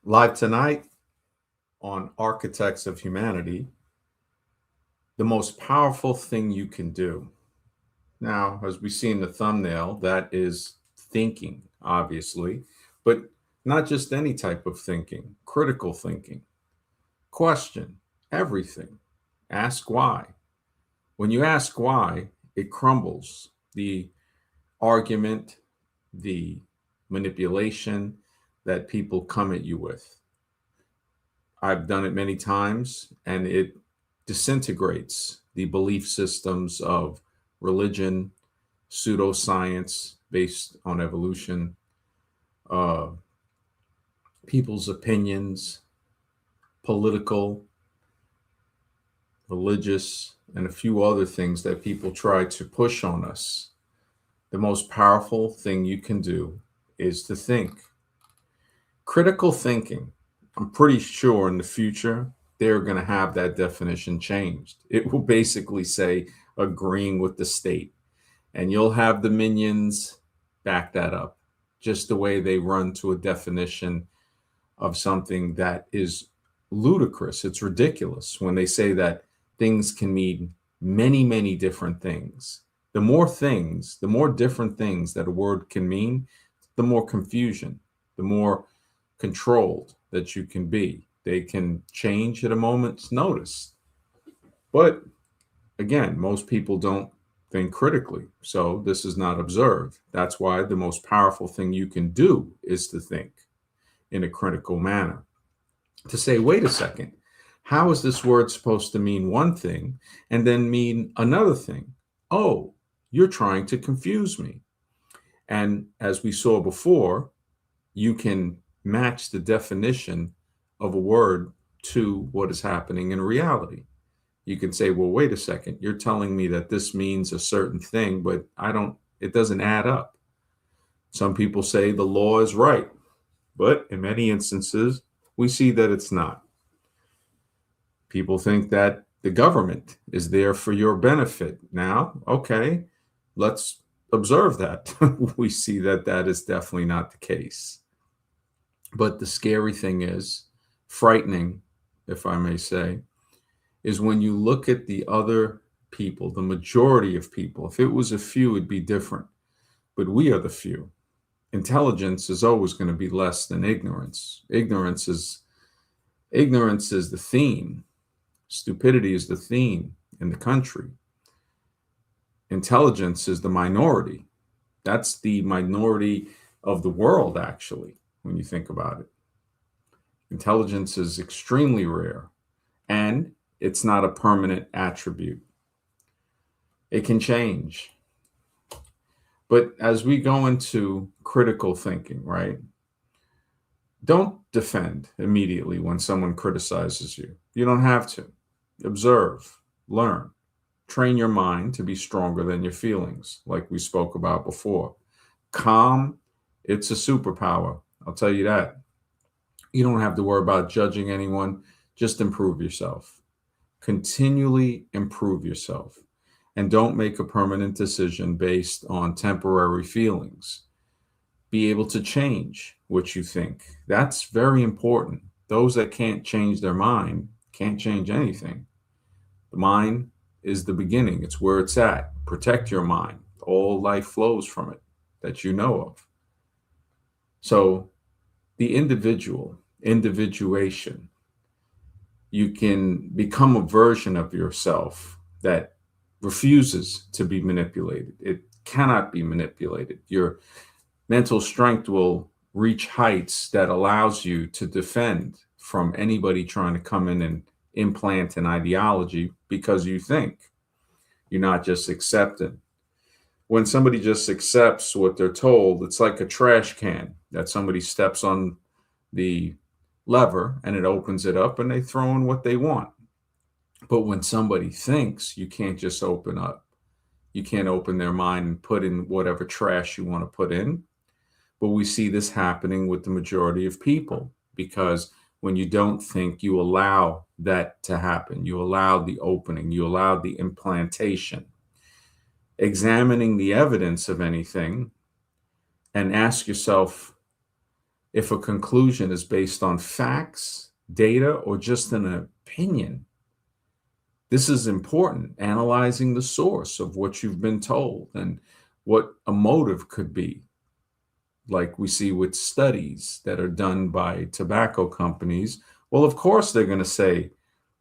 Live tonight on Architects of Humanity, the most powerful thing you can do. Now, as we see in the thumbnail, that is thinking, obviously, but not just any type of thinking, critical thinking. Question everything. Ask why. When you ask why, it crumbles. The argument, the manipulation that people come at you with. I've done it many times, and it disintegrates the belief systems of religion, pseudoscience based on evolution, uh, people's opinions, political, religious, and a few other things that people try to push on us. The most powerful thing you can do is to think. Critical thinking, I'm pretty sure in the future they're going to have that definition changed. It will basically say agreeing with the state, and you'll have the minions back that up, just the way they run to a definition of something that is ludicrous. It's ridiculous when they say that things can mean many, many different things. The more different things that a word can mean, the more confusion, the more controlled that you can be. They can change at a moment's notice. But again, most people don't think critically. So this is not observed. That's why the most powerful thing you can do is to think in a critical manner. To say, wait a second, how is this word supposed to mean one thing and then mean another thing? Oh, you're trying to confuse me. And as we saw before, you can match the definition of a word to what is happening in reality. You can say, well, wait a second, you're telling me that this means a certain thing, but it doesn't add up. Some people say the law is right, but in many instances, we see that it's not. People think that the government is there for your benefit. Now, okay, let's observe that. We see that that is definitely not the case. But the scary thing is, frightening, if I may say, is when you look at the other people, the majority of people. If it was a few, it'd be different. But we are the few. Intelligence is always going to be less than ignorance. Ignorance is the theme. Stupidity is the theme in the country. Intelligence is the minority. That's the minority of the world, actually, when you think about it. Intelligence is extremely rare, and it's not a permanent attribute. It can change. But as we go into critical thinking, right? Don't defend immediately when someone criticizes you. You don't have to. Observe, learn, train your mind to be stronger than your feelings, like we spoke about before. Calm, it's a superpower. I'll tell you that. You don't have to worry about judging anyone. Just improve yourself. Continually improve yourself. And don't make a permanent decision based on temporary feelings. Be able to change what you think. That's very important. Those that can't change their mind can't change anything. The mind is the beginning, it's where it's at. Protect your mind. All life flows from it that you know of. So, the individuation, you can become a version of yourself that refuses to be manipulated. It cannot be manipulated. Your mental strength will reach heights that allows you to defend from anybody trying to come in and implant an ideology because you think. You're not just accepting. When somebody just accepts what they're told, it's like a trash can that somebody steps on the lever and it opens it up and they throw in what they want. But when somebody thinks, you can't just open up. You can't open their mind and put in whatever trash you want to put in. But we see this happening with the majority of people because when you don't think, you allow that to happen. You allow the opening, you allow the implantation. Examining the evidence of anything and ask yourself, if a conclusion is based on facts, data, or just an opinion. This is important, analyzing the source of what you've been told and what a motive could be, like we see with studies that are done by tobacco companies. Well, of course, they're going to say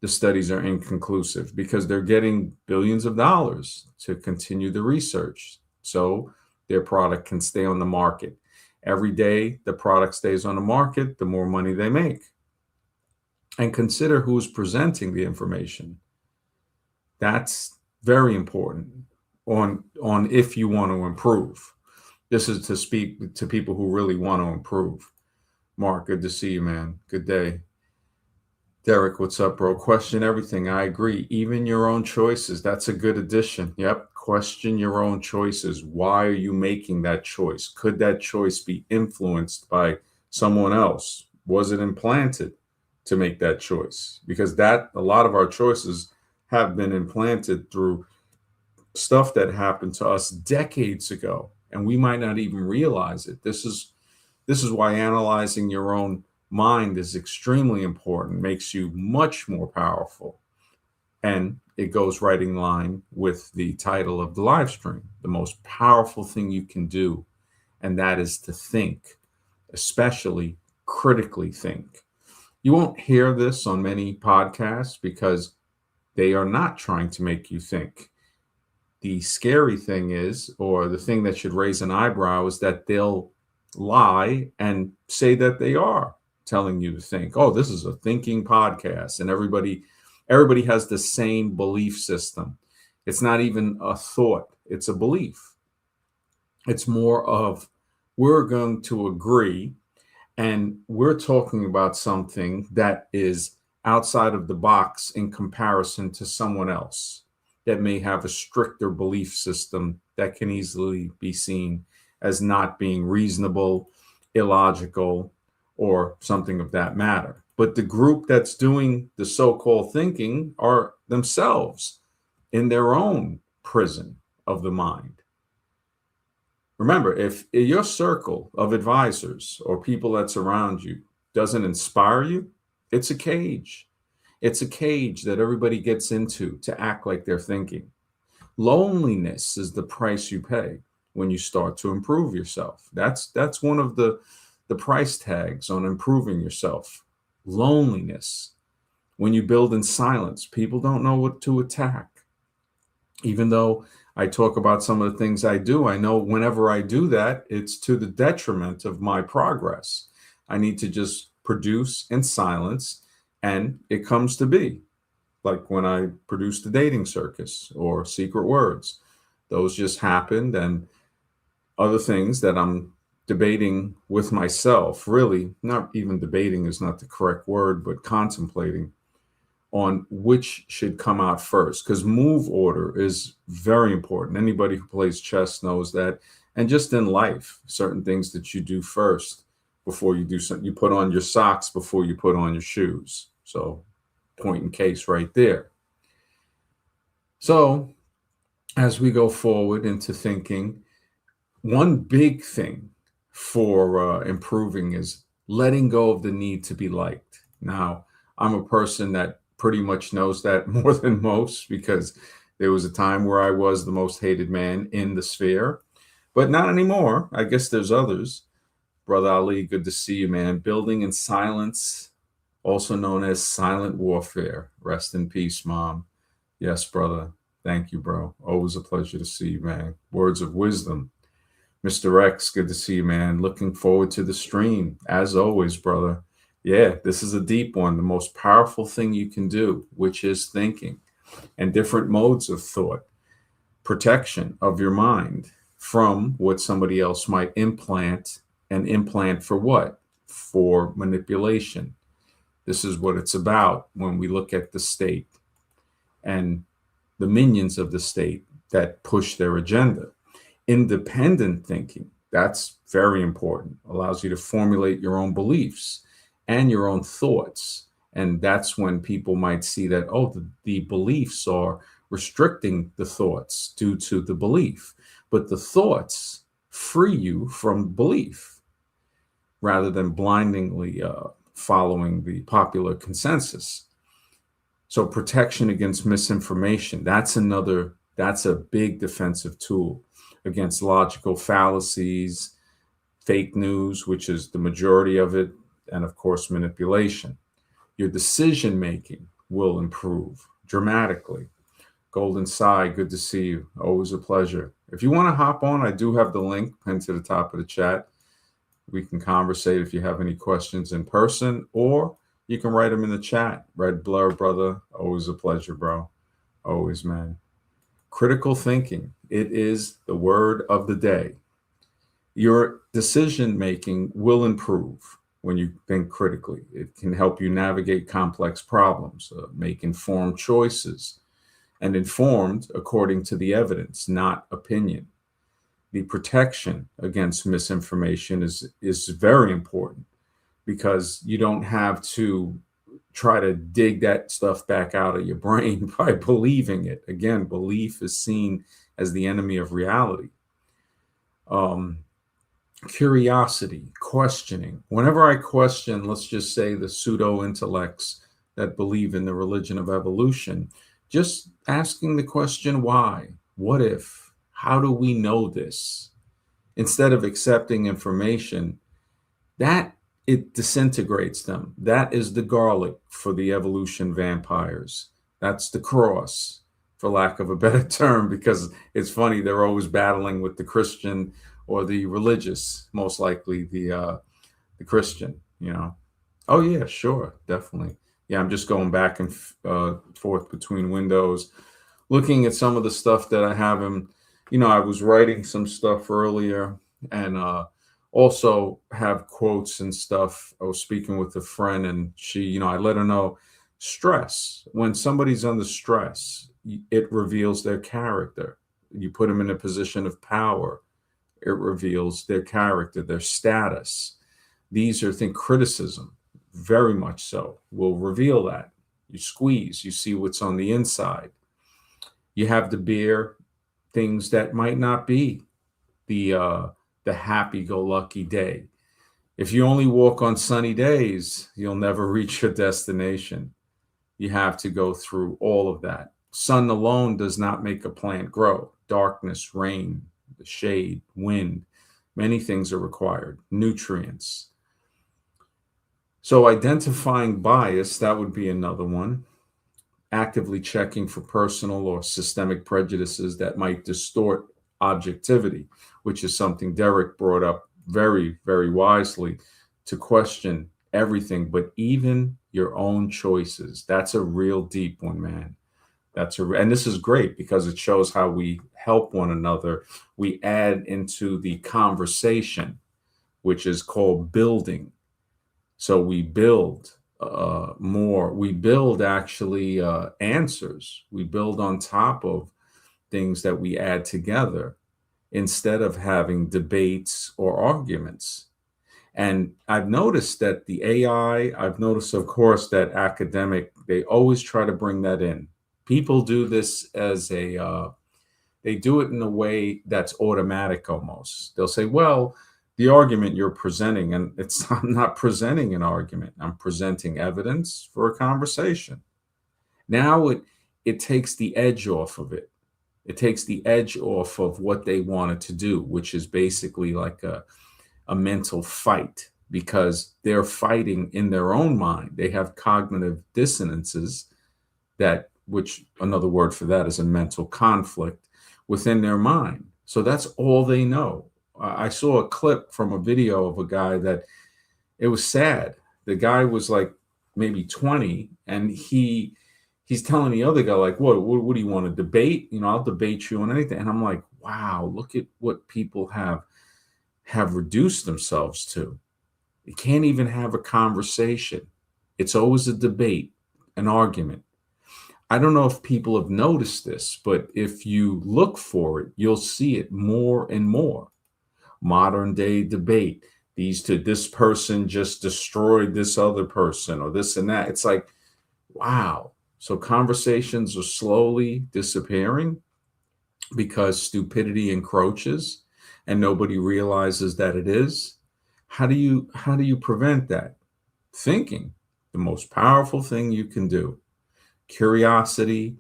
the studies are inconclusive because they're getting billions of dollars to continue the research so their product can stay on the market. Every day the product stays on the market, the more money they make. And consider who's presenting the information. That's very important on if you want to improve. This is to speak to people who really want to improve. Mark, good to see you, man. Good day. Derek, what's up, bro? Question everything. I agree. Even your own choices. That's a good addition. Yep. Question your own choices. Why are you making that choice? Could that choice be influenced by someone else? Was it implanted to make that choice? Because a lot of our choices have been implanted through stuff that happened to us decades ago, and we might not even realize it. This is why analyzing your own mind is extremely important, makes you much more powerful. And it goes right in line with the title of the live stream, the most powerful thing you can do, and that is to think, especially critically think. You won't hear this on many podcasts because they are not trying to make you think. The scary thing is, or the thing that should raise an eyebrow, is that they'll lie and say that they are telling you to think. Oh, this is a thinking podcast, and everybody has the same belief system. It's not even a thought, it's a belief. It's more of, we're going to agree, and we're talking about something that is outside of the box in comparison to someone else that may have a stricter belief system that can easily be seen as not being reasonable, illogical, or something of that matter. But the group that's doing the so-called thinking are themselves in their own prison of the mind. Remember, if your circle of advisors or people that's around you doesn't inspire you, it's a cage. It's a cage that everybody gets into to act like they're thinking. Loneliness is the price you pay when you start to improve yourself. That's one of the price tags on improving yourself. Loneliness. When you build in silence, people don't know what to attack. Even though I talk about some of the things I do, I know whenever I do that, it's to the detriment of my progress. I need to just produce in silence, and it comes to be. Like when I produced the Dating Circus or Secret Words, those just happened, and other things that I'm debating with myself, really, not even debating is not the correct word, but contemplating on which should come out first, because move order is very important. Anybody who plays chess knows that. And just in life, certain things that you do first before you do something. You put on your socks before you put on your shoes. So point in case right there. So as we go forward into thinking, one big thing for improving is letting go of the need to be liked. Now, I'm a person that pretty much knows that more than most, because there was a time where I was the most hated man in the sphere, but not anymore. I guess there's others. Brother Ali, good to see you, man. Building in silence, also known as silent warfare. Rest in peace, Mom. Yes, brother. Thank you, bro. Always a pleasure to see you, man. Words of wisdom. Mr. X, good to see you, man. Looking forward to the stream. As always, brother. Yeah, this is a deep one. The most powerful thing you can do, which is thinking, and different modes of thought. Protection of your mind from what somebody else might implant, and implant for what? For manipulation. This is what it's about when we look at the state and the minions of the state that push their agenda. Independent thinking, that's very important. Allows you to formulate your own beliefs and your own thoughts. And that's when people might see that, oh, the beliefs are restricting the thoughts due to the belief. But the thoughts free you from belief. rather than blindly following the popular consensus. So protection against misinformation, that's a big defensive tool against logical fallacies, fake news, which is the majority of it, and of course, manipulation. Your decision making will improve dramatically. Golden Sai, good to see you. Always a pleasure. If you want to hop on, I do have the link pinned to the top of the chat. We can conversate if you have any questions in person, or you can write them in the chat. Red Blur, brother. Always a pleasure, bro. Always, man. Critical thinking. It is the word of the day. Your decision making will improve when you think critically. It can help you navigate complex problems, make informed choices, and informed according to the evidence, not opinion. The protection against misinformation is very important because you don't have to try to dig that stuff back out of your brain by believing it. Again, belief is seen as the enemy of reality. Curiosity, questioning. Whenever I question, let's just say the pseudo intellects that believe in the religion of evolution, just asking the question, why? What if? How do we know this? Instead of accepting information, that it disintegrates them. That is the garlic for the evolution vampires. That's the cross, for lack of a better term, because it's funny, they're always battling with the Christian or the religious, most likely the Christian, you know. Oh yeah, sure, definitely. Yeah, I'm just going back and forth between windows, looking at some of the stuff that I have in. I was writing some stuff earlier, and also have quotes and stuff. I was speaking with a friend, and she, I let her know stress. When somebody's under stress, it reveals their character. You put them in a position of power, it reveals their character, their status. These are criticism, very much so, will reveal that. You squeeze, you see what's on the inside. You have to bear things that might not be the happy-go-lucky day. If you only walk on sunny days, you'll never reach your destination. You have to go through all of that. Sun alone does not make a plant grow. Darkness, rain, the shade, wind, many things are required. Nutrients. So identifying bias, that would be another one. Actively checking for personal or systemic prejudices that might distort objectivity, which is something Derek brought up very, very wisely, to question everything, but even your own choices. That's a real deep one, man. And this is great because it shows how we help one another. We add into the conversation, which is called building. So we build more. We build actually answers. We build on top of things that we add together instead of having debates or arguments. And I've noticed that the AI, I've noticed, of course, that academic, they always try to bring that in. People do this as they do it in a way that's automatic almost. They'll say, well, the argument you're presenting, and I'm not presenting an argument. I'm presenting evidence for a conversation. Now it takes the edge off of it. It takes the edge off of what they wanted to do, which is basically like a mental fight, because they're fighting in their own mind. They have cognitive dissonances, which another word for that is a mental conflict within their mind. So that's all they know. I saw a clip from a video of a guy that it was sad. The guy was like maybe 20, and he's telling the other guy, like, what do you want to debate? I'll debate you on anything. And I'm like, wow, look at what people have reduced themselves to. You can't even have a conversation. It's always a debate, an argument. I don't know if people have noticed this, but if you look for it, you'll see it more and more. Modern day debate. This person just destroyed this other person, or this and that. It's like, wow. So conversations are slowly disappearing because stupidity encroaches and nobody realizes that it is. How do you prevent that? Thinking, the most powerful thing you can do. Curiosity,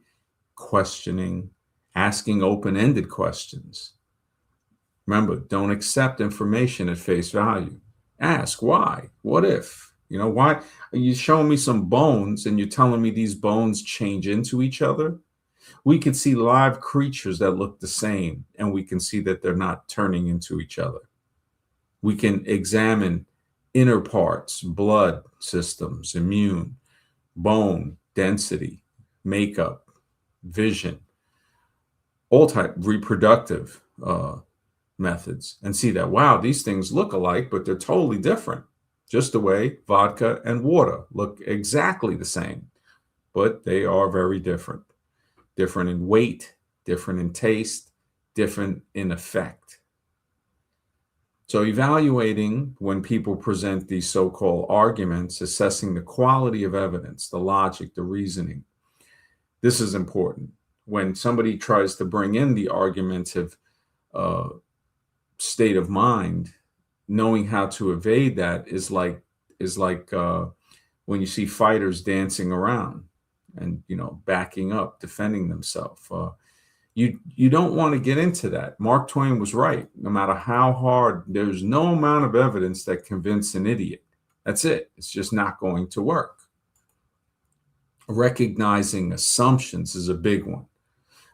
questioning, asking open-ended questions. Remember, don't accept information at face value. Ask why. What if? Why are you showing me some bones and you're telling me these bones change into each other? We can see live creatures that look the same, and we can see that they're not turning into each other. We can examine inner parts, blood systems, immune, bone density, makeup, vision, all type reproductive methods, and see that, wow, these things look alike, but they're totally different. Just the way vodka and water look exactly the same, but they are very different. Different in weight, different in taste, different in effect. So evaluating when people present these so-called arguments, assessing the quality of evidence, the logic, the reasoning. This is important. When somebody tries to bring in the argumentative state of mind, knowing how to evade that is like when you see fighters dancing around and backing up, defending themselves. You don't want to get into that. Mark Twain was right. No matter how hard, there's no amount of evidence that convince an idiot. That's it. It's just not going to work. Recognizing assumptions is a big one.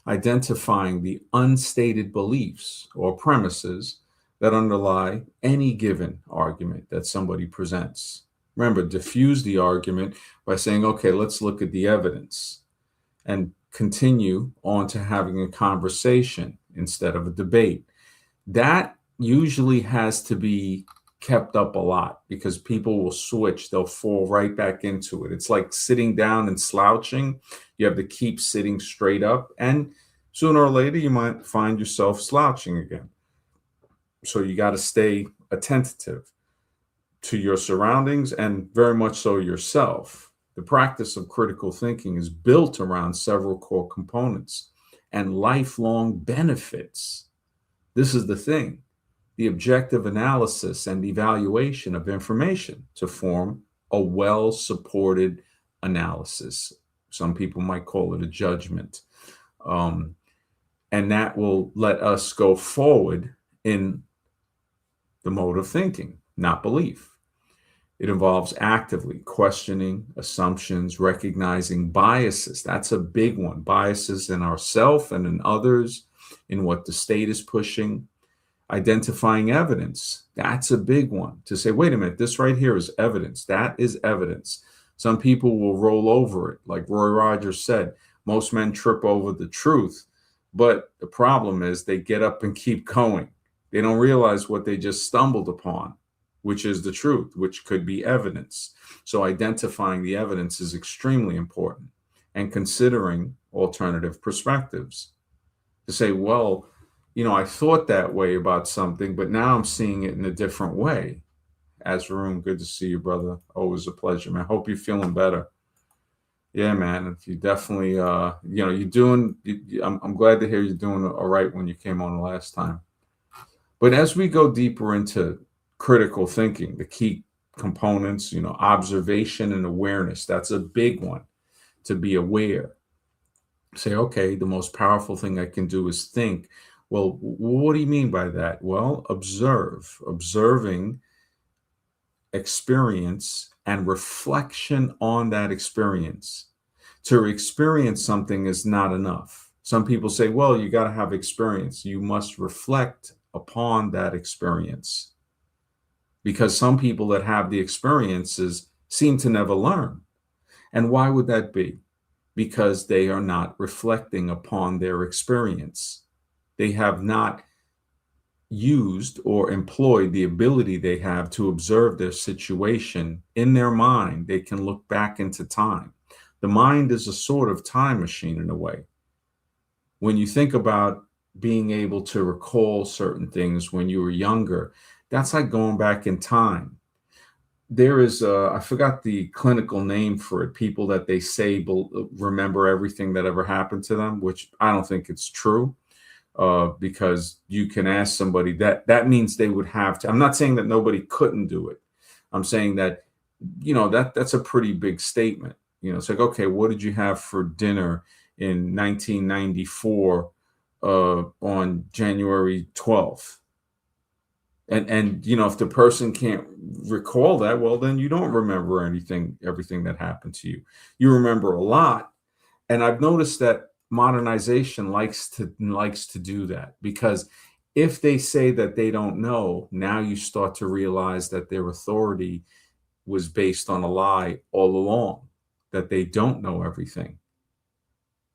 Identifying the unstated beliefs or premises that underlie any given argument that somebody presents. Remember, diffuse the argument by saying, okay, let's look at the evidence, and continue on to having a conversation instead of a debate. That usually has to be kept up a lot because people will switch. They'll fall right back into it. It's like sitting down and slouching. You have to keep sitting straight up, and sooner or later you might find yourself slouching again. So you got to stay attentive to your surroundings and very much so yourself. The practice of critical thinking is built around several core components and lifelong benefits. This is the thing: the objective analysis and evaluation of information to form a well-supported analysis. Some people might call it a judgment. And that will let us go forward in the mode of thinking, not belief. It involves actively questioning assumptions, recognizing biases. That's a big one. Biases in ourselves and in others, in what the state is pushing. Identifying evidence. That's a big one. To say, wait a minute, this right here is evidence. That is evidence. Some people will roll over it. Like Roy Rogers said, most men trip over the truth. But the problem is they get up and keep going. They don't realize what they just stumbled upon, which is the truth, which could be evidence. So identifying the evidence is extremely important, and considering alternative perspectives. To say, well, I thought that way about something, but now I'm seeing it in a different way. Azroom, good to see you, brother. Always a pleasure, man. Hope you're feeling better. Yeah, man. If you definitely, you're doing, I'm glad to hear you're doing all right when you came on the last time. But as we go deeper into critical thinking, the key components, observation and awareness, that's a big one. To be aware. Say, okay, the most powerful thing I can do is think. Well, what do you mean by that? Well, observing experience and reflection on that experience. To experience something is not enough. Some people say, well, you got to have experience. You must reflect upon that experience. Because some people that have the experiences seem to never learn. And why would that be? Because they are not reflecting upon their experience. They have not used or employed the ability they have to observe their situation in their mind. They can look back into time. The mind is a sort of time machine in a way. When you think about being able to recall certain things when you were younger, that's like going back in time. There is, I forgot the clinical name for it, people that they say remember everything that ever happened to them, which I don't think it's true. because you can ask somebody that means they would have to. I'm not saying that nobody couldn't do it. I'm saying that that's a pretty big statement. It's like, okay, what did you have for dinner in 1994 on January 12th? And if the person can't recall that, well, then you don't remember everything that happened to you. You remember a lot. And I've noticed that modernization likes to do that, because if they say that they don't know, now you start to realize that their authority was based on a lie all along, that they don't know everything.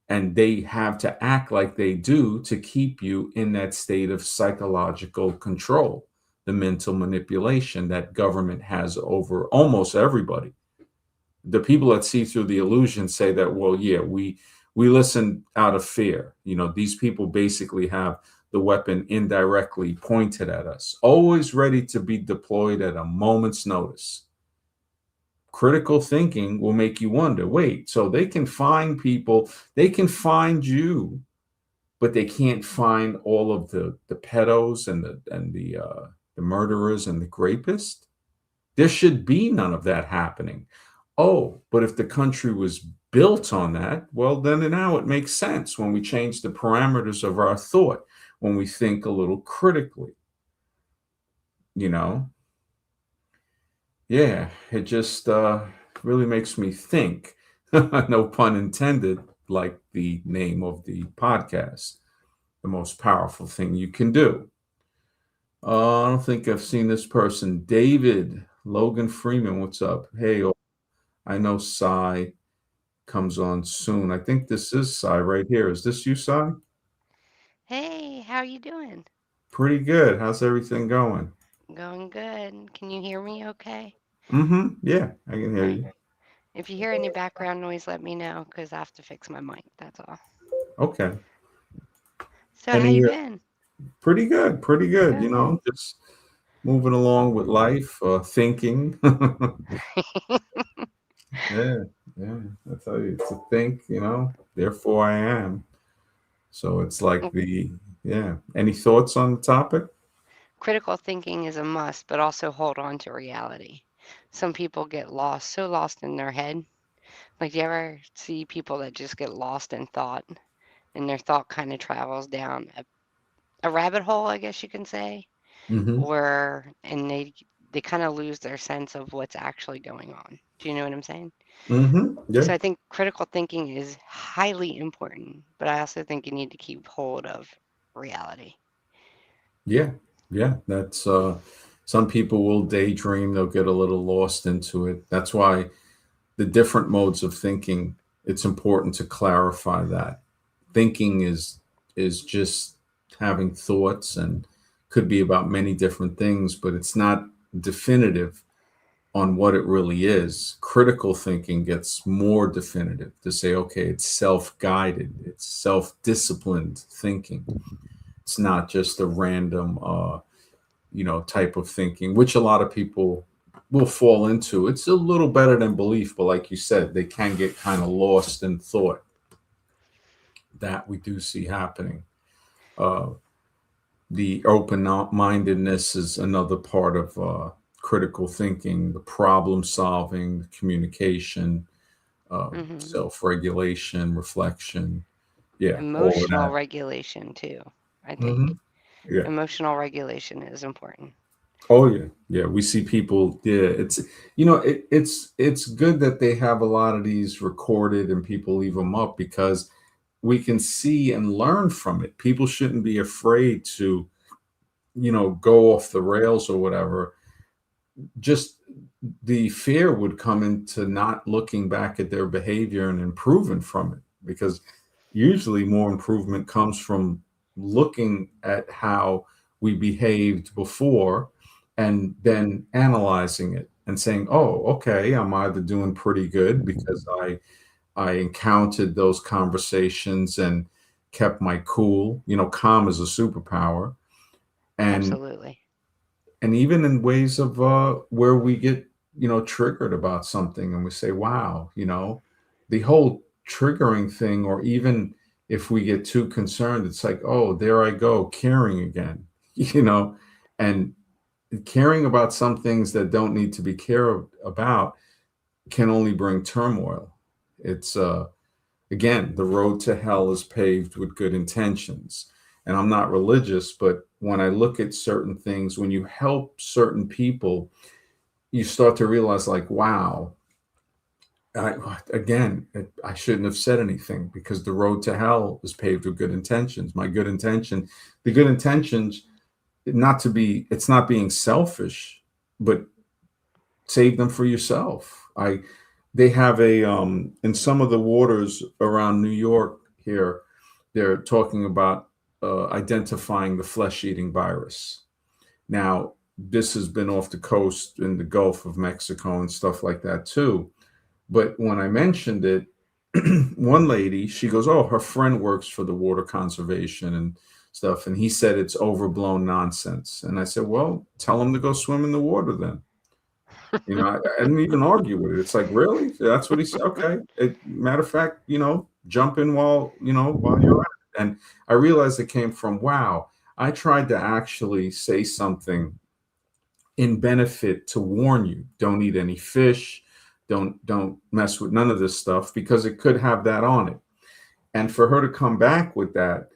And they have to act like they do to keep you in that state of psychological control, the mental manipulation that government has over almost everybody. The people that see through the illusion say that, well, yeah, we listen out of fear. These people basically have the weapon indirectly pointed at us, always ready to be deployed at a moment's notice. Critical thinking will make you wonder, wait, so they can find people, they can find you, but they can't find all of the pedos and the murderers and the rapists? There should be none of that happening. Oh, but if the country was built on that, well, then now it makes sense when we change the parameters of our thought, when we think a little critically, you know? Yeah, it just really makes me think. No pun intended, like the name of the podcast, the most powerful thing you can do. I don't think I've seen this person. David Logan Freeman, what's up? Hey, I know Cy comes on soon. I think this is Cy right here. Is this you, Cy? Hey, how you doing? Pretty good. How's everything going? Going good. Can you hear me okay? Mm-hmm. Yeah, I can hear All right. you. If you hear any background noise, let me know because I have to fix my mic. That's all. Okay. So, how Any you been? Pretty good, pretty good. Good. Just moving along with life, thinking. Yeah, yeah. I tell you, to think, therefore I am. So it's like Mm, yeah. Any thoughts on the topic? Critical thinking is a must, but also hold on to reality. Some people get lost, so lost in their head. Like, you ever see people that just get lost in thought and their thought kind of travels down a rabbit hole, I guess you can say, Mm-hmm. and they kind of lose their sense of what's actually going on. Do you know what I'm saying? Mm-hmm. Yeah. So I think critical thinking is highly important, but I also think you need to keep hold of reality. Yeah. Yeah. That's some people will daydream, they'll get a little lost into it. That's why the different modes of thinking, it's important to clarify that. Thinking is just having thoughts, and could be about many different things, but it's not definitive on what it really is. Critical thinking gets more definitive to say, okay, it's self-guided, it's self-disciplined thinking. It's not just a random type of thinking, which a lot of people will fall into. It's a little better than belief, but like you said, they can get kind of lost in thought. That we do see happening. Uh, the open mindedness is another part of critical thinking, the problem solving, the communication, Hmm. self regulation, reflection. Yeah, all of Emotional that. regulation, too, I think. Hmm. Yeah. Emotional regulation is important. Oh yeah, yeah. We see people. Yeah, it's good that they have a lot of these recorded and people leave them up, because we can see and learn from it. People shouldn't be afraid to go off the rails or whatever. Just the fear would come into not looking back at their behavior and improving from it, because usually more improvement comes from looking at how we behaved before and then analyzing it and saying, oh, okay, I'm either doing pretty good because I encountered those conversations and kept my cool. Calm is a superpower. and Absolutely. and even in ways of where we get triggered about something and we say, wow, the whole triggering thing, or even if we get too concerned, it's like, oh, there I go, caring again, you know, and caring about some things that don't need to be cared about can only bring turmoil. It's again, the road to hell is paved with good intentions. And I'm not religious, but when I look at certain things, when you help certain people, you start to realize, like, wow, I, again, I shouldn't have said anything because the road to hell is paved with good intentions. My good intention, the good intentions, not to be, it's not being selfish, but save them for yourself. They have a, in some of the waters around New York here, they're talking about identifying the flesh eating virus. Now, this has been off the coast in the Gulf of Mexico and stuff like that too. But when I mentioned it, one lady, she goes, "Oh, her friend works for the water conservation and stuff." And he said it's overblown nonsense. And I said, "Well, tell him to go swim in the water then." I didn't even argue with it. It's like, really? That's what he said. Okay. Matter of fact, jump in while you're at it. And I realized it came from, wow, I tried to actually say something in benefit to warn you. Don't eat any fish. Don't mess with none of this stuff because it could have that on it. And for her to come back with that,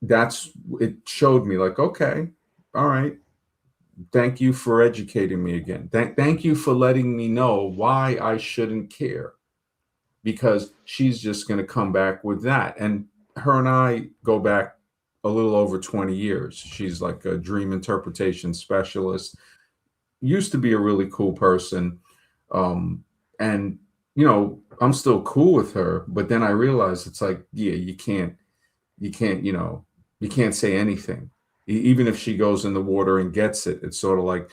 it showed me like, okay, all right, thank you for educating me again. Thank you for letting me know why I shouldn't care because she's just going to come back with that. And her and I go back a little over 20 years. She's like a dream interpretation specialist, used to be a really cool person. Um, and, I'm still cool with her. But then I realized it's like, yeah, you can't, you can't say anything. Even if she goes in the water and gets it, it's sort of like,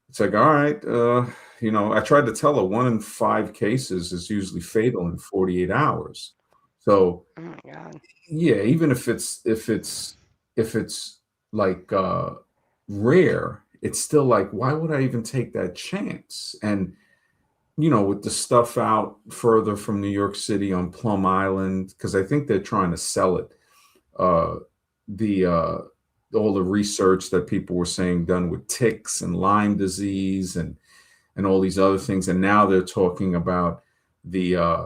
it's like, all right, I tried to tell her 1 in 5 cases is usually fatal in 48 hours. So Oh my God. yeah, even if it's like rare, it's still like, why would I even take that chance? And with the stuff out further from New York City on Plum Island, because I think they're trying to sell it. Uh, the all the research that people were saying done with ticks and Lyme disease and all these other things, and now they're talking about the uh,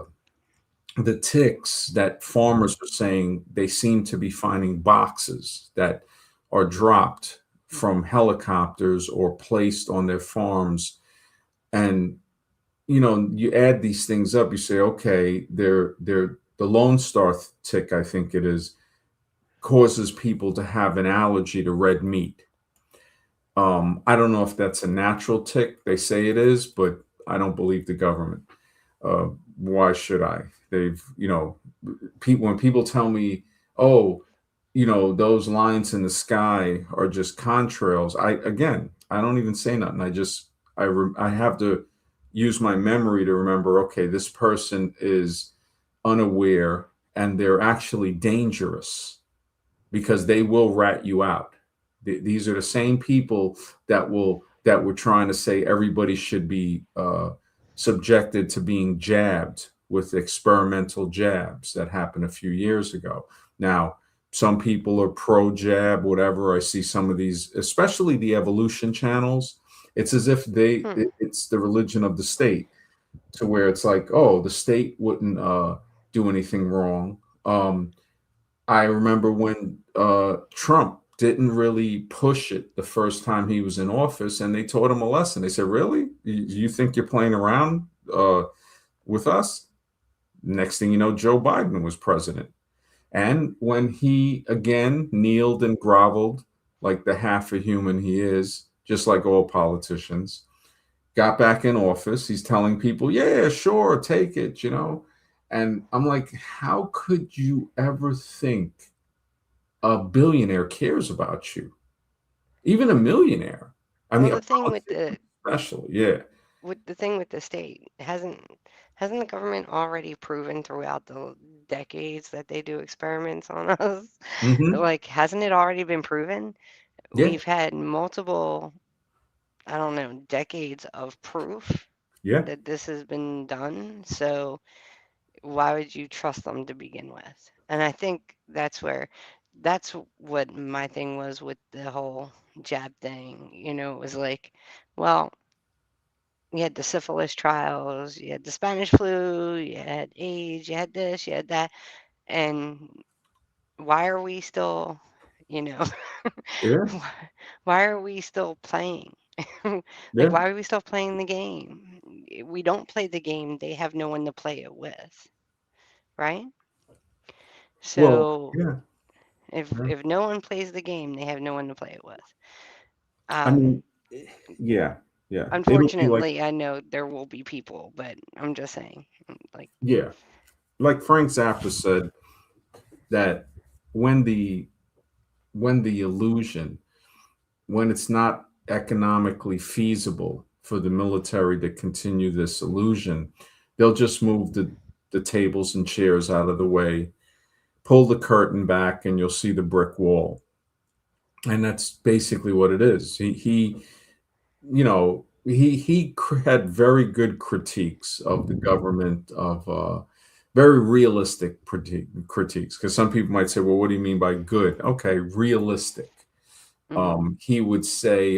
the ticks that farmers are saying they seem to be finding boxes that are dropped from helicopters or placed on their farms. And you add these things up, you say, okay, they're the Lone Star tick, I think it is, causes people to have an allergy to red meat. I don't know if that's a natural tick. They say it is, but I don't believe the government. Uh, why should I? They've, people, when people tell me, oh, those lines in the sky are just contrails. I don't even say nothing. I have to use my memory to remember, okay, this person is unaware and they're actually dangerous because they will rat you out. These are the same people that were trying to say everybody should be subjected to being jabbed with experimental jabs that happened a few years ago. Now, some people are pro jab, whatever. I see some of these, especially the evolution channels. It's as if Hmm. it's the religion of the state, to where it's like, oh, the state wouldn't do anything wrong. I remember when Trump didn't really push it the first time he was in office, and they taught him a lesson. They said, "Really? You think you're playing around with us?" Next thing you know, Joe Biden was president. And when he again kneeled and groveled like the half a human he is, just like all politicians, got back in office, he's telling people, yeah, sure, take it. And I'm like, how could you ever think a billionaire cares about you? Even a millionaire. I Well, mean, a the thing politician especially. Yeah. with the thing with the state hasn't the government already proven throughout the decades that they do experiments on us? Hmm. Like, hasn't it already been proven? Yeah. We've had multiple, I don't know, decades of proof Yeah. that this has been done. So why would you trust them to begin with? And I think that's what my thing was with the whole jab thing. It was like, well, you had the syphilis trials, you had the Spanish flu, you had AIDS, you had this, you had that. And why are we still, you know, Yeah, why why are we still playing? Like, yeah. why are we still playing the game? We don't play the game, they have no one to play it with, right? Well, So yeah, if yeah. if no one plays the game, they have no one to play it with. I Um, mean, yeah, yeah. It'll be like, Unfortunately, I know there will be people, but I'm just saying, like, yeah, like Frank Zappa said that when the when the illusion, when it's not economically feasible for the military to continue this illusion, they'll just move the tables and chairs out of the way, pull the curtain back, and you'll see the brick wall. And that's basically what it is. He had very good critiques of the government, of very realistic critiques, because some people might say, well, what do you mean by good? Okay, realistic. mhm. He would say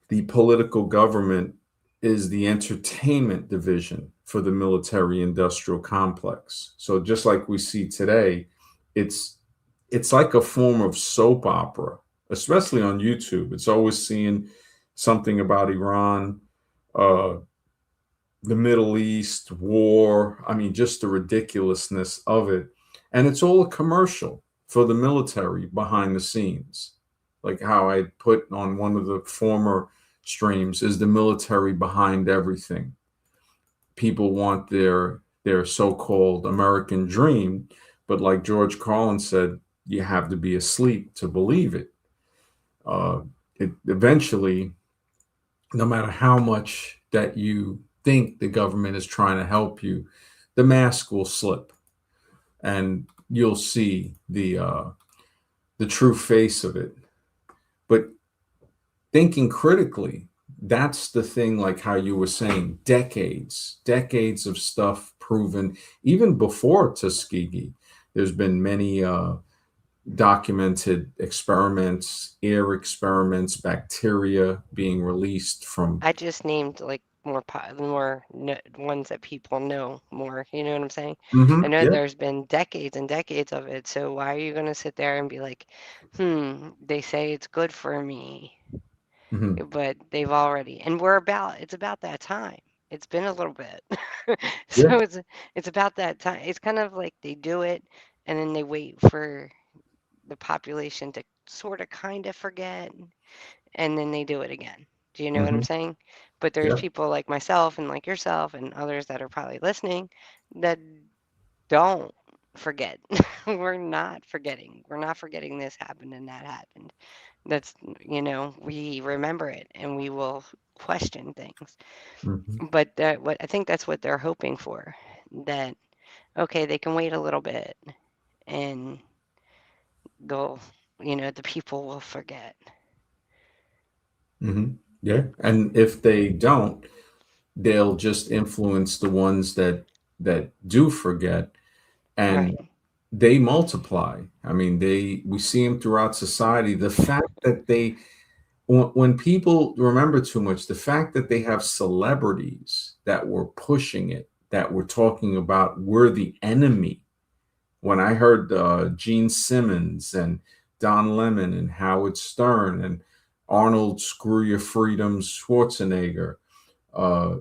the political government is the entertainment division for the military industrial complex. So just like we see today, it's it's like a form of soap opera, especially on YouTube. It's always seeing something about Iran, uh, the Middle East, war. I mean, just the ridiculousness of it. And it's all a commercial for the military behind the scenes. Like how I put on one of the former streams, is the military behind everything. People want their so-called American dream, but like George Carlin said, you have to be asleep to believe it. Uh, it eventually, no matter how much that you think the government is trying to help you, the mask will slip, and you'll see the true face of it. But thinking critically, that's the thing. Like how you were saying, decades of stuff proven, even before Tuskegee. There's been many documented experiments, air experiments, bacteria being released from. I just named like more ones that people know more. You know what I'm saying? I know Yeah. there's been decades and decades of it. So why are you going to sit there and be like, they say it's good for me, Hmm. but they've already, and it's about that time. It's been a little bit. Yeah. So it's about that time. It's kind of like they do it and then they wait for the population to sort of kind of forget, and then they do it again. Do you know what I'm Hmm. saying? But there's Yeah. people like myself and like yourself and others that are probably listening that don't forget. We're not forgetting. We're not forgetting this happened and that happened. That's, we remember it and we will question things. Hmm. But that what I think that's what they're hoping for. That okay, they can wait a little bit and they'll, the people will forget. Hmm. Yeah. And if they don't, they'll just influence the ones that do forget, and Right. they multiply. I mean, we see them throughout society. The fact that when people remember too much, the fact that they have celebrities that were pushing it, that were talking about we're the enemy. When I heard Gene Simmons and Don Lemon and Howard Stern and Arnold Screw Your Freedom Schwarzenegger, uh,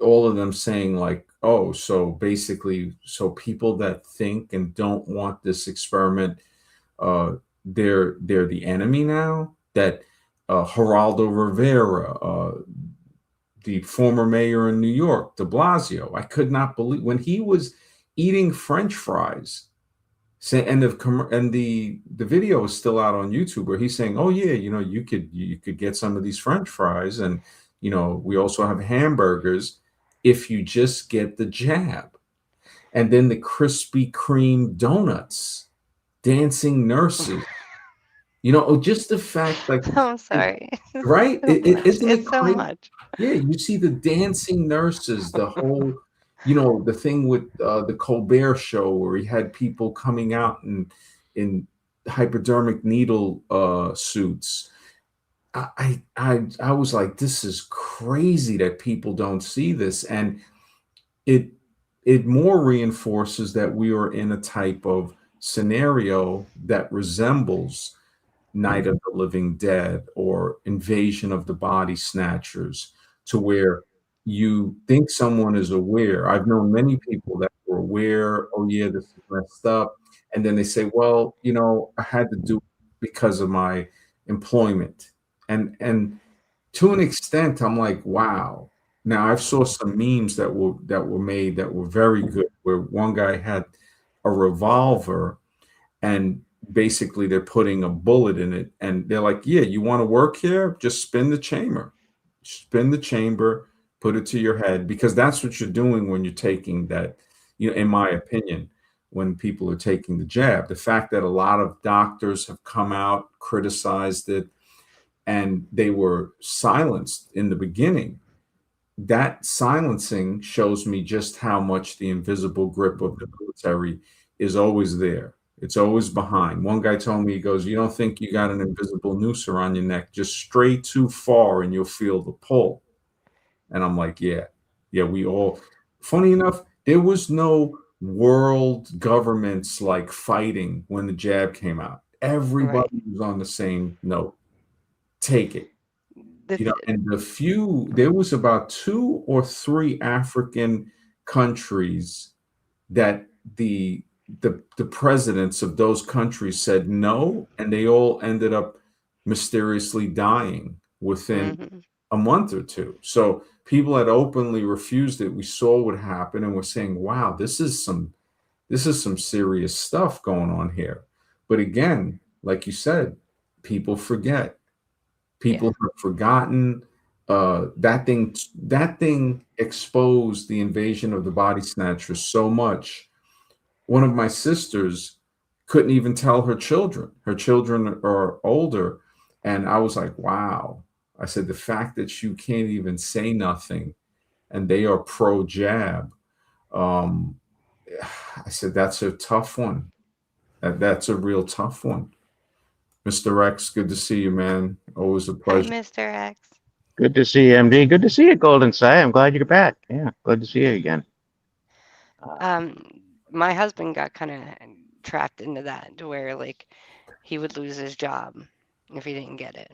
all of them saying like, oh, so basically, so people that think and don't want this experiment, uh, they're the enemy now. That Geraldo Rivera, the former mayor in New York, De Blasio, I could not believe when he was eating French fries. And the video is still out on YouTube where he's saying, "Oh yeah, you could get some of these French fries, and we also have hamburgers if you just get the jab." And then the Krispy Kreme donuts, dancing nurses, just the fact, like, I'm it- sorry. It's right? so much. Isn't it It's so crazy? much. Yeah, you see the dancing nurses, the whole. the thing with the Colbert Show where he had people coming out in hypodermic needle suits. I was like, this is crazy that people don't see this, and it it more reinforces that we are in a type of scenario that resembles Night of the Living Dead or Invasion of the Body Snatchers, to where you think someone is aware. I've known many people that were aware, oh yeah, this is messed up. And then they say, well, I had to do it because of my employment. And to an extent, I'm like, wow. Now I've saw some memes that were made that were very good, where one guy had a revolver and basically they're putting a bullet in it and they're like, yeah, you want to work here, just spin the chamber, put it to your head, because that's what you're doing when you're taking that, in my opinion, when people are taking the jab. The fact that a lot of doctors have come out, criticized it, and they were silenced in the beginning, that silencing shows me just how much the invisible grip of the military is always there. It's always behind. One guy told me, he goes, you don't think you got an invisible noose around your neck, just stray too far and you'll feel the pull. And I'm like, yeah, yeah, we all, funny enough, there was no world governments like fighting when the jab came out. Right. Everybody was on the same note. Take it. The th- And there was about two or three African countries that the presidents of those countries said no, and they all ended up mysteriously dying within mhm. a month or two. So people had openly refused it. We saw what happened, and we're saying, wow, this is some serious stuff going on here. But again, like you said, people forget. Yeah. People have forgotten. That thing exposed the invasion of the body snatchers so much. One of my sisters couldn't even tell her children. Her children are older, and I was like, "Wow!" I said, "The fact that you can't even say nothing, and they are pro jab." Um, I said, "That's a tough one. That's a real tough one." Mr. X, good to see you, man. Always a Hi, pleasure. Mr. X. Good to see you, MD. Good to see you, Golden Sai. I'm glad you're back. Yeah, glad to see you again. Um, my husband got kind of trapped into that to where like he would lose his job if he didn't get it.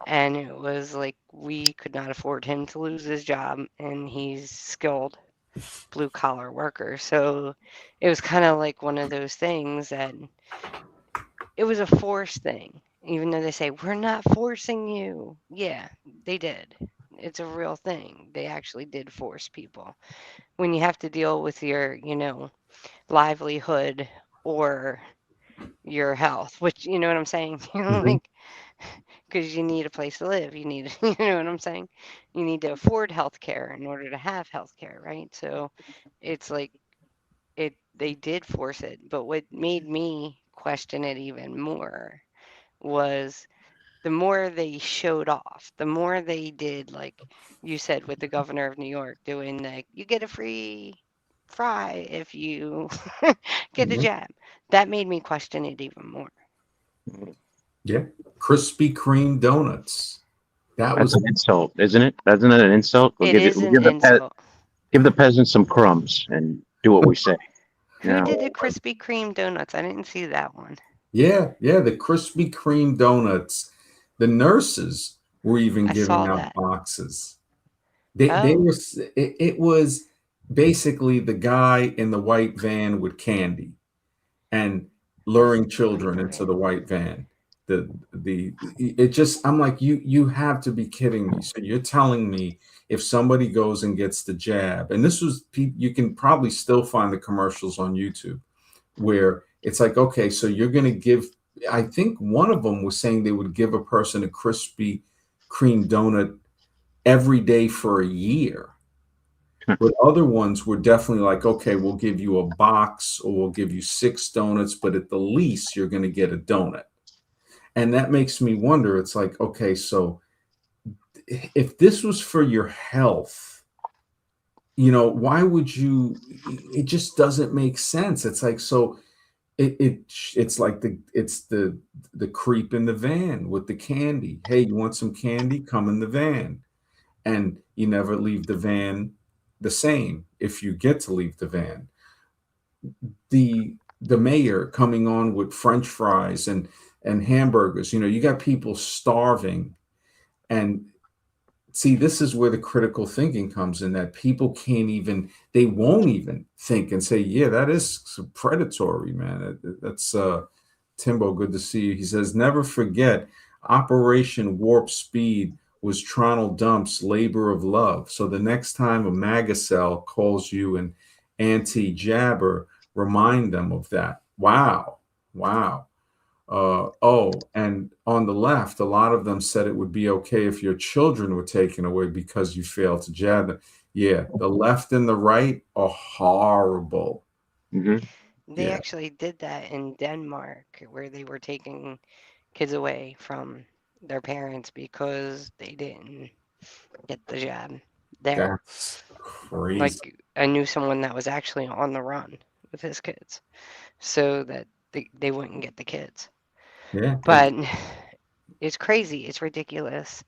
And it was like we could not afford him to lose his job, and he's skilled blue collar worker. So it was kind of like one of those things that it was a forced thing, even though they say, we're not forcing you. Yeah, they did. It's a real thing. They actually did force people. When you have to deal with your, livelihood or your health, which, you know what I'm saying? Mhm. Like, because you need a place to live. You need, you know what I'm saying? You need to afford health care in order to have health care, right? So it's like they did force it. But what made me question it even more was the more they showed off, the more they did, like you said, with the governor of New York doing like, you get a free fry if you get the Mhm. jab. That made me question it even more. Yeah. Krispy Kreme donuts. That That's was an insult, isn't it? Isn't it an insult? It is We'll an insult. give the peasants some crumbs and do what we say. Who Yeah. did the oh my, Krispy Kreme donuts? I didn't see that one. yeah, yeah, the Krispy Kreme donuts. The nurses were even I giving saw out that. boxes. They Oh, were it was basically the guy in the white van with candy and luring white children into the van. white van. The it just, I'm like, you have to be kidding me. So you're telling me if somebody goes and gets the jab, and this was you can probably still find the commercials on YouTube where it's like, okay, so you're going to give, I think one of them was saying they would give a person a Krispy Kreme donut every day for a year. But other ones were definitely like, okay, we'll give you a box or we'll give you 6 donuts, but at the least you're going to get a donut. And that makes me wonder, it's like, okay, so if this was for your health, why would you? It just doesn't make sense. It's like, so it's like the creep in the van with the candy. Hey, you want some candy? Come in the van. And you never leave the van the same if you get to leave the van. The mayor coming on with French fries and hamburgers. You got people starving. And see, this is where the critical thinking comes in, that people they won't even think and say, yeah, that is predatory, man. That's Timbo, good to see you. He says, never forget, Operation Warp Speed was Toronto Dump's labor of love. So the next time a magacell calls you an anti-jabber, remind them of that. Wow. Wow. Oh, and on the left, a lot of them said it would be okay if your children were taken away because you failed to jab them. Yeah, the left and the right are horrible. Hmm. They Yeah, actually did that in Denmark, where they were taking kids away from their parents because they didn't get the jab there. that's crazy. Like, I knew someone that was actually on the run with his kids so that they wouldn't get the kids. Yeah, But it's crazy. It's ridiculous.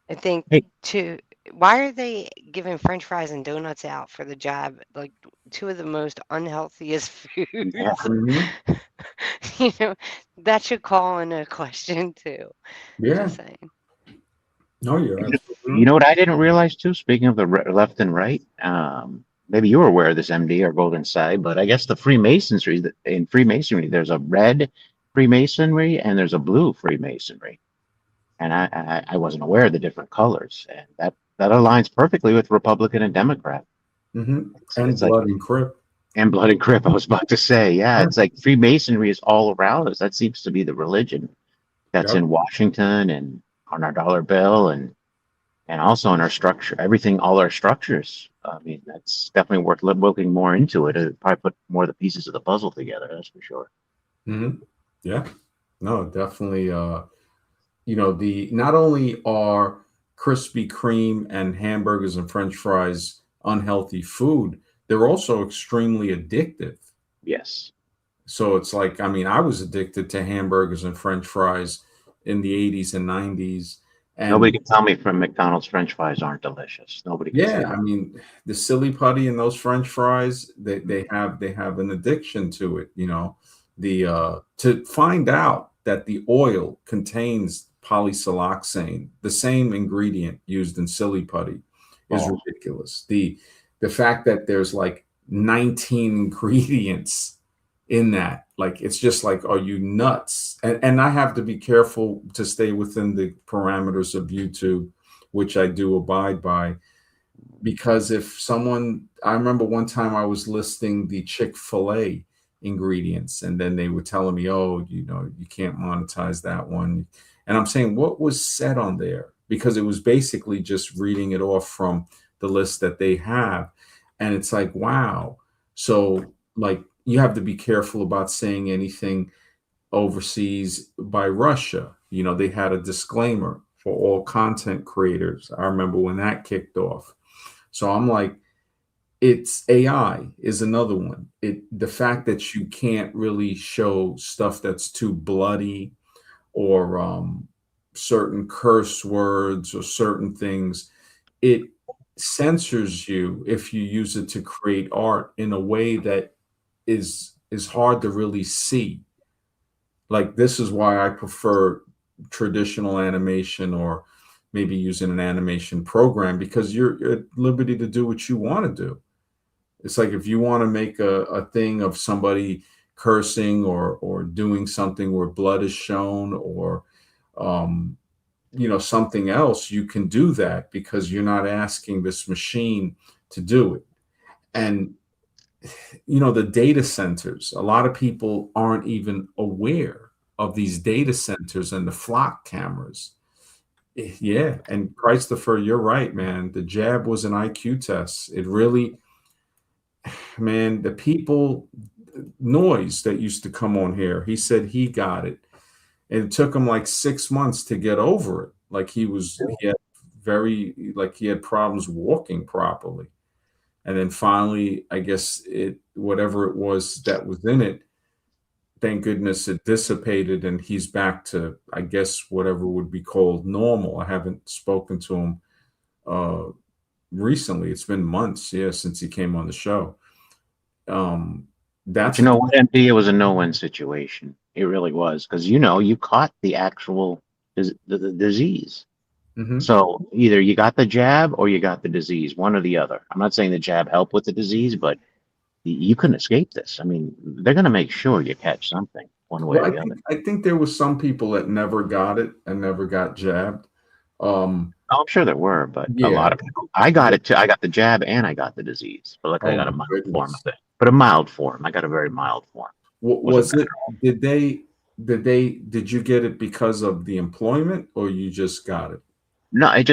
I think Hey, too. Why are they giving French fries and donuts out for the jab? Like two of the most unhealthiest yeah. foods. mhm, You know, that should call into question too. yeah. Just saying. No, you're absolutely You right. know what I didn't realize too? Speaking of the left and right, maybe you were aware of this, MD or Golden Side, but I guess the Freemasonry, in Freemasonry, there's a red Freemasonry and there's a blue Freemasonry, and I wasn't aware of the different colors, and that aligns perfectly with Republican and Democrat. And It's like, blood and crip. and blood and crip. I was about to say, yeah, Yeah, it's like Freemasonry is all around us. That seems to be the religion that's yep. in Washington and on our dollar bill and also in our structure, everything, all our structures. I mean, that's definitely worth looking more into it. It'd probably put more of the pieces of the puzzle together. That's for sure. hmm Yeah. No, definitely. The not only are Krispy Kreme and hamburgers and French fries unhealthy food, they're also extremely addictive. Yes. So it's like, I mean, I was addicted to hamburgers and French fries in the 80s and 90s. Nobody And can tell me from McDonald's French fries aren't delicious. Nobody can say yeah, I that. mean, the silly putty and those French fries, they have an addiction to it, The to find out that the oil contains polysiloxane, the same ingredient used in silly putty, is Oh, ridiculous. The fact that there's like 19 ingredients in that, like, it's just like, are you nuts? And I have to be careful to stay within the parameters of YouTube, which I do abide by, because if someone, I remember one time I was listing the Chick-fil-A ingredients, and then they were telling me, oh, you can't monetize that one. And I'm saying, what was said on there? Because it was basically just reading it off from the list that they have. And it's like, wow. So, like, you have to be careful about saying anything overseas by Russia. They had a disclaimer for all content creators. I remember when that kicked off. So I'm like, it's AI is another one. The fact that you can't really show stuff that's too bloody, or certain curse words or certain things, it censors you if you use it to create art in a way that is hard to really see. Like, this is why I prefer traditional animation, or maybe using an animation program, because you're at liberty to do what you want to do. It's like, if you want to make a thing of somebody cursing, or doing something where blood is shown, or um, something else, you can do that because you're not asking this machine to do it. And the data centers, a lot of people aren't even aware of these data centers and the flock cameras. Yeah, and Christopher, you're right, man. The jab was an IQ test. It really, man, the people, noise that used to come on here, he said he got it. And it took him like 6 months to get over it. Like, he had problems walking properly. and then finally, I guess it whatever it was that was in it, thank goodness it dissipated, and he's back to, I guess, whatever would be called normal. I haven't spoken to him uh, recently. It's been months, yeah, since he came on the show. Um, But you that's know what, MD? It was a no-win situation. It really was because you caught the actual the disease. Mhm. So either you got the jab or you got the disease, one or the other. I'm not saying the jab helped with the disease, but you couldn't escape this. I mean, they're going to make sure you catch something one way Well, or I the other. think I think there was some people that never got it and never got jabbed. Um, Oh, I'm sure there were, but a yeah. lot of people. I got it too. I got the jab and I got the disease. But look, I Oh got a my mild form of goodness. it. But a mild form. I got a very mild form. Wasn't Was bad. it? Did they? Did you get it because of the employment, or you just got it? No, it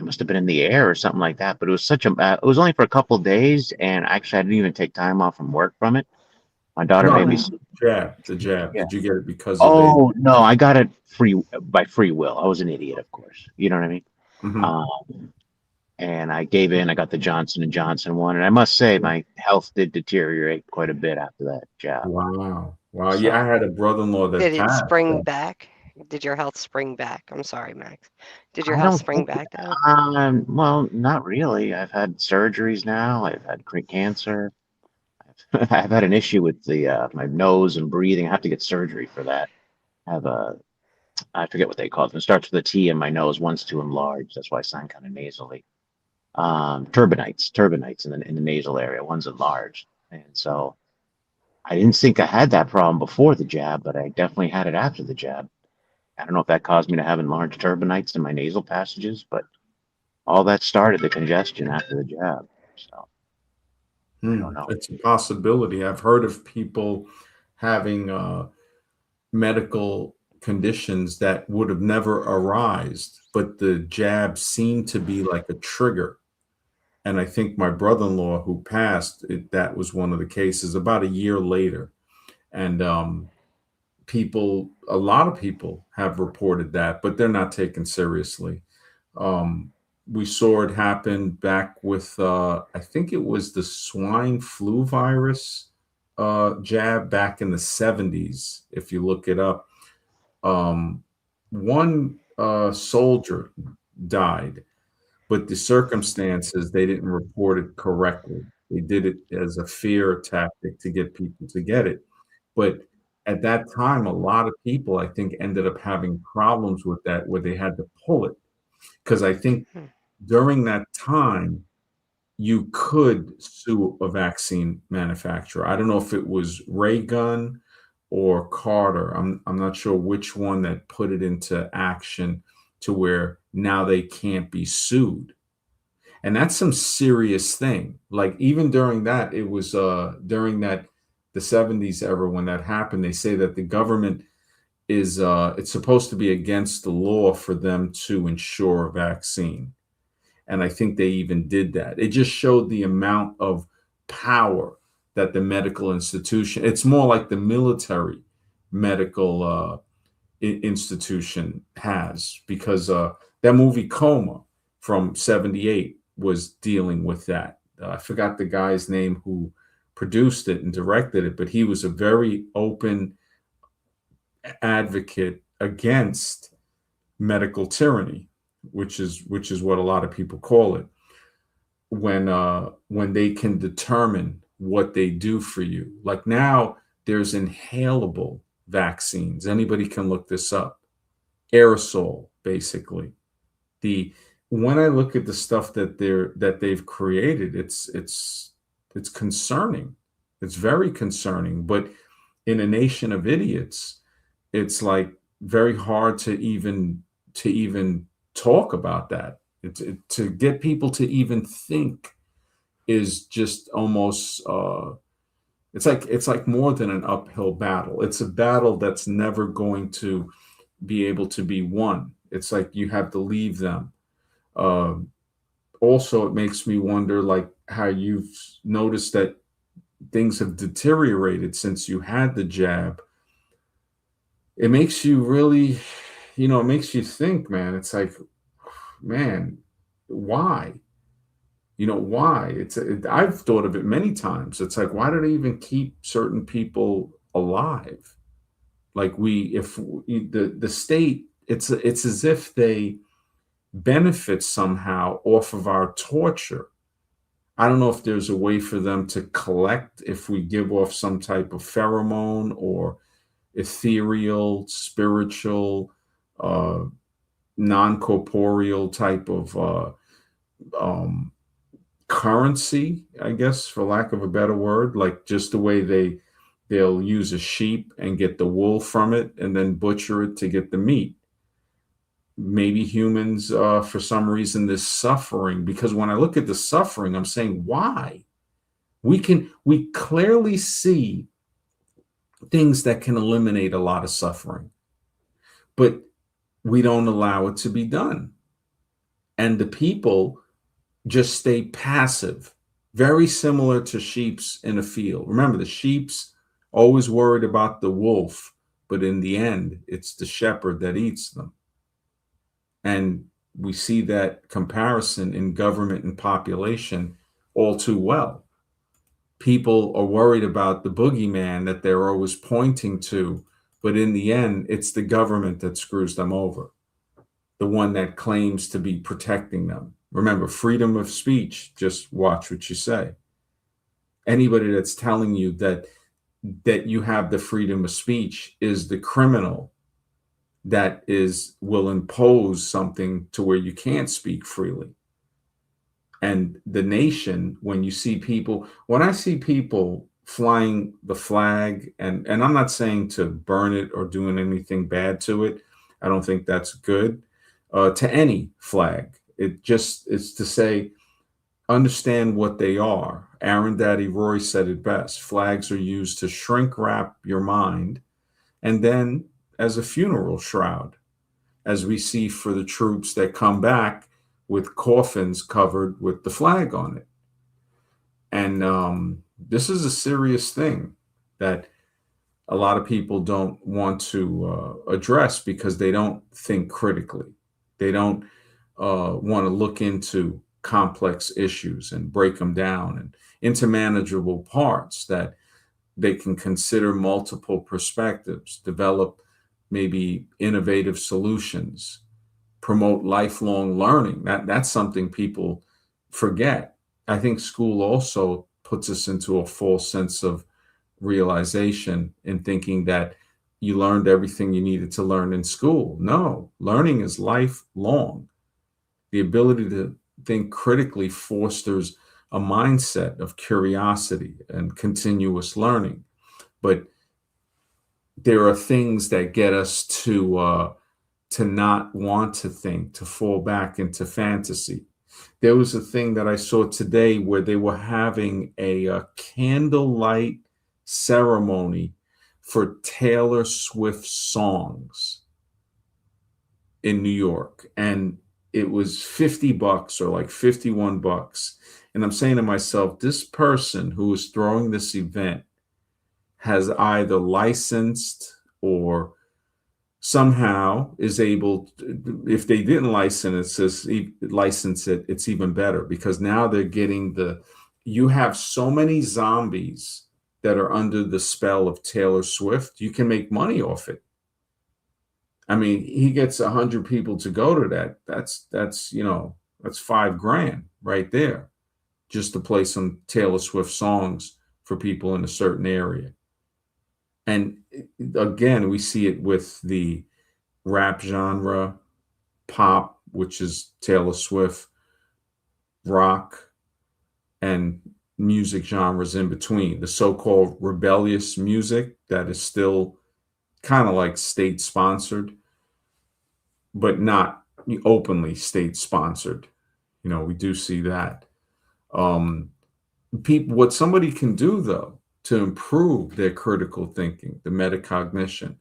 must have been in the air or something like that. But it was such a it was only for a couple days, and actually I didn't even take time off from work from it. My daughter No, I made me. mean jab. The jab. Yeah. Did you get it because of the? Oh no, I got it by free will. I was an idiot, of course. You know what I mean? Mhm. Um, and I gave in. I got the Johnson and Johnson one, and I must say my health did deteriorate quite a bit after that jab. Wow. Wow. Yeah, I So had a brother-in-law that Did it passed. spring back? Did your health spring back? I'm sorry, Max. Did your I health don't spring think. back though? Well, not really. I've had surgeries now. I've had cancer. I've had an issue with the my nose and breathing. I have to get surgery for that. I have a I forget what they call it. It starts with a T in my nose. One's too enlarged. That's why I sound kind of nasally. Turbinates in the nasal area. One's enlarged, and so I didn't think I had that problem before the jab, but I definitely had it after the jab. I don't know if that caused me to have enlarged turbinates in my nasal passages, but all that started the congestion after the jab. So I don't know. It's a possibility. I've heard of people having medical conditions that would have never arisen, but the jab seemed to be like a trigger. And I think my brother-in-law who passed, that was one of the cases about a year later. And a lot of people have reported that, but they're not taken seriously. Um, we saw it happen back with, I think it was the swine flu virus jab back in the 70s, if you look it up. Um, one soldier died, but the circumstances, they didn't report it correctly. They did it as a fear tactic to get people to get it. But at that time, a lot of people, I think, ended up having problems with that where they had to pull it. Because I think Hmm. during that time, you could sue a vaccine manufacturer. I don't know if it was Reagan or Carter. I'm not sure which one that put it into action to where now they can't be sued. And that's some serious thing. Like even during that, it was during that the 70s era when that happened, they say that the government is it's supposed to be against the law for them to insure a vaccine. And I think they even did that. It just showed the amount of power that the medical institution, it's more like the military medical institution has, because that movie Coma from 78 was dealing with that. I forgot the guy's name who produced it and directed it, but he was a very open advocate against medical tyranny, which is what a lot of people call it, when they can determine what they do for you. Like now, there's inhalable vaccines. Anybody can look this up. Aerosol, basically. The When I look at the stuff that they've created, it's concerning. It's very concerning. But in a nation of idiots, it's like very hard to even talk about that. To get people to even think is just almost it's like more than an uphill battle. It's a battle that's never going to be able to be won. It's like you have to leave them. Um, Also, it makes me wonder, like how you've noticed that things have deteriorated since you had the jab. It makes you really, it makes you think, man. It's like, man, why? You know why? I've thought of it many times. It's like, why do they even keep certain people alive? Like if the state, it's as if they benefit somehow off of our torture. I don't know if there's a way for them to collect if we give off some type of pheromone or ethereal, spiritual, uh, non corporeal type of um, currency, I guess, for lack of a better word, like just the way they'll use a sheep and get the wool from it and then butcher it to get the meat. Maybe humans, for some reason, this suffering, because when I look at the suffering, I'm saying, why? We clearly see things that can eliminate a lot of suffering, but we don't allow it to be done. And the people just stay passive, very similar to sheep's in a field. Remember, the sheep's always worried about the wolf, but in the end, it's the shepherd that eats them. And we see that comparison in government and population all too well. People are worried about the boogeyman that they're always pointing to, but in the end, it's the government that screws them over, the one that claims to be protecting them. Remember, freedom of speech, just watch what you say. Anybody that's telling you that you have the freedom of speech is the criminal that will impose something to where you can't speak freely. And the nation, when I see people flying the flag, and I'm not saying to burn it or doing anything bad to it, I don't think that's good, to any flag. It's to say, understand what they are. Aaron Daddy Roy said it best. Flags are used to shrink wrap your mind and then as a funeral shroud, as we see for the troops that come back with coffins covered with the flag on it. And this is a serious thing that a lot of people don't want to address because they don't think critically. They don't want to look into complex issues and break them down and into manageable parts that they can consider multiple perspectives, develop maybe innovative solutions, promote lifelong learning. That's something people forget. I think school also puts us into a false sense of realization in thinking that you learned everything you needed to learn in school. No, learning is lifelong. The ability to think critically fosters a mindset of curiosity and continuous learning. But there are things that get us to not want to think, to fall back into fantasy. There was a thing that I saw today where they were having a candlelight ceremony for Taylor Swift songs in New York. And it was $50 or like $51. And I'm saying to myself, this person who is throwing this event has either licensed or somehow is able to, if they didn't license it, it's even better because now they're getting you have so many zombies that are under the spell of Taylor Swift, you can make money off it. I mean, he gets 100 people to go to that. That's $5,000 right there, just to play some Taylor Swift songs for people in a certain area. And again, we see it with the rap genre, pop, which is Taylor Swift, rock, and music genres in between. The so-called rebellious music that is still kind of like state sponsored, but not openly state sponsored. We do see that. What somebody can do though to improve their critical thinking, the metacognition,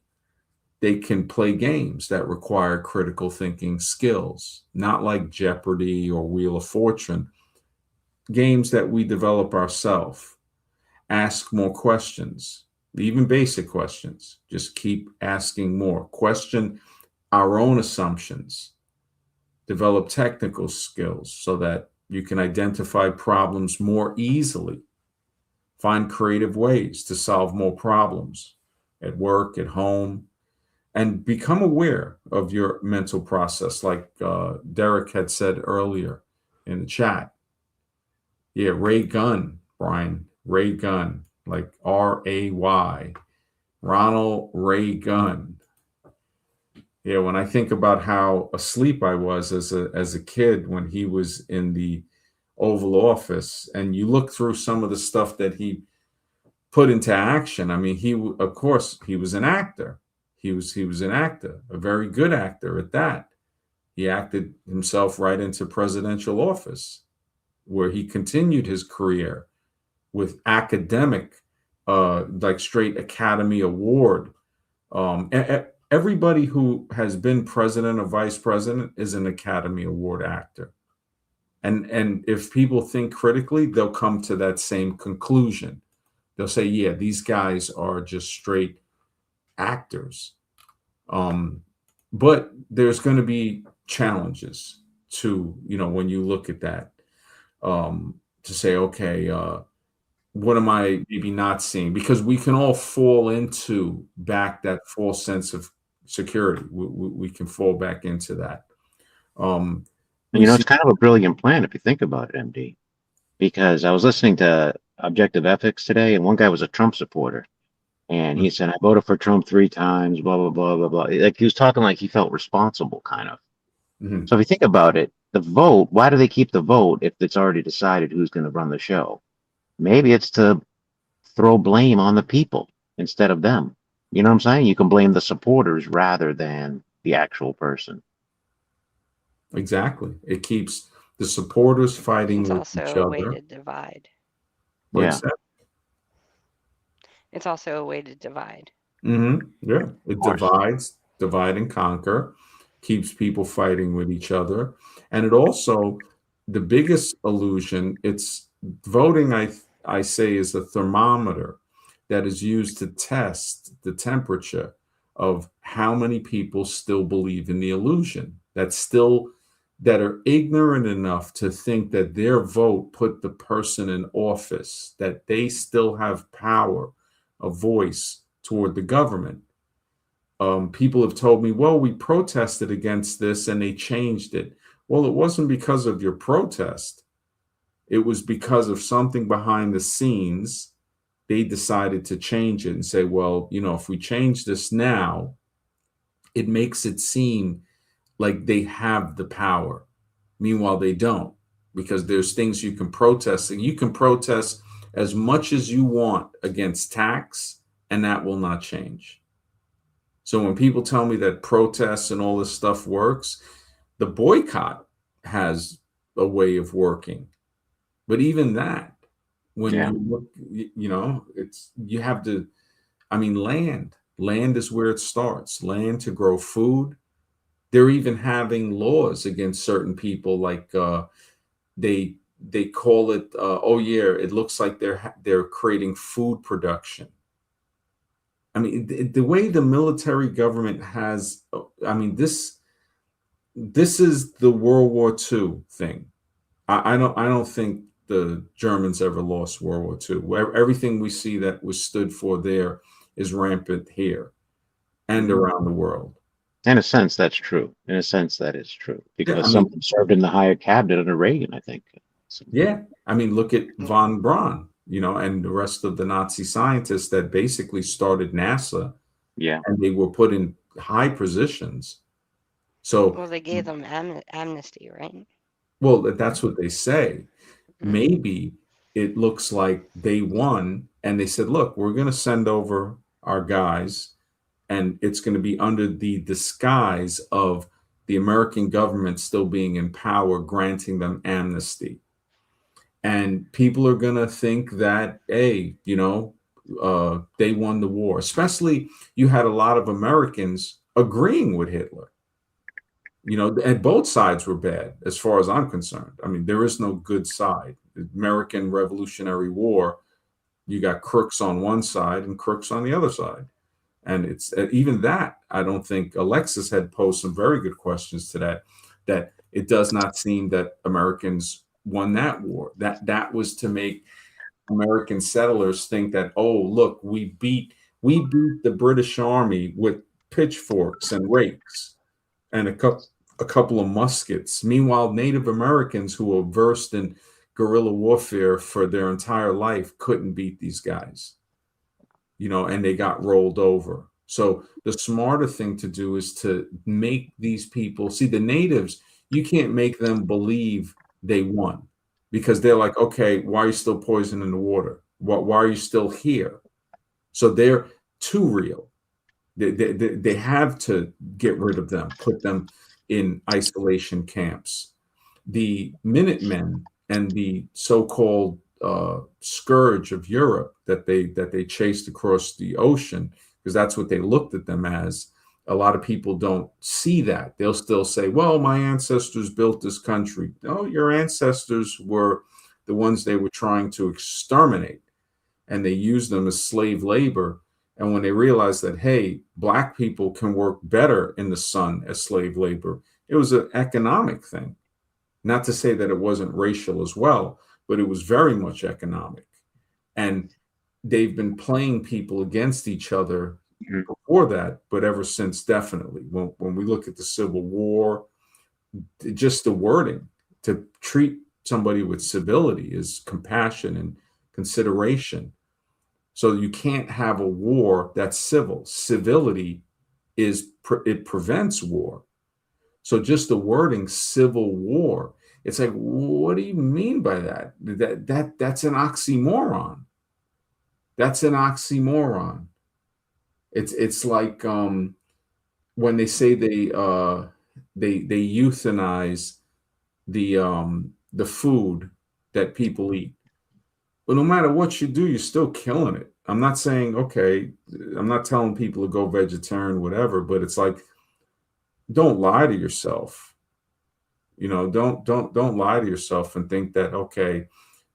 they can play games that require critical thinking skills, not like Jeopardy or Wheel of Fortune, games that we develop ourselves. Ask more questions, even basic questions. Just keep asking more. Question our own assumptions. Develop technical skills so that You can identify problems more easily, find creative ways to solve more problems at work, at home, and become aware of your mental process, like Derek had said earlier in the chat. Yeah, Ray Gunn, Brian, Ray Gunn, like Ray, Ronald Ray Gunn. Yeah, when I think about how asleep I was as a kid when he was in the Oval Office, and you look through some of the stuff that he put into action. I mean, of course he was an actor. He was an actor, a very good actor at that. He acted himself right into presidential office, where he continued his career with academic, like straight Academy Award. Everybody who has been president or vice president is an Academy Award actor. And if people think critically, they'll come to that same conclusion. They'll say, yeah, these guys are just straight actors. But there's going to be challenges to, when you look at that, to say, okay, what am I maybe not seeing? Because we can all fall into back that false sense of security. We can fall back into that. We It's see. kind of a brilliant plan if you think about it, MD. Because I was listening to Objective Ethics today, and one guy was a Trump supporter, and he said, "I voted for Trump 3 times." Blah blah blah blah blah. Like he was talking like he felt responsible, kind of. Mhm. So if you think about it, the vote. Why do they keep the vote if it's already decided who's going to run the show? Maybe it's to throw blame on the people instead of them. You know what I'm saying? You can blame the supporters rather than the actual person. Exactly. It keeps the supporters fighting It's with also each a way other. to divide. Yeah. It's also a way to divide. Yeah, it Of course. divide and conquer, keeps people fighting with each other, and it also, the biggest illusion. It's voting. I say is a thermometer that is used to test the temperature of how many people still believe in the illusion. That are ignorant enough to think that their vote put the person in office, that they still have power, a voice toward the government. People have told me, well, we protested against this and they changed it. Well, it wasn't because of your protest. It was because of something behind the scenes. They decided to change it and say, well, if we change this now, it makes it seem like they have the power. Meanwhile, they don't, because there's things you can protest. And you can protest as much as you want against tax, and that will not change. So when people tell me that protests and all this stuff works, the boycott has a way of working. But even that, when Yeah. you look, it's, you have to, I mean, land is where it starts. Land to grow food. They're even having laws against certain people, like they call it, oh yeah, it looks like they're creating food production. I mean, the way the military government has, I mean, this is the World War II thing. I don't think the Germans ever lost World War II. Where everything we see that was stood for there is rampant here and around the world. In a sense, that's true. In a sense, that is true Yeah, I because mean, someone served in the higher cabinet under Reagan, I think. So, yeah, I mean, look at von Braun, and the rest of the Nazi scientists that basically started NASA, yeah. and they were put in high positions. So, Well, they gave them amnesty, right? well, that's what they say. Mm. Maybe it looks like they won, and they said, look, we're going to send over our guys, and it's going to be under the disguise of the American government still being in power, granting them amnesty. And people are going to think that, hey, they won the war. Especially, you had a lot of Americans agreeing with Hitler. And both sides were bad, as far as I'm concerned. I mean, there is no good side. The American Revolutionary War, you got crooks on one side and crooks on the other side. And it's even that, I don't think Alexis had posed some very good questions to that it does not seem that Americans won that war. That was to make American settlers think that, oh, look, we beat the British Army with pitchforks and rakes and a couple of muskets. Meanwhile, Native Americans who were versed in guerrilla warfare for their entire life couldn't beat these guys, and they got rolled over. So the smarter thing to do is to make these people see the natives, you can't make them believe they won because they're like, okay, why are you still poisoning the water? Why are you still here? So they're too real. They have to get rid of them, put them in isolation camps. The Minutemen and the so-called scourge of Europe that they chased across the ocean, because that's what they looked at them as. A lot of people don't see that. They'll still say, well, my ancestors built this country. No, your ancestors were the ones they were trying to exterminate, and they used them as slave labor. And when they realized that, hey, black people can work better in the sun as slave labor, it was an economic thing. Not to say that it wasn't racial as well, but it was very much economic. And they've been playing people against each other before that, but ever since, definitely. When we look at the Civil War, just the wording to treat somebody with civility is compassion and consideration. So you can't have a war that's civil. Civility it prevents war. So just the wording civil war, it's like, what do you mean by that? That's an oxymoron. That's an oxymoron. It's like when they say they euthanize the food that people eat. But no matter what you do, you're still killing it. I'm not saying, okay, I'm not telling people to go vegetarian, whatever, but it's like, don't lie to yourself. Don't lie to yourself and think that, okay,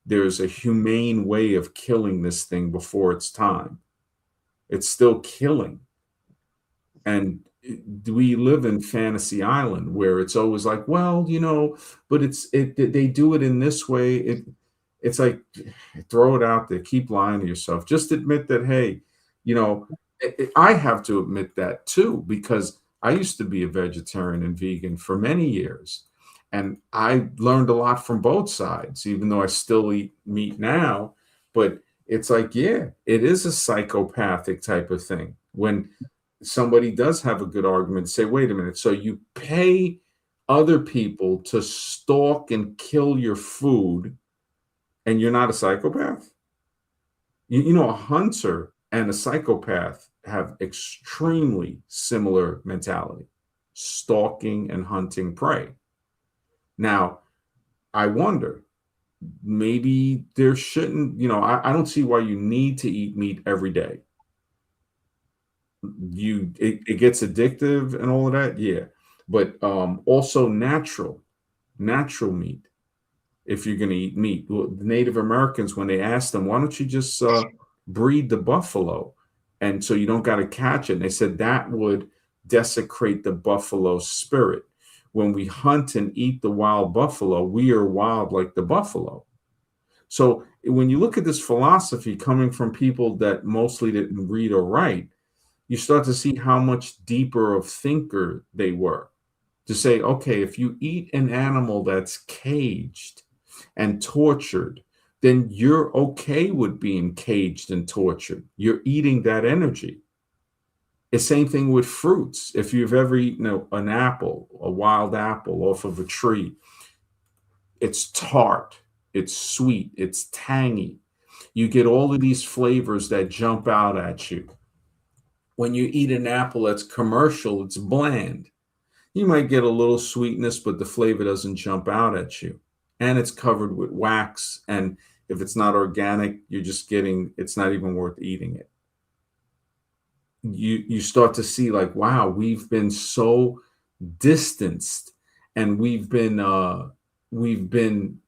there's a humane way of killing this thing before it's time. It's still killing. And we live in fantasy island where it's always like, well, but they do it in this way. It's like, throw it out there, keep lying to yourself. Just admit that, hey, I have to admit that too, because I used to be a vegetarian and vegan for many years. And I learned a lot from both sides, even though I still eat meat now. But it's like, yeah, it is a psychopathic type of thing. When somebody does have a good argument, say, wait a minute, so you pay other people to stalk and kill your food, and you're not a psychopath? A hunter and a psychopath have extremely similar mentality, stalking and hunting prey. Now, I wonder, maybe there shouldn't, I don't see why you need to eat meat every day. It gets addictive and all of that, yeah. But also natural meat. If you're going to eat meat, the Native Americans, when they asked them, why don't you just breed the buffalo, and so you don't got to catch it? And they said that would desecrate the buffalo spirit. When we hunt and eat the wild buffalo, we are wild like the buffalo. So when you look at this philosophy coming from people that mostly didn't read or write, you start to see how much deeper of thinker they were. To say, okay, if you eat an animal that's caged and tortured, then you're okay with being caged and tortured. You're eating that energy. The same thing with fruits. If you've ever eaten an apple, a wild apple off of a tree, it's tart, it's sweet, it's tangy. You get all of these flavors that jump out at you. When you eat an apple that's commercial, it's bland. You might get a little sweetness, but the flavor doesn't jump out at you. And it's covered with wax. And if it's not organic, it's not even worth eating it. You start to see like, wow, we've been so distanced, and we've been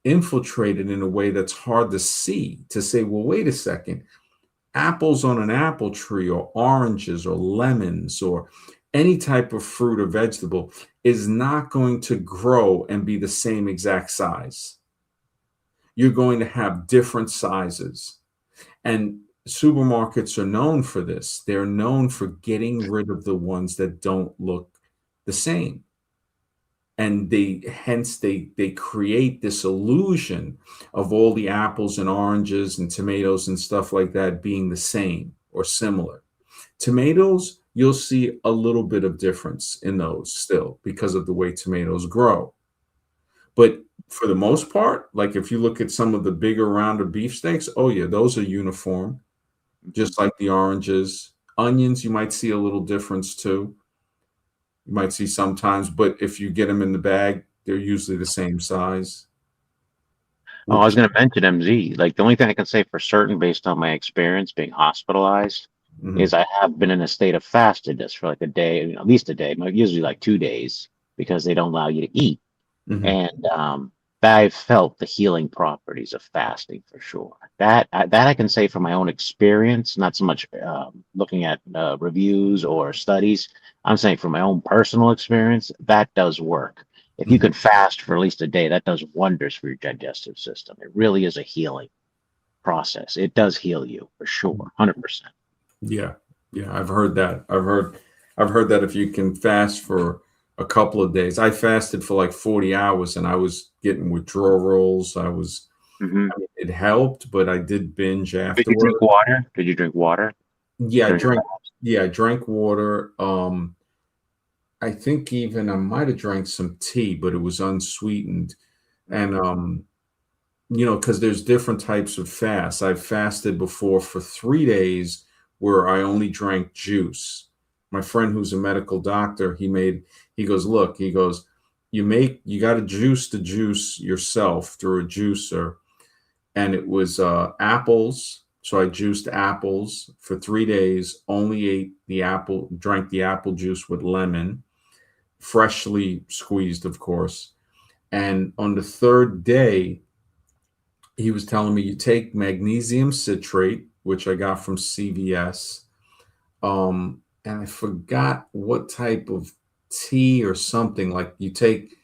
infiltrated in a way that's hard to see, to say, well, wait a second, apples on an apple tree, or oranges or lemons or any type of fruit or vegetable is not going to grow and be the same exact size. you're going to have different sizes. And supermarkets are known for this. They're known for getting rid of the ones that don't look the same. And they create this illusion of all the apples and oranges and tomatoes and stuff like that being the same or similar. Tomatoes, you'll see a little bit of difference in those still because of the way tomatoes grow. But for the most part, like if you look at some of the bigger, rounder beefsteaks, oh yeah, those are uniform, just like the oranges. Onions, you might see a little difference too. You might see sometimes, but if you get them in the bag, they're usually the same size. Oh, I was Which, going to mention MZ. Like the only thing I can say for certain, based on my experience being hospitalized, is mhm, I have been in a state of fastedness for like a day, at least a day, usually like 2 days, because they don't allow you to eat. mhm, And I've felt the healing properties of fasting for sure. That I can say from my own experience, not so much looking at reviews or studies. I'm saying from my own personal experience, that does work. If you mhm. can fast for at least a day, that does wonders for your digestive system. It really is a healing process. It does heal you for sure, 100%. Yeah, yeah, I've heard that. I've heard that if you can fast for a couple of days. I fasted for like 40 hours and I was getting withdrawals. Hmm. It helped, but I did binge Did you drink afterward. water? Did you drink water Yeah, during your I drank water. I think even I might have drank some tea, but it was unsweetened. fast? And because there's different types of fasts. I've fasted before for 3 days where I only drank juice. My friend who's a medical doctor, he goes, look, he goes, you got to juice the juice yourself through a juicer. And it was apples. So I juiced apples for 3 days, only ate the apple, drank the apple juice with lemon, freshly squeezed, of course. And on the third day, he was telling me you take magnesium citrate, which I got from CVS, and I forgot what type of tea or something. Like you take,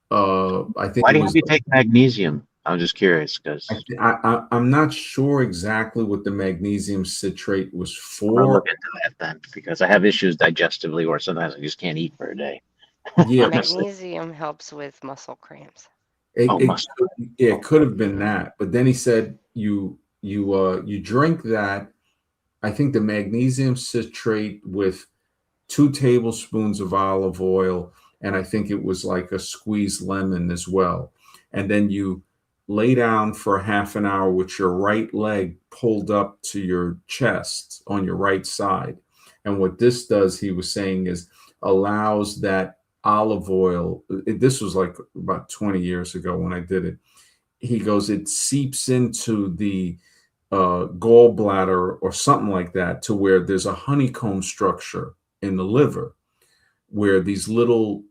I think Why it do you have was. you take magnesium? I'm just curious because I'm not sure exactly what the magnesium citrate was I'm gonna for. look into that then because I have issues digestively or sometimes I just can't eat for a day. Yeah, Honestly. Magnesium helps with muscle cramps. Oh, must. it Oh, could have been that, but then he said you drink that. I think the magnesium citrate with 2 tablespoons of olive oil, and I think it was like a squeezed lemon as well. And then you lay down for half an hour with your right leg pulled up to your chest on your right side. And what this does, he was saying, is allows that olive oil. This was like about 20 years ago when I did it. He goes, it seeps into the gallbladder or something like that to where there's a honeycomb structure in the liver where these little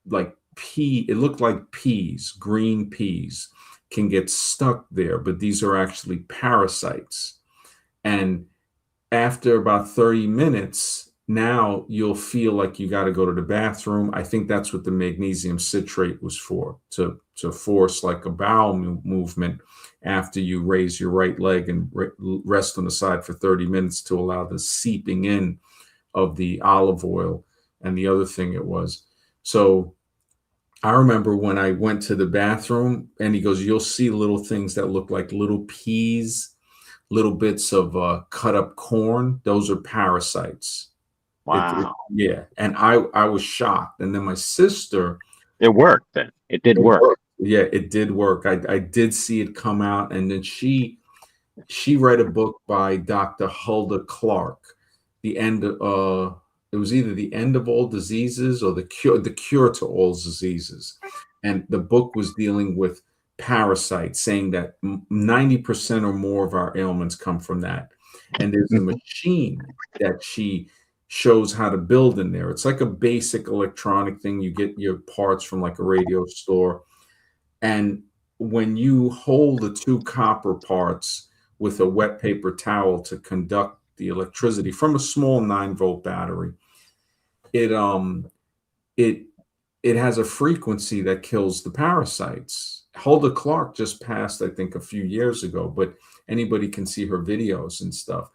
like it looked like peas, green peas, can get stuck there, but these are actually parasites. And after about 30 minutes, now you'll feel like you got to go to the bathroom. I think that's what the magnesium citrate was for, to force like a bowel movement after you raise your right leg and rest on the side for 30 minutes to allow the seeping in of the olive oil and the other thing it was. So I remember when I went to the bathroom and he goes, you'll see little things that look like little peas, little bits of cut up corn. Those are parasites. wow. Yeah. And I was shocked. And then my sister, It worked then. It did it work. worked. Yeah, it did work. I did see it come out. And then she read a book by Dr. Hulda Clark, the end of it was either the end of all diseases or the cure to all diseases. And the book was dealing with parasites, saying that 90% or more of our ailments come from that. And there's a Mhm. machine that she shows how to build in there. It's like a basic electronic thing. You get your parts from like a radio store. And when you hold the two copper parts with a wet paper towel to conduct the electricity from a small 9-volt battery, it um it it has a frequency that kills the parasites. Hulda Clark just passed, I think, a few years ago, but anybody can see her videos and stuff.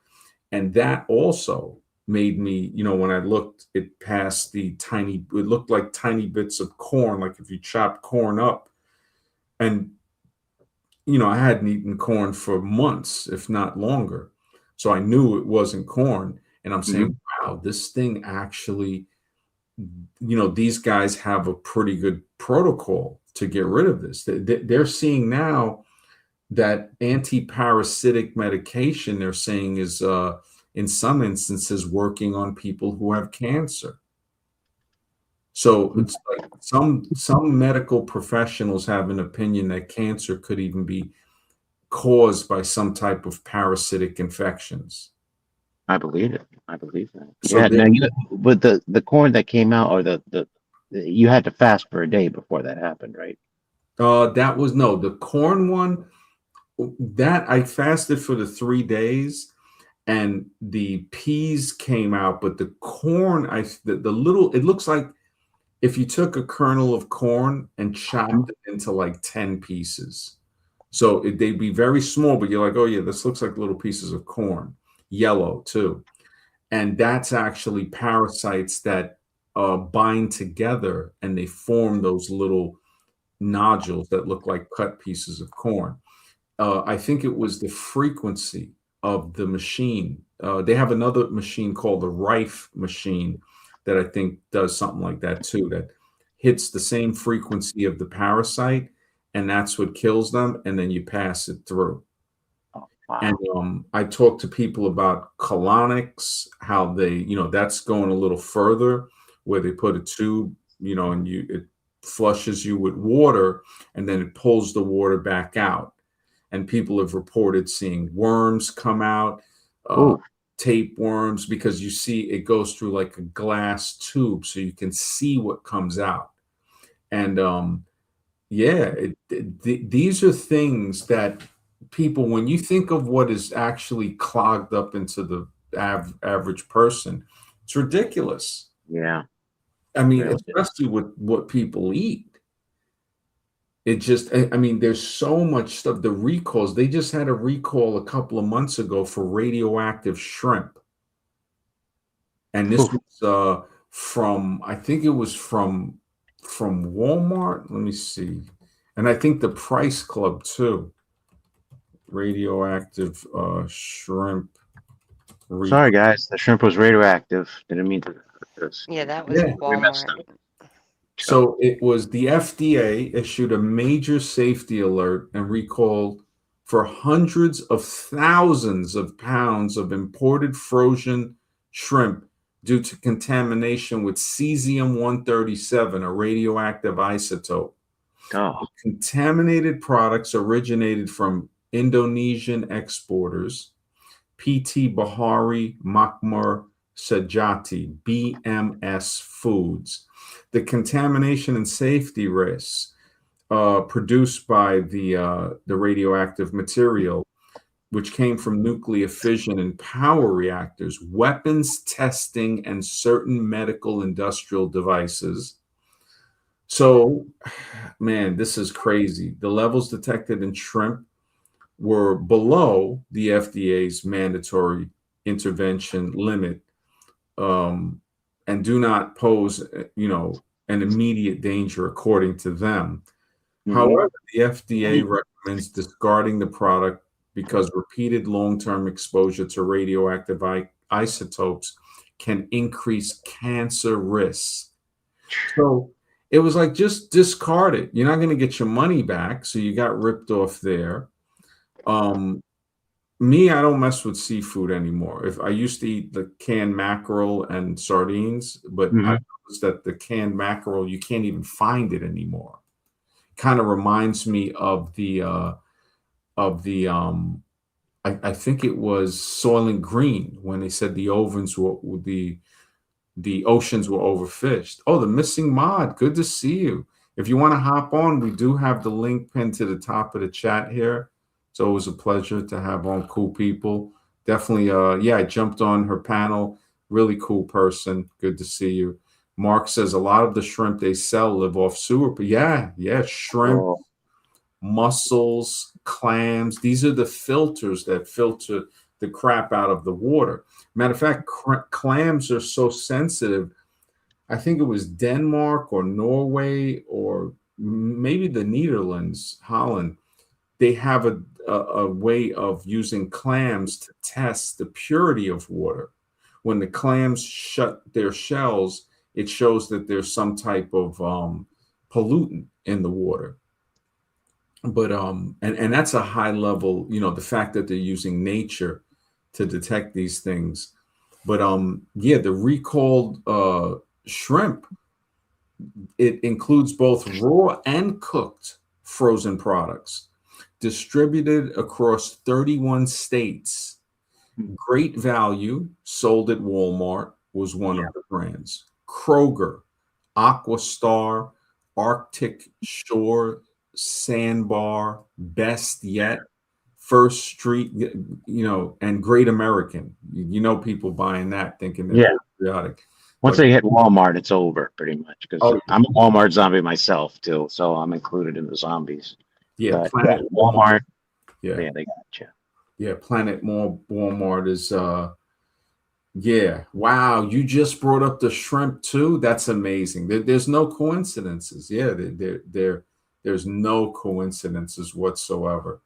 And that also made me, when I looked, it passed it looked like tiny bits of corn, like if you chop corn up. And, I hadn't eaten corn for months, if not longer. So I knew it wasn't corn. And I'm Hmm. saying, wow, this thing actually, these guys have a pretty good protocol to get rid of this. They're seeing now that anti-parasitic medication, they're saying, is in some instances working on people who have cancer. So it's like some medical professionals have an opinion that cancer could even be caused by some type of parasitic infections. I believe it. I believe that. So Yeah. Now but the corn that came out, or you had to fast for a day before that happened, right? that was no, the corn one, that I fasted for the 3 days, and the peas came out, but the corn, the little, it looks like if you took a kernel of corn and Mhm. chopped it into like 10 pieces. So they'd be very small, but you're like, oh yeah, this looks like little pieces of corn, yellow too. And that's actually parasites that bind together and they form those little nodules that look like cut pieces of corn. I think it was the frequency of the machine. They have another machine called the Rife machine that I think does something like that too, that hits the same frequency of the parasite, and that's what kills them, and then you pass it through. Oh, And wow. I talk to people about colonics, how they, that's going a little further, where they put a tube, and it flushes you with water, and then it pulls the water back out. And people have reported seeing worms come out, uh, Oh, tapeworms, because you see it goes through like a glass tube, so you can see what comes out. And yeah, these are things that people, when you think of what is actually clogged up into the average person, it's ridiculous. yeah. I mean, Really is. especially with what people eat. It just, I mean, there's so much stuff. The recalls, they just had a recall a couple of months ago for radioactive shrimp. And this Oof. was from, I think it was from Walmart. Let me see. And I think the Price Club too. Radioactive shrimp Sorry, recall. guys. The shrimp was radioactive. Didn't mean to. Just, Yeah, that was Yeah. we messed Walmart. up. So, So it was the FDA issued a major safety alert and recalled for hundreds of thousands of pounds of imported frozen shrimp due to contamination with cesium-137, a radioactive isotope. oh, Contaminated products originated from Indonesian exporters, PT Bahari Makmur Sejati, BMS Foods. The contamination and safety risks produced by the radioactive material, which came from nuclear fission and power reactors, weapons testing, and certain medical industrial devices. So, man, this is crazy. The levels detected in shrimp were below the FDA's mandatory intervention limit, um, and do not pose, an immediate danger according to them. hmm, However, the FDA recommends discarding the product because repeated long-term exposure to radioactive isotopes can increase cancer risks. So it was like, just discard it. You're not going to get your money back, so you got ripped off there. Um, Me, I don't mess with seafood anymore. If I used to eat the canned mackerel and sardines, but I hmm. noticed that the canned mackerel, you can't even find it anymore. Kind of reminds me of the I think it was Soylent Green when they said the ovens were the oceans were overfished. Oh, the missing mod. Good to see you. If you want to hop on, we do have the link pinned to the top of the chat here. It's always a pleasure to have on cool people. Definitely, yeah, I jumped on her panel. Really cool person. Good to see you. Mark says a lot of the shrimp they sell live off sewer. But yeah, shrimp, Oh, mussels, clams. These are the filters that filter the crap out of the water. Matter of fact, clams are so sensitive. I think it was Denmark or Norway or maybe the Netherlands, Holland. They have a way of using clams to test the purity of water. When the clams shut their shells, it shows that there's some type of pollutant in the water. But and that's a high level, the fact that they're using nature to detect these things. But yeah, the recalled shrimp, it includes both raw and cooked frozen products distributed across 31 states. Great Value, sold at Walmart, was one of the brands. Kroger, Aquastar, Arctic Shore, Sandbar, Best Yet, First Street, and Great American. People buying that thinking they're Yeah. patriotic. Once But they hit Walmart, it's over pretty much because oh I'm a Walmart zombie myself too, so I'm included in the zombies. yeah, But yeah, Planet Walmart. Walmart, Yeah, yeah, they got you. yeah, Planet Mall Walmart is yeah. Wow, you just brought up the shrimp too. That's amazing. There's no coincidences. Yeah, there's no coincidences whatsoever.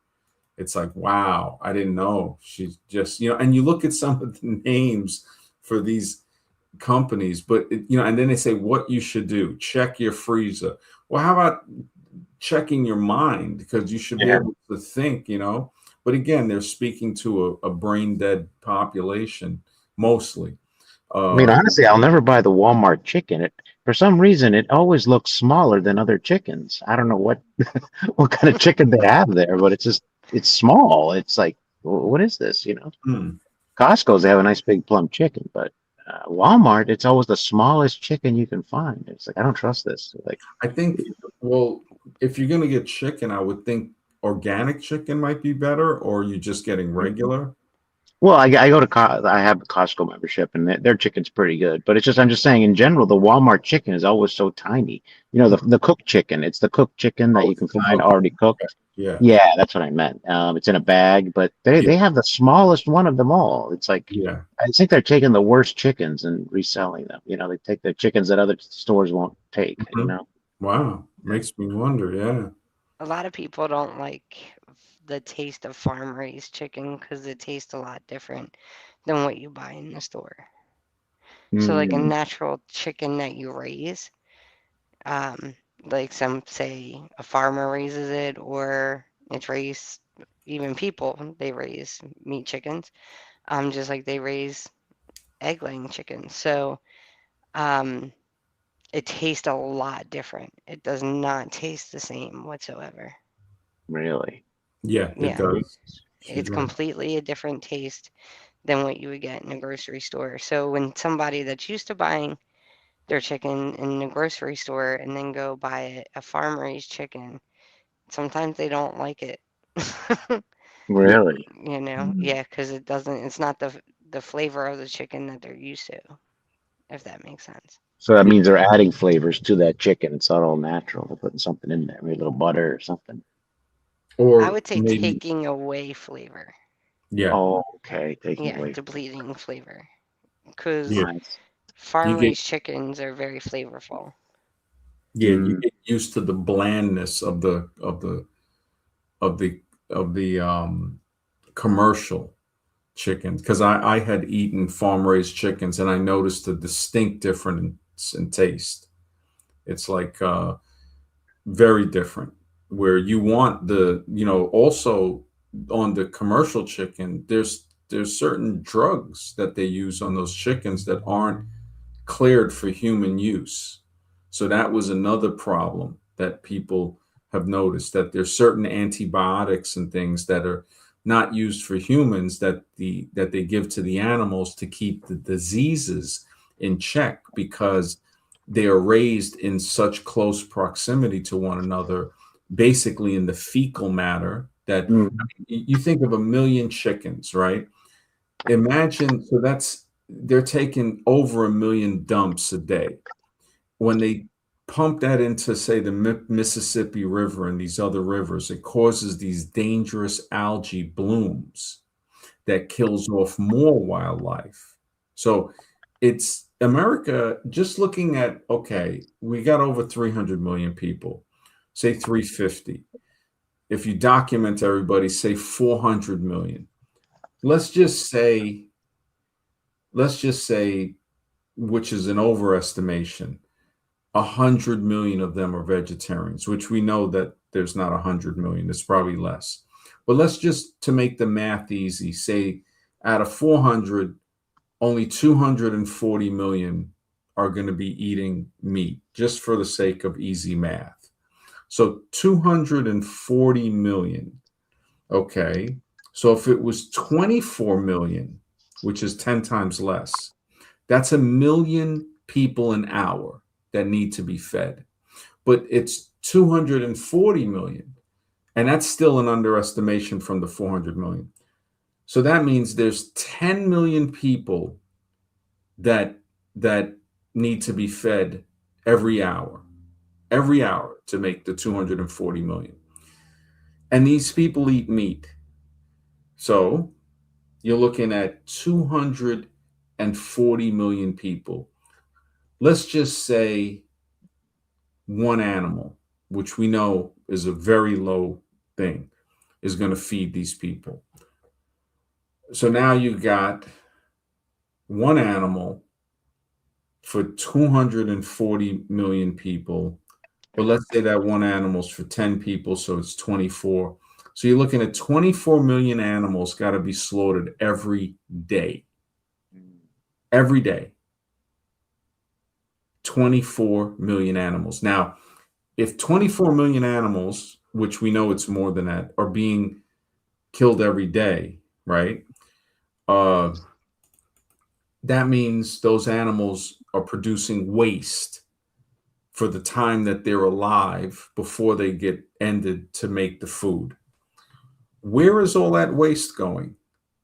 It's like, wow, I didn't know. She's just, and you look at some of the names for these companies, but and then they say what you should do: check your freezer. Well, how about checking your mind, because you should be Yeah. able to think, but again, they're speaking to a brain dead population mostly. I mean, uh honestly, I'll never buy the Walmart chicken. It for some reason it always looks smaller than other chickens. I don't know what what kind of chicken they have there, but it's small. It's like, what is this? hmm. Costco's they have a nice big plump chicken, but Walmart it's always the smallest chicken you can find. It's like I don't trust this. Like, I think, well, if you're going to get chicken, I would think organic chicken might be better, or you're just getting regular. well, I go to I have a Costco membership, and their chicken's pretty good. But it's just I'm just saying in general, the Walmart chicken is always so tiny. The cooked chicken. It's the cooked chicken that Oh, you can it's the find cooked. already cooked. Yeah, Yeah, that's what I meant. It's in a bag, but they yeah, they have the smallest one of them all. It's like yeah. I think they're taking the worst chickens and reselling them. They take the chickens that other stores won't take. Mhm. Wow, makes me wonder. Yeah. A lot of people don't like the taste of farm raised chicken because it tastes a lot different than what you buy in the store. So, like a Mm, natural chicken that you raise, um, like some say a farmer raises it or it's raised, even people, they raise meat chickens, just like they raise egg laying chickens. So, um, it tastes a lot different. It does not taste the same whatsoever. really? Yeah, it Yeah, does. She's it's right. completely a different taste than what you would get in a grocery store. So when somebody that's used to buying their chicken in the grocery store and then go buy a farm raised chicken, sometimes they don't like it. Yeah. Really? Mhm. Yeah, because it's not the flavor of the chicken that they're used to, if that makes sense. So that Yeah. means they're adding flavors to that chicken. It's not all natural. They're putting something in there, maybe a little butter or something. I Or would say maybe, taking away flavor. yeah, Oh, okay, taking Yeah, away. depleting flavor. Because yeah. Nice. You farm get, raised chickens are very flavorful. yeah, you Mm, get used to the blandness of the commercial chickens, because I had eaten farm raised chickens and I noticed a distinct difference in taste. It's like very different, where you want also on the commercial chicken, there's certain drugs that they use on those chickens that aren't cleared for human use. So that was another problem that people have noticed, that there's certain antibiotics and things that are not used for humans, that they give to the animals to keep the diseases in check, because they are raised in such close proximity to one another, basically in the fecal matter, that mm, you think of a million chickens, right? Imagine, so they're taking over a million dumps a day. When they pump that into, say, the Mississippi River and these other rivers, it causes these dangerous algae blooms that kills off more wildlife. So it's America, just looking at, okay, we got over 300 million people, say 350. If you document everybody, say 400 million. Let's just say, which is an overestimation, 100 million of them are vegetarians, which we know that there's not 100 million, it's probably less. But let's just, to make the math easy, say out of 400, only 240 million are going to be eating meat, just for the sake of easy math. So 240 million. Okay. So if it was 24 million, which is 10 times less, that's a million people an hour that need to be fed. But it's 240 million. And that's still an underestimation from the 400 million. So that means there's 10 million people that need to be fed every hour to make the 240 million. And these people eat meat. So you're looking at 240 million people. Let's just say one animal, which we know is a very low thing, is going to feed these people. So now you got one animal for 240 million people. But let's say that one animal's for 10 people, so it's 24. So you're looking at 24 million animals got to be slaughtered every day. Every day. 24 million animals. Now, if 24 million animals, which we know it's more than that, are being killed every day, right? That means those animals are producing waste for the time that they're alive before they get ended to make the food. Where is all that waste going?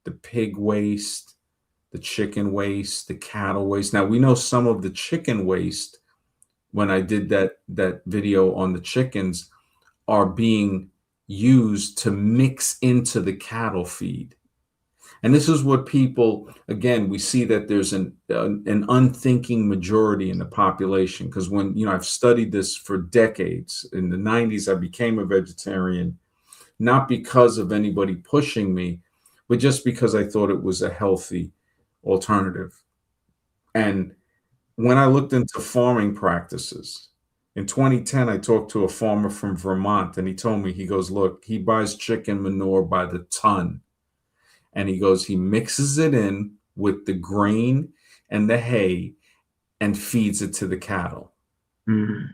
The pig waste, the chicken waste, the cattle waste. Now we know some of the chicken waste, when I did that video on the chickens, are being used to mix into the cattle feed. And this is what people, again, we see that there's an unthinking majority in the population. Because when, I've studied this for decades. In the 90s, I became a vegetarian, not because of anybody pushing me, but just because I thought it was a healthy alternative. And when I looked into farming practices, in 2010, I talked to a farmer from Vermont, and he told me, he goes, look, he buys chicken manure by the ton. And he goes, he mixes it in with the grain and the hay and feeds it to the cattle. Mm.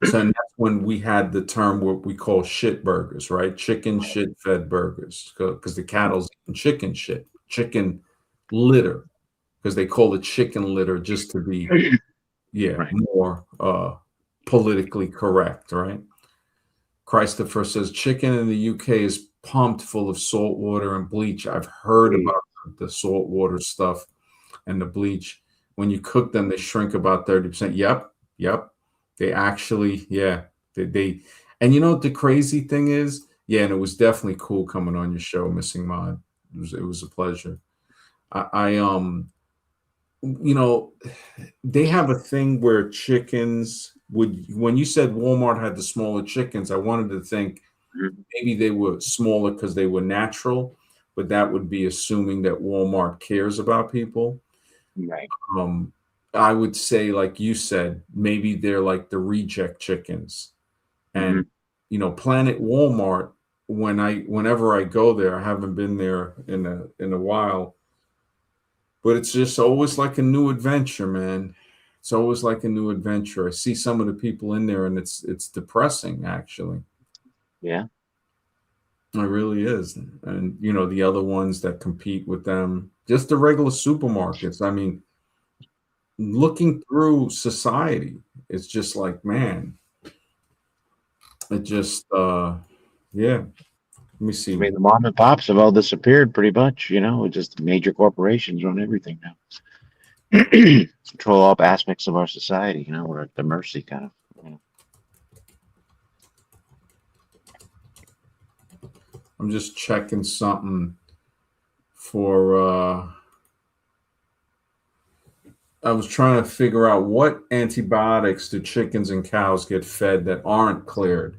So and that's when we had the term what we call shit burgers, right? Chicken shit fed burgers, because the cattle's eating chicken shit, chicken litter, because they call it chicken litter just to be, Right. more politically correct, right? Christopher says chicken in the UK is pumped full of salt water and bleach. I've heard about the salt water stuff and the bleach. When you cook them, they shrink about 30%. Yep. They actually, they and you know what the crazy thing is? Yeah, and it was definitely cool coming on your show, Missing Mod. It was a pleasure. I they have a thing where chickens would, when you said Walmart had the smaller chickens, I wanted to think maybe they were smaller because they were natural, but that would be assuming that Walmart cares about people. Right. I would say, like you said, maybe they're like the reject chickens. And Planet Walmart, whenever I go there, I haven't been there in a while, but it's just always like a new adventure, man. It's always like a new adventure. I see some of the people in there, and it's depressing, actually. Yeah. It really is. And the other ones that compete with them, just the regular supermarkets. I mean, looking through society, it's just like, man, it just yeah. Let me I see. mean, the mom and pops have all disappeared pretty much, just major corporations run everything now. control all aspects of our society. You know, we're at the mercy kind of. You know. I'm just checking something for I was trying to figure out what antibiotics do chickens and cows get fed that aren't cleared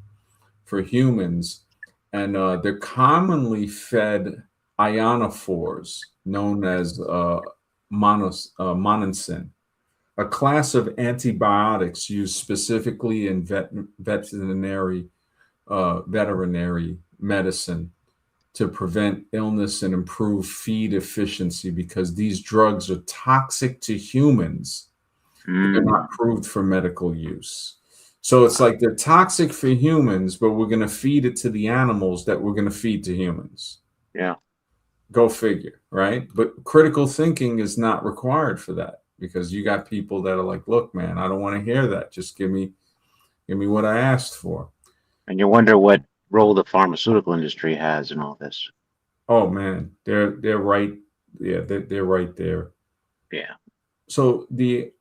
for humans, and they're commonly fed ionophores known as monocin, a class of antibiotics used specifically in veterinary medicine to prevent illness and improve feed efficiency, because these drugs are toxic to humans, but they're Mm, not approved for medical use. So it's like they're toxic for humans, but we're going to feed it to the animals that we're going to feed to humans. yeah. Go figure, right? But critical thinking is not required for that, because you got people that are like, look, man, I don't want to hear that. Just give me what I asked for. And you wonder what role the pharmaceutical industry has in all this. Oh man, they're right. Yeah, they're right there. Yeah. So the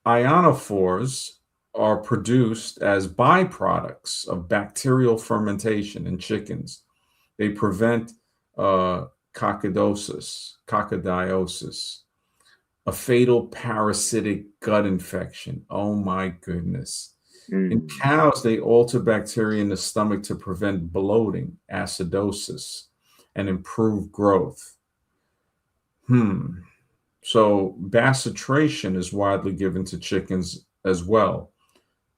ionophores are produced as byproducts of bacterial fermentation in chickens. They prevent coccidiosis, a fatal parasitic gut infection. Oh my goodness. In Mm, cows, they alter bacteria in the stomach to prevent bloating, acidosis, and improve growth. Hmm. So bacitracin is widely given to chickens as well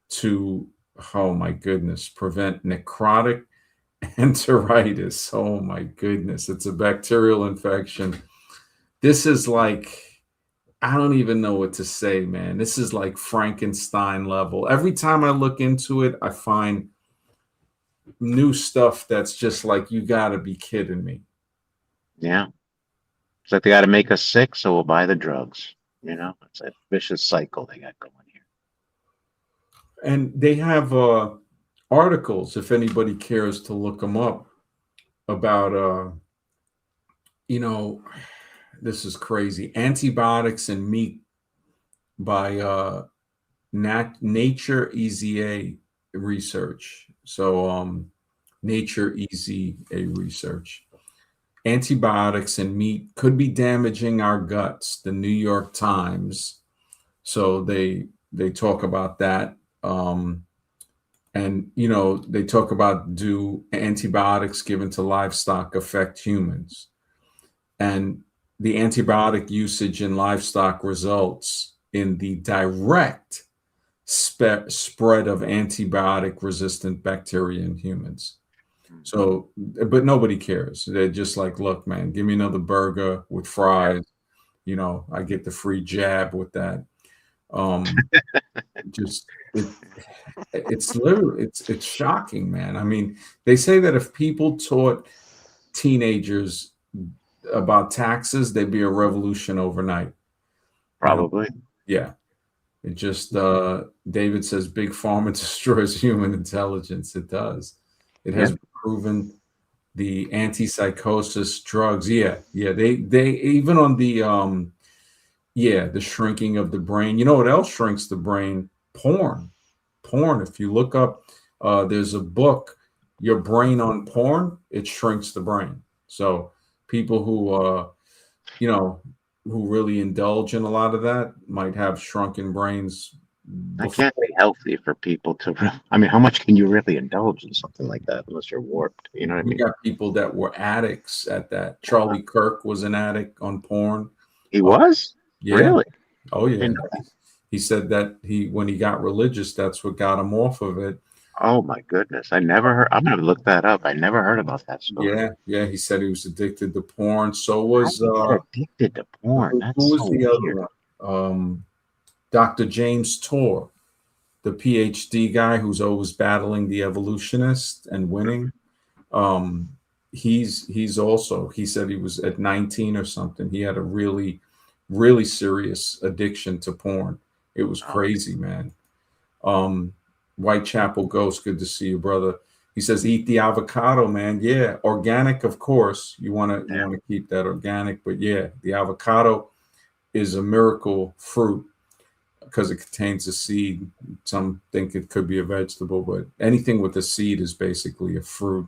to, oh my goodness, prevent necrotic enteritis. Oh my goodness, it's a bacterial infection. This is like, I don't even know what to say, man. This is like Frankenstein level. Every time I look into it, I find new stuff that's just like, you got to be kidding me. yeah. It's like they got to make us sick, so we'll buy the drugs. You know, it's a vicious cycle they got going here. And they have articles, if anybody cares to look them up, about you know, this is crazy. Antibiotics in meat by Nature EZA research. So Nature EZA research. Antibiotics in meat could be damaging our guts. The New York Times. So they talk about that. And you know, they talk about, do antibiotics given to livestock affect humans? And the antibiotic usage in livestock results in the direct spread of antibiotic resistant bacteria in humans. So, but nobody cares. They're just like, look, man, give me another burger with Yeah. fries. You know, I get the free jab with that. Um, just it's literally, it's shocking, man. I mean, they say that if people taught teenagers about taxes, there'd be a revolution overnight. You know, Probably. yeah. It just David says big pharma destroys human intelligence. It does. It has Yep. been proven. The antipsychosis drugs, yeah, yeah. They even on the yeah, the shrinking of the brain. You know what else shrinks the brain? Porn. Porn. If you look up, there's a book, Your Brain on Porn. It shrinks the brain. So people who you know, who really indulge in a lot of that might have shrunken brains That before. can't be healthy for people to. I mean, how much can you really indulge in something like that unless you're warped? You know what I You mean? got people that were addicts at that. Charlie Kirk was an addict on porn. He Uh, was yeah. really. Oh yeah. Didn't know that. He said that when he got religious, that's what got him off of it. Oh my goodness! I never heard. I'm gonna look that up. I never heard about that story. Yeah, yeah. He said he was addicted to porn. So How was do you get addicted to porn? who That's was so the other weird. one? Dr. James Tour, the PhD guy who's always battling the evolutionist and winning. Um, he's also, he said he was at 19 or something. He had a really serious addiction to porn. It was Oh, crazy, man. Um, Whitechapel Ghost, good to see you, brother. He says, eat the avocado, man. Yeah, organic, of course. You wanna yeah. keep that organic, but yeah, the avocado. is a miracle fruit because it contains a seed. Some think it could be a vegetable, but anything with a seed is basically a fruit.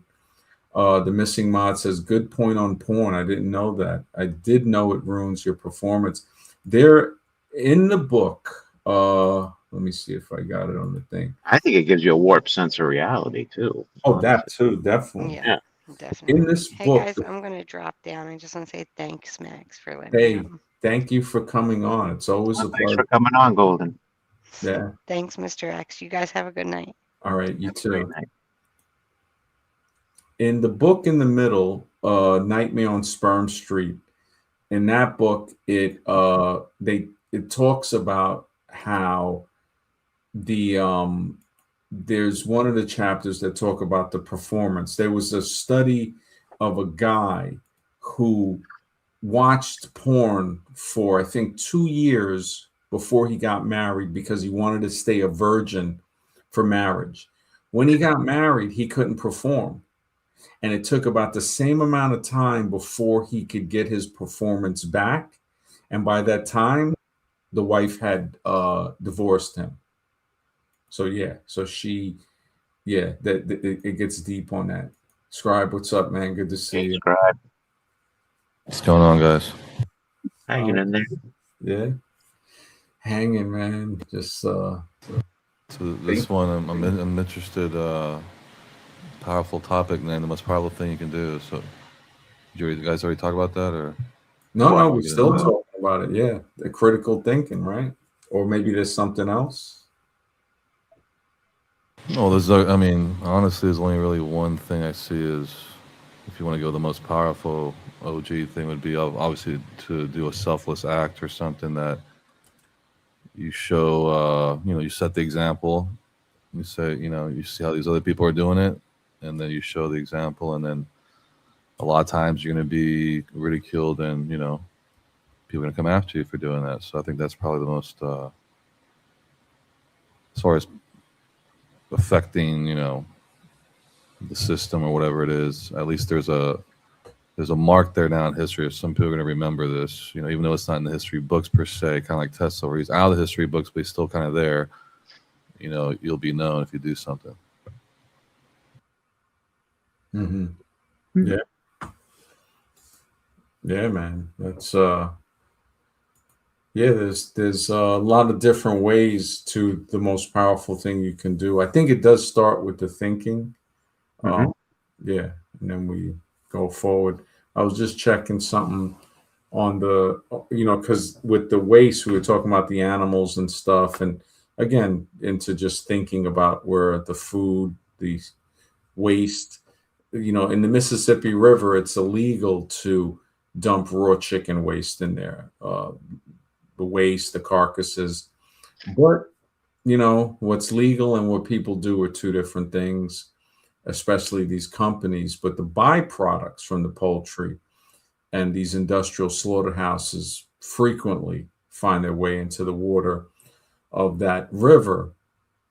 The missing mod says, "Good point on porn. I didn't know that. I did know it ruins your performance." There in the book. Let me see if I got it on the thing. I think it gives you a warped sense of reality too. Oh, that Honestly. too, definitely. Yeah, Yeah. In definitely. this Hey book, guys, I'm gonna drop down. I just want to say thanks, Max, for letting me hey, on. thank you for coming on. It's always Well, a thanks for pleasure. coming on, Golden. Yeah. Thanks, Mr. X. You guys have a good night. All right, you Have a great too. night. In the book in the middle, Nightmare on Sperm Street, in that book, it talks about how the there's one of the chapters that talk about the performance. There was a study of a guy who watched porn for I think 2 years before he got married because he wanted to stay a virgin for marriage. When he got married, he couldn't perform. And it took about the same amount of time before he could get his performance back. And by that time, the wife had divorced him. So yeah, so she, yeah, it gets deep on that. Scribe, what's up, man? Good to see Hey, you. Scribe. What's going on, guys? Hanging in there. Yeah, hanging, man. Just So this one, I'm interested. Powerful topic, man. The most powerful thing you can do. So, you guys already talk about that, or no, What? no, we're get still into it? talking about it. Yeah, the critical thinking, right? Or maybe there's something else. No, there's. I mean, honestly, there's only really one thing I see is, if you want to go the most powerful OG thing would be obviously to do a selfless act or something that you show. You set the example. You say, you see how these other people are doing it, and then you show the example, and then a lot of times you're going to be ridiculed, and people are going to come after you for doing that. So I think that's probably the most, as far as affecting, the system or whatever it is. At least there's a mark there now in history. Some people are going to remember this, even though it's not in the history books per se, kind of like Tesla, where he's out of the history books, but he's still kind of there. You'll be known if you do something. Mm-hmm. Hmm. Yeah, yeah, man. That's yeah. There's a lot of different ways to the most powerful thing you can do. I think it does start with the thinking. Mm-hmm. Um, yeah, and then we go forward. I was just checking something on the, because with the waste, we were talking about the animals and stuff, and again, into just thinking about where the food, the waste, in the Mississippi River, it's illegal to dump raw chicken waste in there, the waste, the carcasses. But, what's legal and what people do are two different things, especially these companies. But the byproducts from the poultry and these industrial slaughterhouses frequently find their way into the water of that river,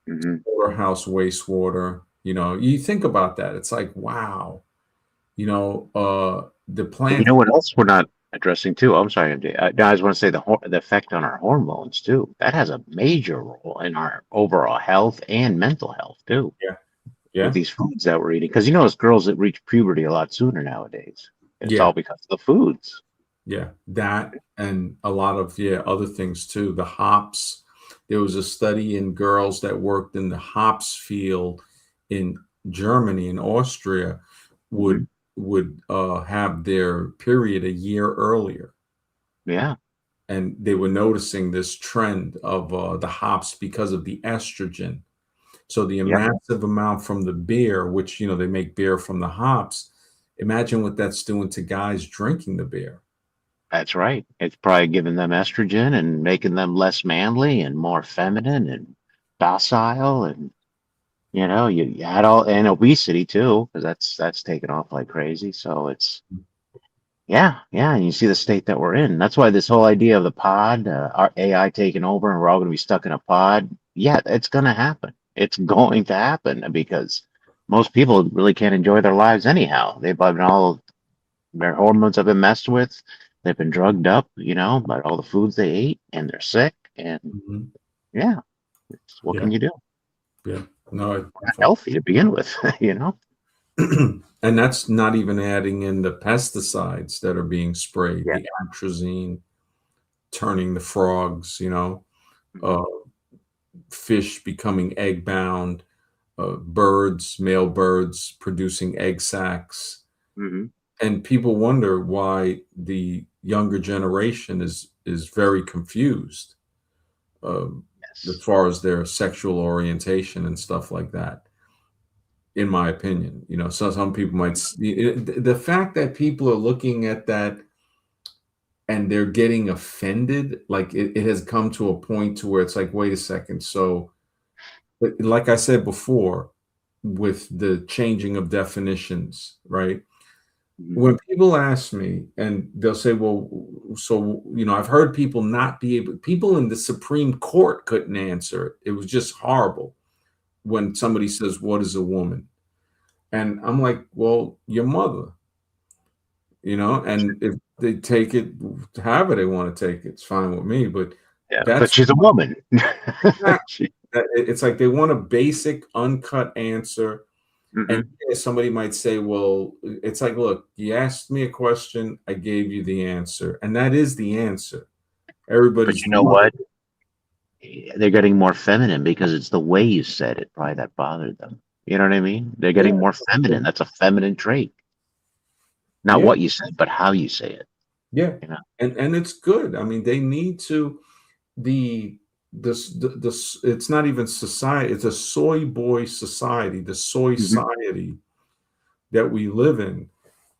Mm-hmm. slaughterhouse wastewater. You think about that. It's like, wow, the And you plant. know what else we're not addressing too? I'm sorry, MJ. No, I just want to say the effect on our hormones too. That has a major role in our overall health and mental health too, Yeah, with yeah, these foods that we're eating. Because it's girls that reach puberty a lot sooner nowadays. It's yeah, all because of the foods. yeah. That and a lot of other things too. The hops. There was a study in girls that worked in the hops field in Germany and Austria Hmm. would have their period a year earlier, Yeah. and they were noticing this trend of the hops because of the estrogen. So the Yep. massive amount from the beer, which they make beer from the hops. Imagine what that's doing to guys drinking the beer. That's right. It's probably giving them estrogen and making them less manly and more feminine and docile, and you add all and obesity too, because that's taken off like crazy. So it's yeah, yeah, and you see the state that we're in. That's why this whole idea of the pod, our AI taking over, and we're all going to be stuck in a pod. Yeah, it's going to happen. It's going to happen because most people really can't enjoy their lives anyhow. They've been all their hormones have been messed with. They've been drugged up, by all the foods they ate, and they're sick. And Mhm. yeah, what Yeah, can you do? yeah. No, Not healthy to begin with, and that's not even adding in the pesticides that are being sprayed, Yeah. the atrazine, turning the frogs, Mhm. uh, fish becoming egg bound, birds, male birds producing egg sacs. Mhm. And people wonder why the younger generation is very confused as Yes. far as their sexual orientation and stuff like that. In my opinion, so some people might the fact that people are looking at that and they're getting offended, like it has come to a point to where it's like, wait a second. So, like I said before, with the changing of definitions, right? Mhm. When people ask me and they'll say, well, so, I've heard people not be able, people in the Supreme Court couldn't answer it. It was just horrible when somebody says, what is a woman? And I'm like, well, your mother, and if they take it, however they want to take it, it's fine with me. But Yeah, but that's she's a woman. not, She- it's like they want a basic, uncut answer. And Mhm. yeah, somebody might say, well, it's like, look, you asked me a question, I gave you the answer. And that is the answer. But Everybody's you know mother. what? They're getting more feminine because it's the way you said it probably that bothered them. You know what I mean? They're Yeah, getting more feminine. That's a feminine trait. Not yeah, what you said, but how you say it. yeah. You know? And it's good. I mean, they need to the it's not even society, it's a soy boy society. The soy Mhm. society that we live in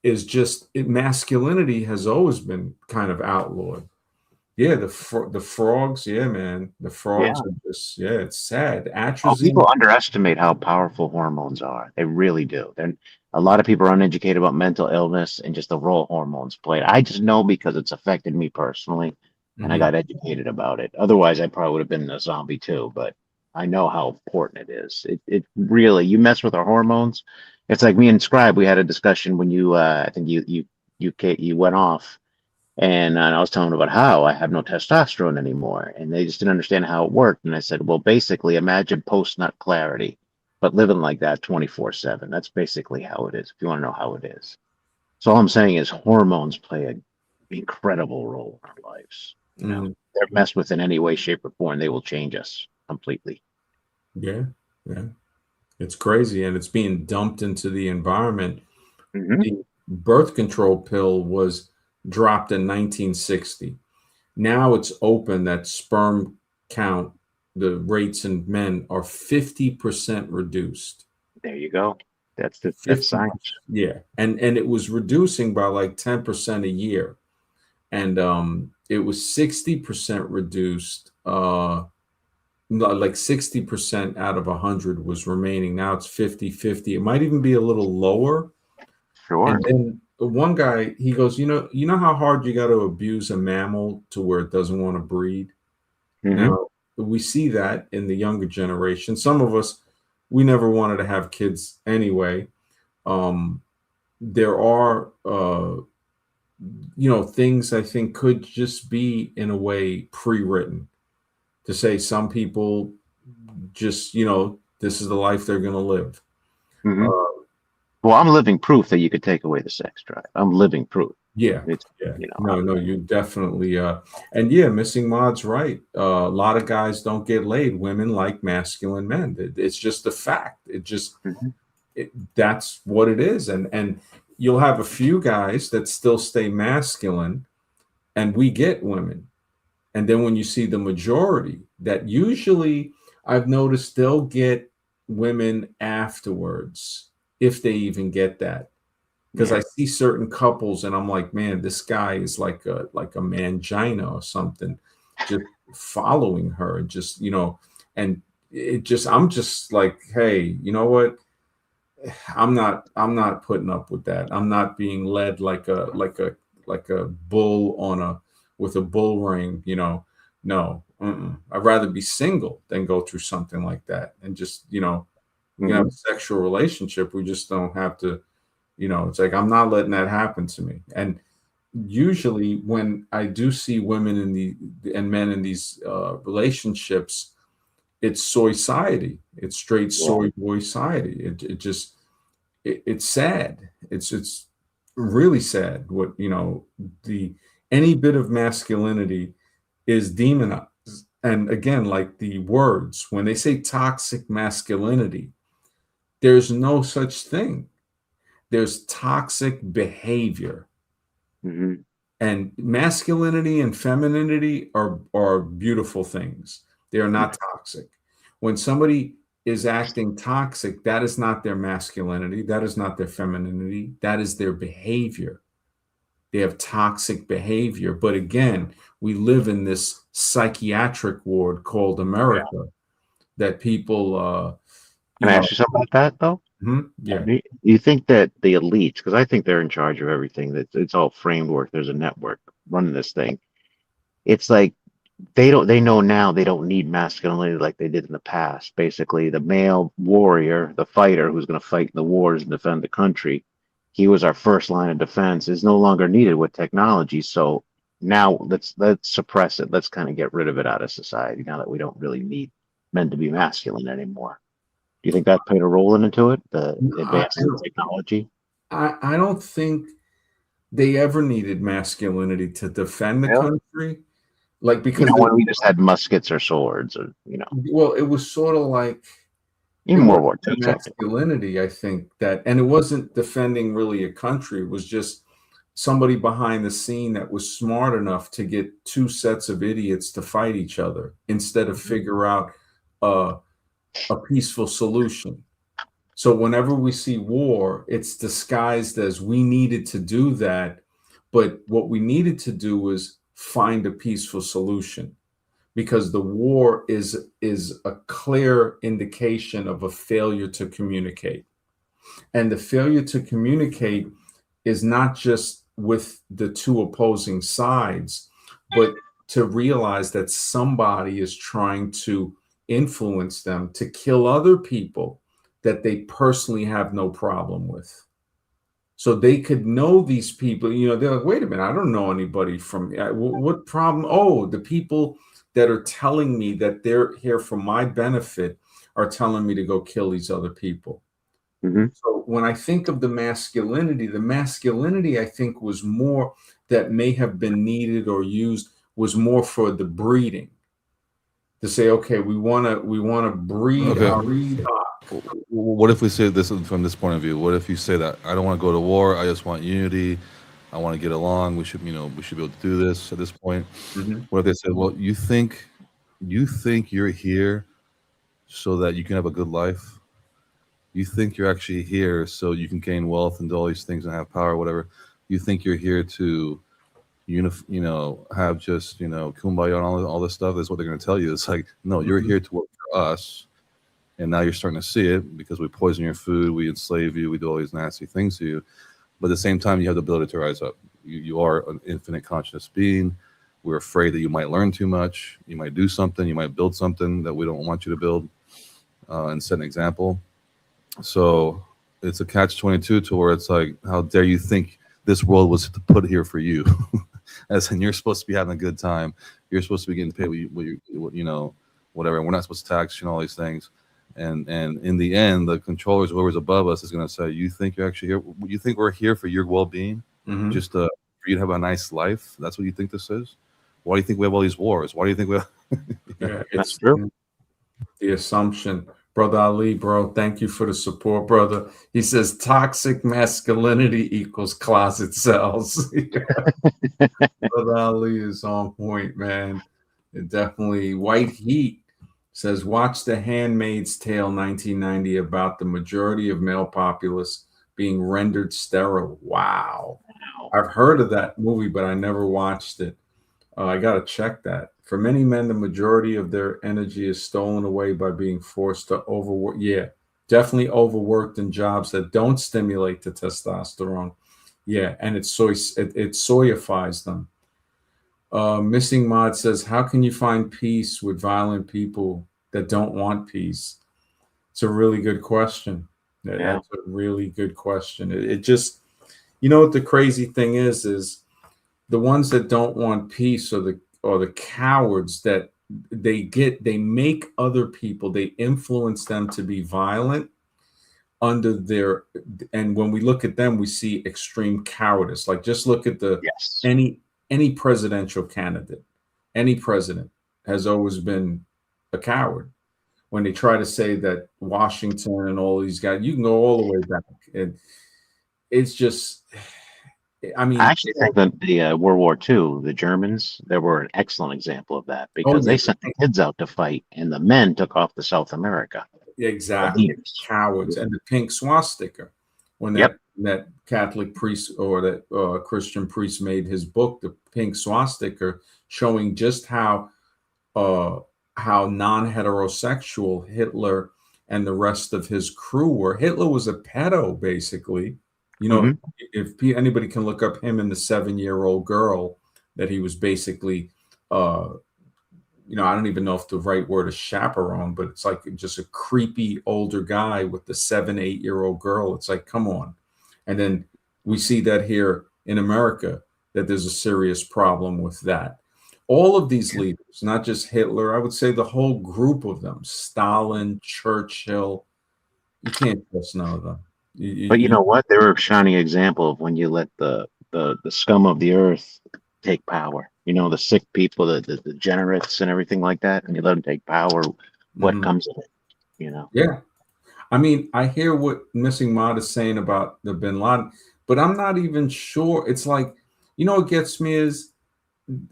is just masculinity has always been kind of outlawed. Yeah, the frogs, yeah, man. The frogs Yeah. are just, yeah, it's sad. Oh, Atrazine, people underestimate how powerful hormones are. They really do. A lot of people are uneducated about mental illness and just the role hormones play. I just know because it's affected me personally, and I mhm, got educated about it. Otherwise, I probably would have been a zombie too. But I know how important it is. It really, you mess with our hormones. It's like me and Scribe. We had a discussion when I think you went off. And I was telling them about how I have no testosterone anymore, and they just didn't understand how it worked. And I said, well, basically, imagine post-nut clarity, but living like that 24/7. That's basically how it is, if you want to know how it is. So all I'm saying is hormones play an incredible role in our lives. mhm. They're messed with in any way, shape, or form, they will change us completely. Yeah, yeah. It's crazy, and it's being dumped into the environment. Hmm. The birth control pill was dropped in 1960. Now it's open that sperm count, the rates in men are 50% reduced. There you go. That's 50, science. yeah. And it was reducing by like 10% a year. And it was 60% reduced. No, like 60% out of 100 was remaining. Now it's 50-50. It might even be a little lower. Sure. And then one guy, he goes, you know how hard you got to abuse a mammal to where it doesn't want to breed? Hmm. Now, we see that in the younger generation. Some of us, we never wanted to have kids anyway. Um, there are, things I think could just be in a way pre-written to say some people just, this is the life they're going to live. Hmm. Uh, Well, I'm living proof that you could take away the sex drive. I'm living proof. yeah, It's, yeah. you know, No, no, you definitely, and yeah, Missing Mod's right. A lot of guys don't get laid. Women like masculine men. It's just a fact. Mhm. That's what it is. And you'll have a few guys that still stay masculine, and we get women. And then when you see the majority, that usually I've noticed they'll get women afterwards, if they even get that. Because Yeah. I see certain couples and I'm like, man, this guy is like a mangina or something, just following her and just, and I'm just like, hey, you know what? I'm not putting up with that. I'm not being led like a bull with a bull ring, No, I'd rather be single than go through something like that. And just, we can have Hmm. a sexual relationship. We just don't have to, it's like I'm not letting that happen to me. And usually when I do see women and men in these relationships, it's soy-society. It's straight Yeah. soy boy society. It's sad. It's really sad. What the any bit of masculinity is demonized. And again, like the words, when they say toxic masculinity, there's no such thing. There's toxic behavior. Hmm. And masculinity and femininity are beautiful things. They are not toxic. When somebody is acting toxic, that is not their masculinity. That is not their femininity. That is their behavior. They have toxic behavior. But again, we live in this psychiatric ward called Yeah. America that people, Can I ask you something about that though? yeah. Do you think that the elites, because I think they're in charge of everything, that it's all framework, there's a network running this thing. It's like they know now they don't need masculinity like they did in the past. Basically, the male warrior, the fighter who's going to fight in the wars and defend the country, he was our first line of defense, is no longer needed with technology. So now let's suppress it. Let's kind of get rid of it out of society now that we don't really need men to be masculine anymore. Do you think that played a role into it, the I, advances in technology? I don't think they ever needed masculinity to defend the Really? country. Like, You because know, when we just had muskets or swords, or well, it was sort of like it even World wasn't War the II, technically. masculinity, I think, and it wasn't defending really a country. It was just somebody behind the scene that was smart enough to get two sets of idiots to fight each other instead of figure out uh, a peaceful solution. So whenever we see war, it's disguised as we needed to do that, but what we needed to do was find a peaceful solution because the war is a clear indication of a failure to communicate. And the failure to communicate is not just with the two opposing sides, but to realize that somebody is trying to influence them to kill other people that they personally have no problem with. So they could know these people. They're like, wait a minute, I don't know anybody from what problem? Oh, the people that are telling me that they're here for my benefit are telling me to go kill these other people. Hmm. So when I think of the masculinity I think was more that may have been needed or used was more for the breeding to say, okay, we want to breed Okay. our stock. What if we say this from this point of view? What if you say that I don't want to go to war, I just want unity, I want to get along, we should be able to do this at this point? Mhm. What if they said, well, you think you're here so that you can have a good life? You think you're actually here so you can gain wealth and do all these things and have power, whatever. You think you're here to have just kumbaya and all this stuff. That's what they're going to tell you. It's like, no, you're Mhm. here to work for us, and now you're starting to see it because we poison your food, we enslave you, we do all these nasty things to you. But at the same time, you have the ability to rise up. You are an infinite conscious being. We're afraid that you might learn too much, you might do something, you might build something that we don't want you to build, and set an example. So it's a catch-22 to where it's like, how dare you think this world was put here for you? As in, you're supposed to be having a good time. You're supposed to be getting paid whatever. We're not supposed to tax you and all these things. And in the end, the controllers, whoever's above us, is going to say, "You think you're actually here? You think we're here for your well-being, Mhm. just for you to have a nice life? That's what you think this is? Why do you think we have all these wars? Why do you think we have?" Yeah, That's it's true. the assumption. Brother Ali, bro, thank you for the support, brother. He says toxic masculinity equals closet cells. Brother Ali is on point, man. It definitely. White Heat says, watch The Handmaid's Tale 1990 about the majority of male populace being rendered sterile. Wow. I've heard of that movie, but I never watched it. I got to check that. For many men, the majority of their energy is stolen away by being forced to overwork. Yeah, definitely overworked in jobs that don't stimulate the testosterone. Yeah, and it soyifies them. Missing Mod says, how can you find peace with violent people that don't want peace? It's a really good question. Yeah. That's a really good question. It just, you know what the crazy thing is the ones that don't want peace are the cowards that they make other people, they influence them to be violent under their, and when we look at them we see extreme cowardice. Like just look at the Yes. any presidential candidate, any president has always been a coward. When they try to say that Washington and all these guys, you can go all the way back, and it's just, I I mean, actually think that the World War II, the Germans, they were an excellent example of that oh because yeah, they sent the kids out to fight and the men took off to South America. The exactly, leaders. cowards. And the pink swastika, when Yep. that Catholic priest or that Christian priest made his book, the pink swastika, showing just uh, how non-heterosexual Hitler and the rest of his crew were. Hitler was a pedo, basically. You know, Mhm. if anybody can look up him and the 7-year-old girl that he was basically, I don't even know if the right word is chaperone, but it's like just a creepy older guy with the 7, 8-year-old girl. It's like, come on. And then we see that here in America, that there's a serious problem with that. All of these leaders, not just Hitler, I would say the whole group of them, Stalin, Churchill, you can't trust none of them. But you know what? They were a shining example of when you let the scum of the earth take power. You know, the sick people, the degenerates and everything like that, and you let them take power. What Mhm. comes of it? You know. Yeah. I mean, I hear what Missing Mod is saying about the Bin Laden, but I'm not even sure. It's like, what gets me is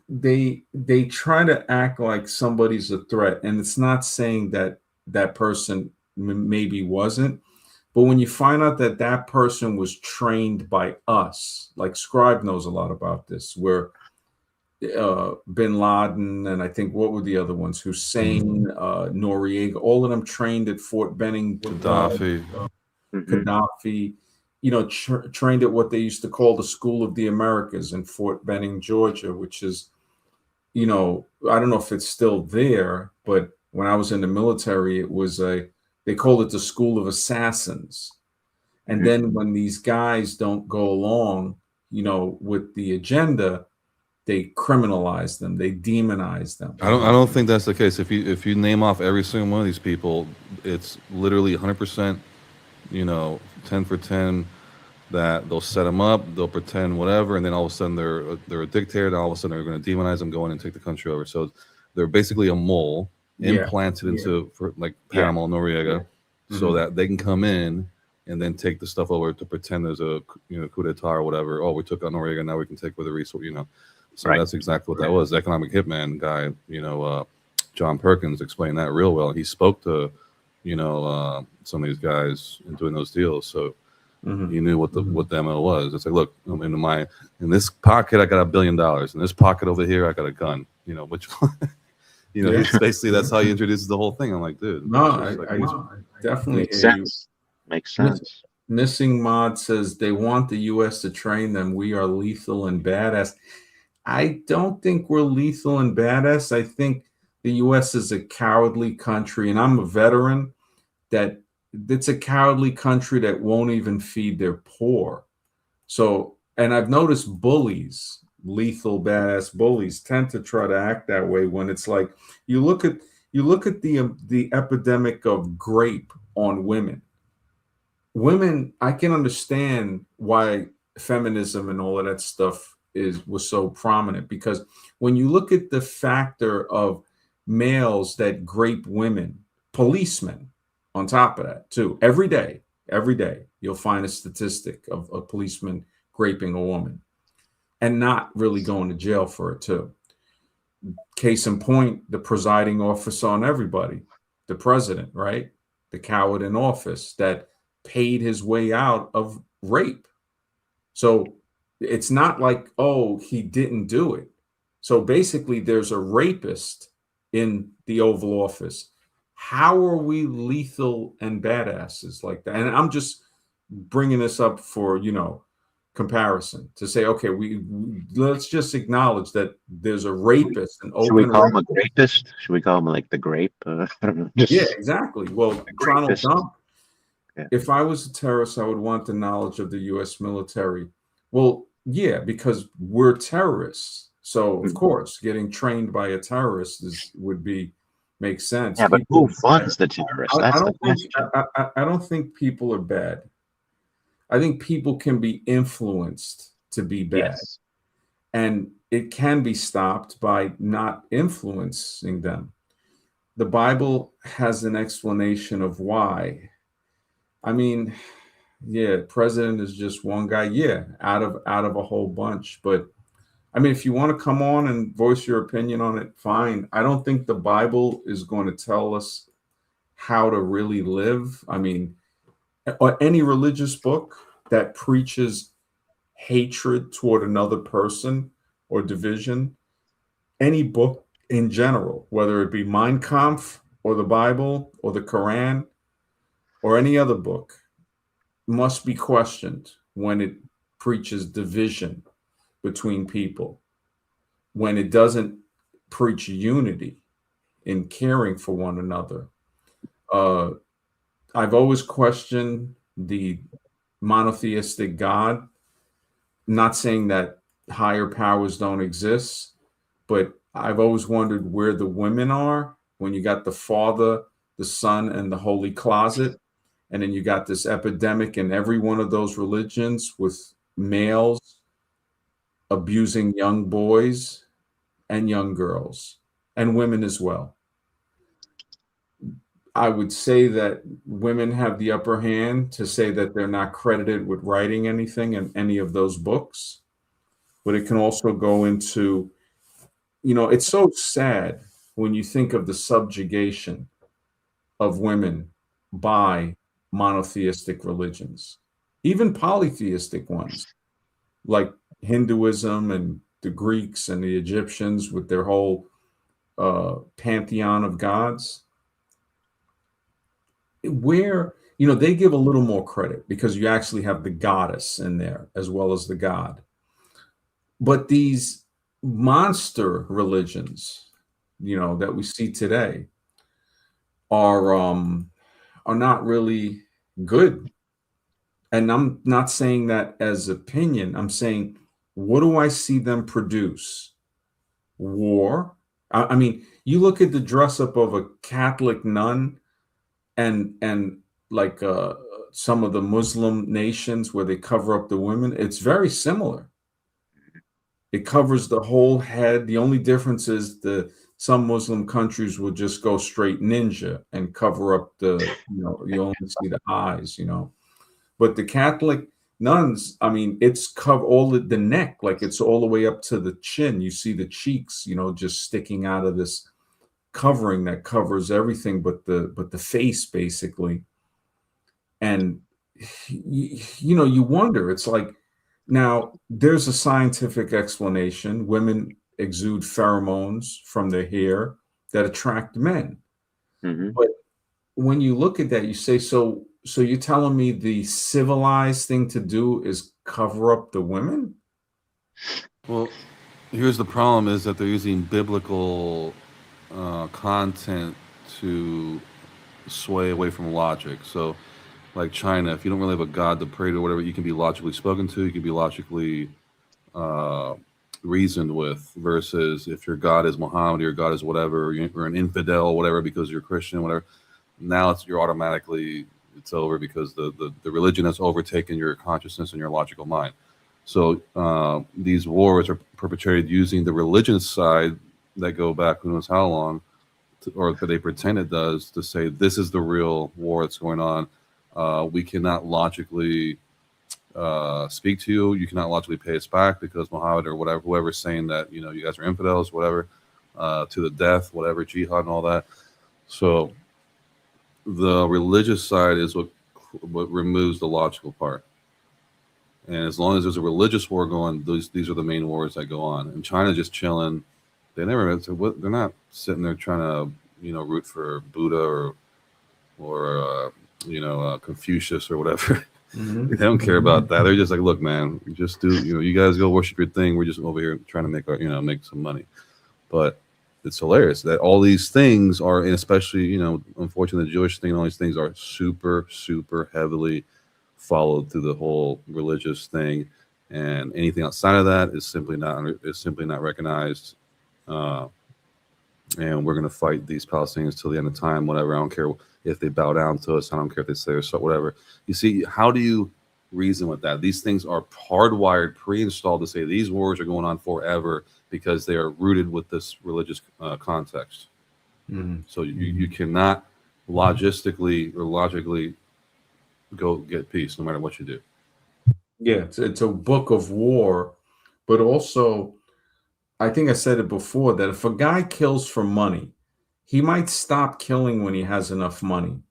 they try to act like somebody's a threat, and it's not saying that that person maybe wasn't, but when you find out that that person was trained by us, like Scribe knows a lot about this, where Bin Laden, and I think what were the other ones? Hussein, Noriega, all of them trained at Fort Benning, Gaddafi. Mhm. Gaddafi, trained at what they used to call the School of the Americas in Fort Benning, Georgia, which is, I don't know if it's still there, but when I was in the military, they called it the School of Assassins. And Mhm. then when these guys don't go along, with the agenda, they criminalize them, they demonize them. I don't think that's the case. If you name off every single one of these people, it's literally 100%. 10 for 10 that they'll set them up, they'll pretend whatever, and then all of a sudden they're a dictator. Then all of a sudden they're going to demonize them, go in and take the country over. So they're basically a mole Yeah. implanted into for like Yeah. Panama, Noriega, so Mhm. that they can come in and then take the stuff over to pretend there's a coup d'état or whatever. Oh, we took out Noriega, now we can take over the resource. So Right. that's exactly what that was. The economic hitman guy, John Perkins explained that real well. He spoke to, some of these guys in doing those deals. So Mhm. he knew what the MO was. It's like, look, in this pocket I got $1 billion. In this pocket over here I got a gun. Which one? Yeah. It's basically that's how he introduces the whole thing. I'm like, dude. No, it's just like, I definitely Makes hear you. sense. Makes sense. Missing Mod says they want the U.S. to train them. We are lethal and badass. I don't think we're lethal and badass. I think the U.S. is a cowardly country, and I'm a veteran. That it's a cowardly country that won't even feed their poor. So, and I've noticed bullies, lethal badass bullies, tend to try to act that way when it's like you look at the epidemic of grape on women. Women, I can understand why feminism and all of that stuff was so prominent, because when you look at the factor of males that grape women, policemen on top of that too, every day you'll find a statistic of a policeman raping a woman and not really going to jail for it too. Case in point, the presiding officer on everybody, the president, right? The coward in office that paid his way out of rape. So it's not like, oh, he didn't do it. So basically, there's a rapist in the Oval Office. How are we lethal and badasses like that? And I'm just bringing this up for, comparison to say, okay, let's just acknowledge that there's a rapist, an Should we open call him a grapist? Should we call him like the grape? I don't know. Yeah, exactly. Well, Donald grapist. Trump, Yeah. if I was a terrorist, I would want the knowledge of the U.S. military. Well, Yeah, because we're terrorists. So of course, getting trained by a terrorist would be makes sense. Yeah, but who People, funds the terrorists? I That's the don't think question. I don't think people are bad. I think people can be influenced to be bad, Yes. and it can be stopped by not influencing them. The Bible has an explanation of why. I mean, yeah, president is just one guy, yeah, out of a whole bunch. But I mean, if you want to come on and voice your opinion on it, fine. I don't think the Bible is going to tell us how to really live. I mean, or any religious book that preaches hatred toward another person or division, any book in general, whether it be Mein Kampf or the Bible or the Quran or any other book, must be questioned when it preaches division between people, when it doesn't preach unity in caring for one another. Uh, I've always questioned the monotheistic God, not saying that higher powers don't exist, but I've always wondered where the women are when you got the Father, the Son, and the Holy Closet. And then you got this epidemic in every one of those religions with males abusing young boys and young girls and women as well. I would say that women have the upper hand to say that they're not credited with writing anything in any of those books, but it can also go into, it's so sad when you think of the subjugation of women by monotheistic religions, even polytheistic ones like Hinduism and the Greeks and the Egyptians with their whole pantheon of gods, where they give a little more credit because you actually have the goddess in there as well as the god. But these monster religions, that we see today are not really good. And I'm not saying that as opinion. I'm saying, what do I see them produce? War. I mean, you look at the dress up of a Catholic nun and like some of the Muslim nations where they cover up the women. It's very similar. It covers the whole head. The only difference is some Muslim countries will just go straight ninja and cover up you only see the eyes, But the Catholic nuns, I mean, it's cover all the neck, like it's all the way up to the chin. You see the cheeks, just sticking out of this covering that covers everything but the face, basically. And you wonder, it's like, now there's a scientific explanation. Women exude pheromones from their hair that attract men. Mm-hmm. But when you look at that, you say, so you're telling me the civilized thing to do is cover up the women? Well, here's the problem: is that they're using biblical content to sway away from logic. So, like China, if you don't really have a god to pray to, or whatever, you can be logically spoken to. You can be logically reasoned with. Versus if your god is Muhammad, or your god is whatever, or an infidel, whatever, because you're Christian, whatever. Now you're automatically, it's over because the religion has overtaken your consciousness and your logical mind. So these wars are perpetrated using the religious side that go back who knows how long, or they pretend it does, to say this is the real war that's going on. We cannot logically speak to you. You cannot logically pay us back because Muhammad or whatever, whoever's saying that you guys are infidels, whatever, to the death, whatever, jihad and all that. So the religious side is what removes the logical part. And as long as there's a religious war going, these are the main wars that go on. And China's just chilling. They're not sitting there trying to root for Buddha or Confucius or whatever. Mm-hmm. They don't care about that. They're just like, look, man, just do you guys go worship your thing. We're just over here trying to make some money. But it's hilarious that all these things are, and especially unfortunately the Jewish thing and all these things are super super heavily followed through the whole religious thing. and anything outside of that is simply not recognized. Uh, and we're going to fight these Palestinians till the end of time, whatever. I don't care if they bow down to us. I don't care if they say or so, whatever. You see, how do you reason with that? These things are hardwired, pre-installed to say these wars are going on forever because they are rooted with this religious context. Mhm. So you cannot logistically or logically go get peace no matter what you do. Yeah, it's a book of war, but also, I think I said it before that if a guy kills for money, he might stop killing when he has enough money.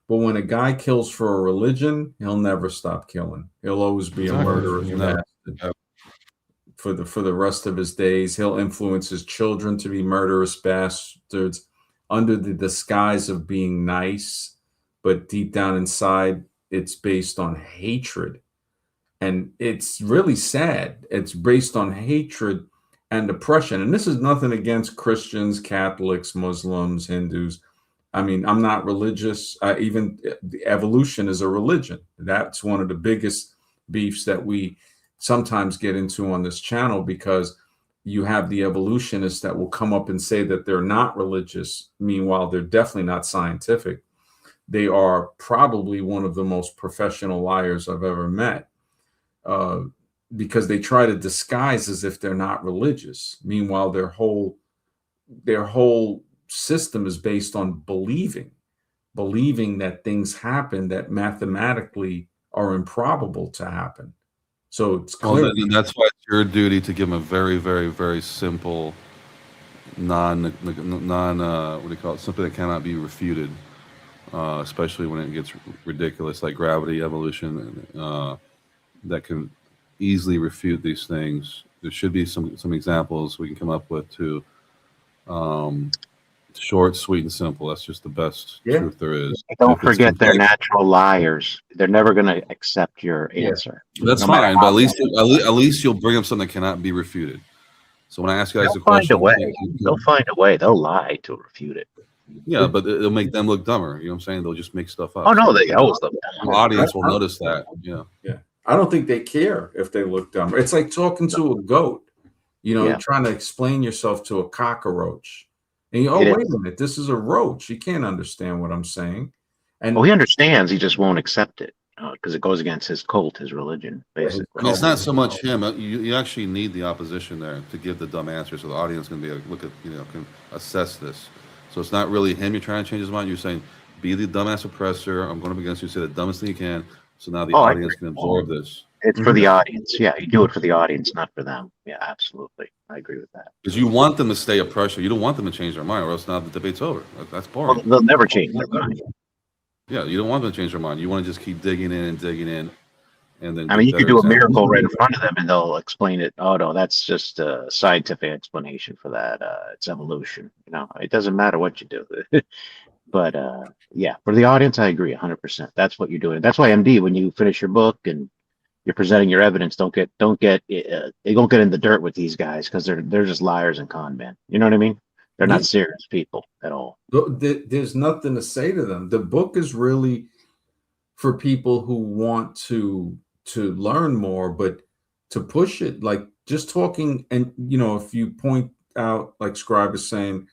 But when a guy kills for a religion, he'll never stop killing. He'll always be a Exactly. murderous Never. bastard for the rest of his days. He'll influence his children to be murderous bastards under the disguise of being nice, but deep down inside, it's based on hatred. And it's really sad. It's based on hatred and oppression. And this is nothing against Christians, Catholics, Muslims, Hindus. I mean, I'm not religious. Even the evolution is a religion. That's one of the biggest beefs that we sometimes get into on this channel, because you have the evolutionists that will come up and say that they're not religious. Meanwhile, they're definitely not scientific. They are probably one of the most professional liars I've ever met, because they try to disguise as if they're not religious. Meanwhile, their whole system is based on believing that things happen that mathematically are improbable to happen. So it's clear. Well, that's why it's your duty to give them a very, very, very simple, non what do you call it? Something that cannot be refuted, especially when it gets ridiculous, like gravity, evolution, that can easily refute these things. There should be some examples we can come up with too. Short, sweet, and simple. That's just the best truth there is. Don't forget they're natural liars. They're never going to accept your answer. That's no fine, but at least you'll bring up something that cannot be refuted. So when I ask you guys they'll a question, they'll find a way. They'll lie to refute it. Yeah, but it'll make them look dumber. You know what I'm saying? They'll just make stuff up. Oh no, they always look dumb. The audience will notice that. Yeah. Yeah. I don't think they care if they look dumb. It's like talking to a goat, trying to explain yourself to a cockroach. And wait a minute, this is a roach. He can't understand what I'm saying. And he understands. He just won't accept it because it goes against his cult, his religion, basically. I mean, it's not so much him. You actually need the opposition there to give the dumb answer, so the audience can be able to look at, can assess this. So it's not really him you're trying to change his mind. You're saying, be the dumbass oppressor. I'm going up against you. Say the dumbest thing you can. So now the audience can absorb this. It's for the audience. Yeah, you do it for the audience, not for them. Yeah, absolutely. I agree with that. Because you want them to stay oppressor. You don't want them to change their mind, or else now the debate's over. That's boring. Well, they'll never change their mind. Yeah, you don't want them to change their mind. You want to just keep digging in, and then. I mean, you could do a miracle right in front of them, and they'll explain it. Oh no, that's just a scientific explanation for that. It's evolution. It doesn't matter what you do. But yeah, for the audience, I agree 100%. That's what you're doing. That's why MD, when you finish your book and you're presenting your evidence, they don't get in the dirt with these guys, because they're just liars and con men. You know what I mean? They're not serious people at all. There's nothing to say to them. The book is really for people who want to learn more, but to push it, like just talking. And if you point out, like Scribe is saying,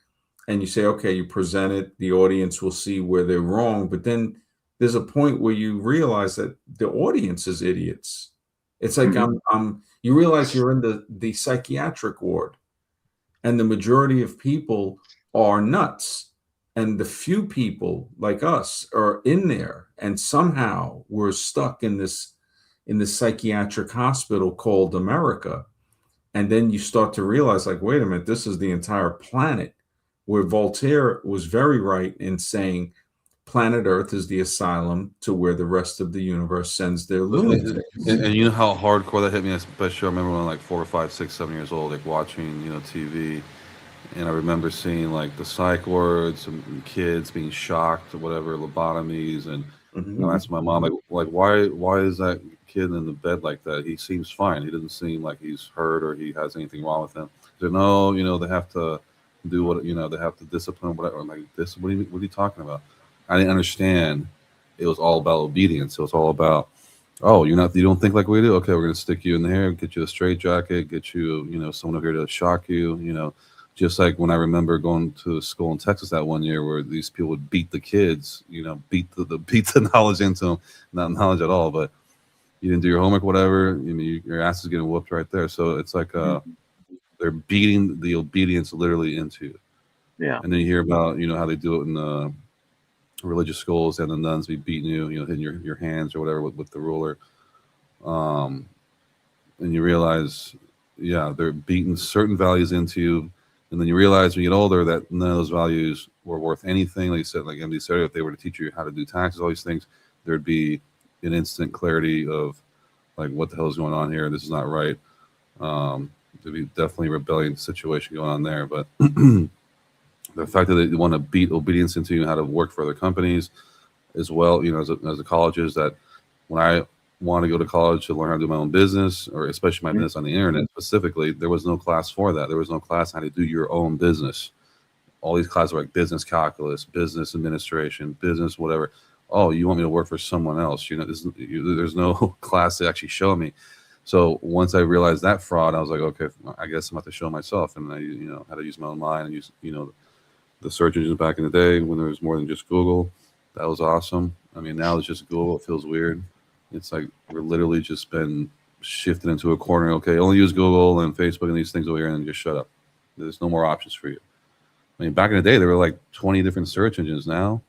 and you say, okay, you present it, the audience will see where they're wrong. But then there's a point where you realize that the audience is idiots. It's like you realize you're in the psychiatric ward, and the majority of people are nuts. And the few people like us are in there, and somehow we're stuck in this psychiatric hospital called America. And then you start to realize, like, wait a minute, this is the entire planet. Where Voltaire was very right in saying planet Earth is the asylum to where the rest of the universe sends their lunatics. And you know how hardcore that hit me? Especially I remember when I was like 4 or 5, 6, 7 years old, like watching, TV. And I remember seeing like the psych wards and kids being shocked or whatever, lobotomies. And I asked my mom, like why is that kid in the bed like that? He seems fine. He doesn't seem like he's hurt or he has anything wrong with him. They no, they have to do what they have to discipline, whatever. I'm like, this, what are you talking about? I didn't understand. It was all about obedience. It was all about Oh, you don't think like we do? Okay, we're gonna stick you in there, get you a straight jacket, get you, someone over here to shock you, just like when I remember going to school in Texas that one year where these people would beat the kids, beat beat the knowledge into them, not knowledge at all, but you didn't do your homework, whatever, your ass is getting whooped right there. So it's like Mhm. they're beating the obedience literally into you. Yeah. And then you hear about, how they do it in the religious schools and the nuns be beating you, hitting your hands or whatever with the ruler. Um, and you realize, yeah, they're beating certain values into you, and then you realize when you get older that none of those values were worth anything. Like you said, like MD said, if they were to teach you how to do taxes, all these things, there'd be an instant clarity of like what the hell is going on here. This is not right. There'd be definitely a rebellion situation going on there, but the fact that they want to beat obedience into you, how to work for other companies as well, as a colleges that when I want to go to college to learn how to do my own business, or especially my Mhm. business on the internet specifically, there was no class for that. There was no class on how to do your own business. All these classes were like business calculus, business administration, business whatever. Oh, you want me to work for someone else? There's no class to actually show me. So once I realized that fraud, I was like, okay, I guess I'm about to show myself, and I, how to use my own mind and use, the search engines back in the day when there was more than just Google. That was awesome. I mean, now it's just Google. It feels weird. It's like we're literally just been shifted into a corner. Okay, only use Google and Facebook and these things over here, and just shut up. There's no more options for you. I mean, back in the day, there were like 20 different search engines. Now,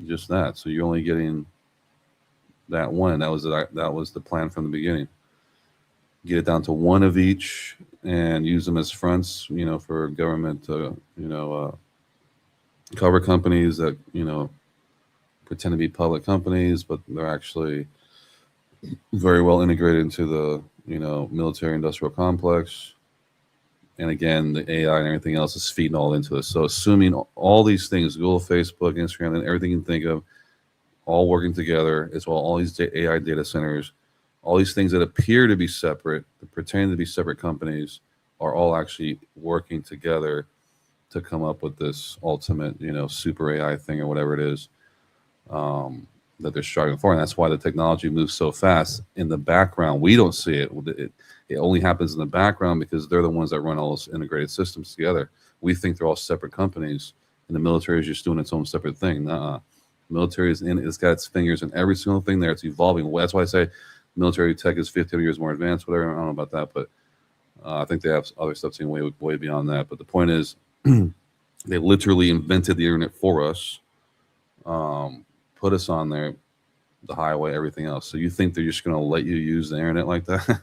just that. So you're only getting that one. That was the plan from the beginning. Get it down to one of each and use them as fronts. For government. Cover companies that pretend to be public companies, but they're actually very well integrated into the military industrial complex. And again, the AI and everything else is feeding all into this. So assuming all these things, Google, Facebook, Instagram, and everything you can think of, all working together, as well all these AI data centers, all these things that appear to be separate, that pretend to be separate companies, are all actually working together to come up with this ultimate, super AI thing or whatever it is, that they're striving for, and that's why the technology moves so fast in the background. We don't see it. It only happens in the background because they're the ones that run all those integrated systems together. We think they're all separate companies, and the military is just doing its own separate thing. Military is in. It's got its fingers in every single thing there. It's evolving. That's why I say military tech is 15 years more advanced. Whatever. I don't know about that, but I think they have other stuff seen way beyond that. But the point is, they literally invented the internet for us, put us on there, the highway, everything else. So you think they're just going to let you use the internet like that?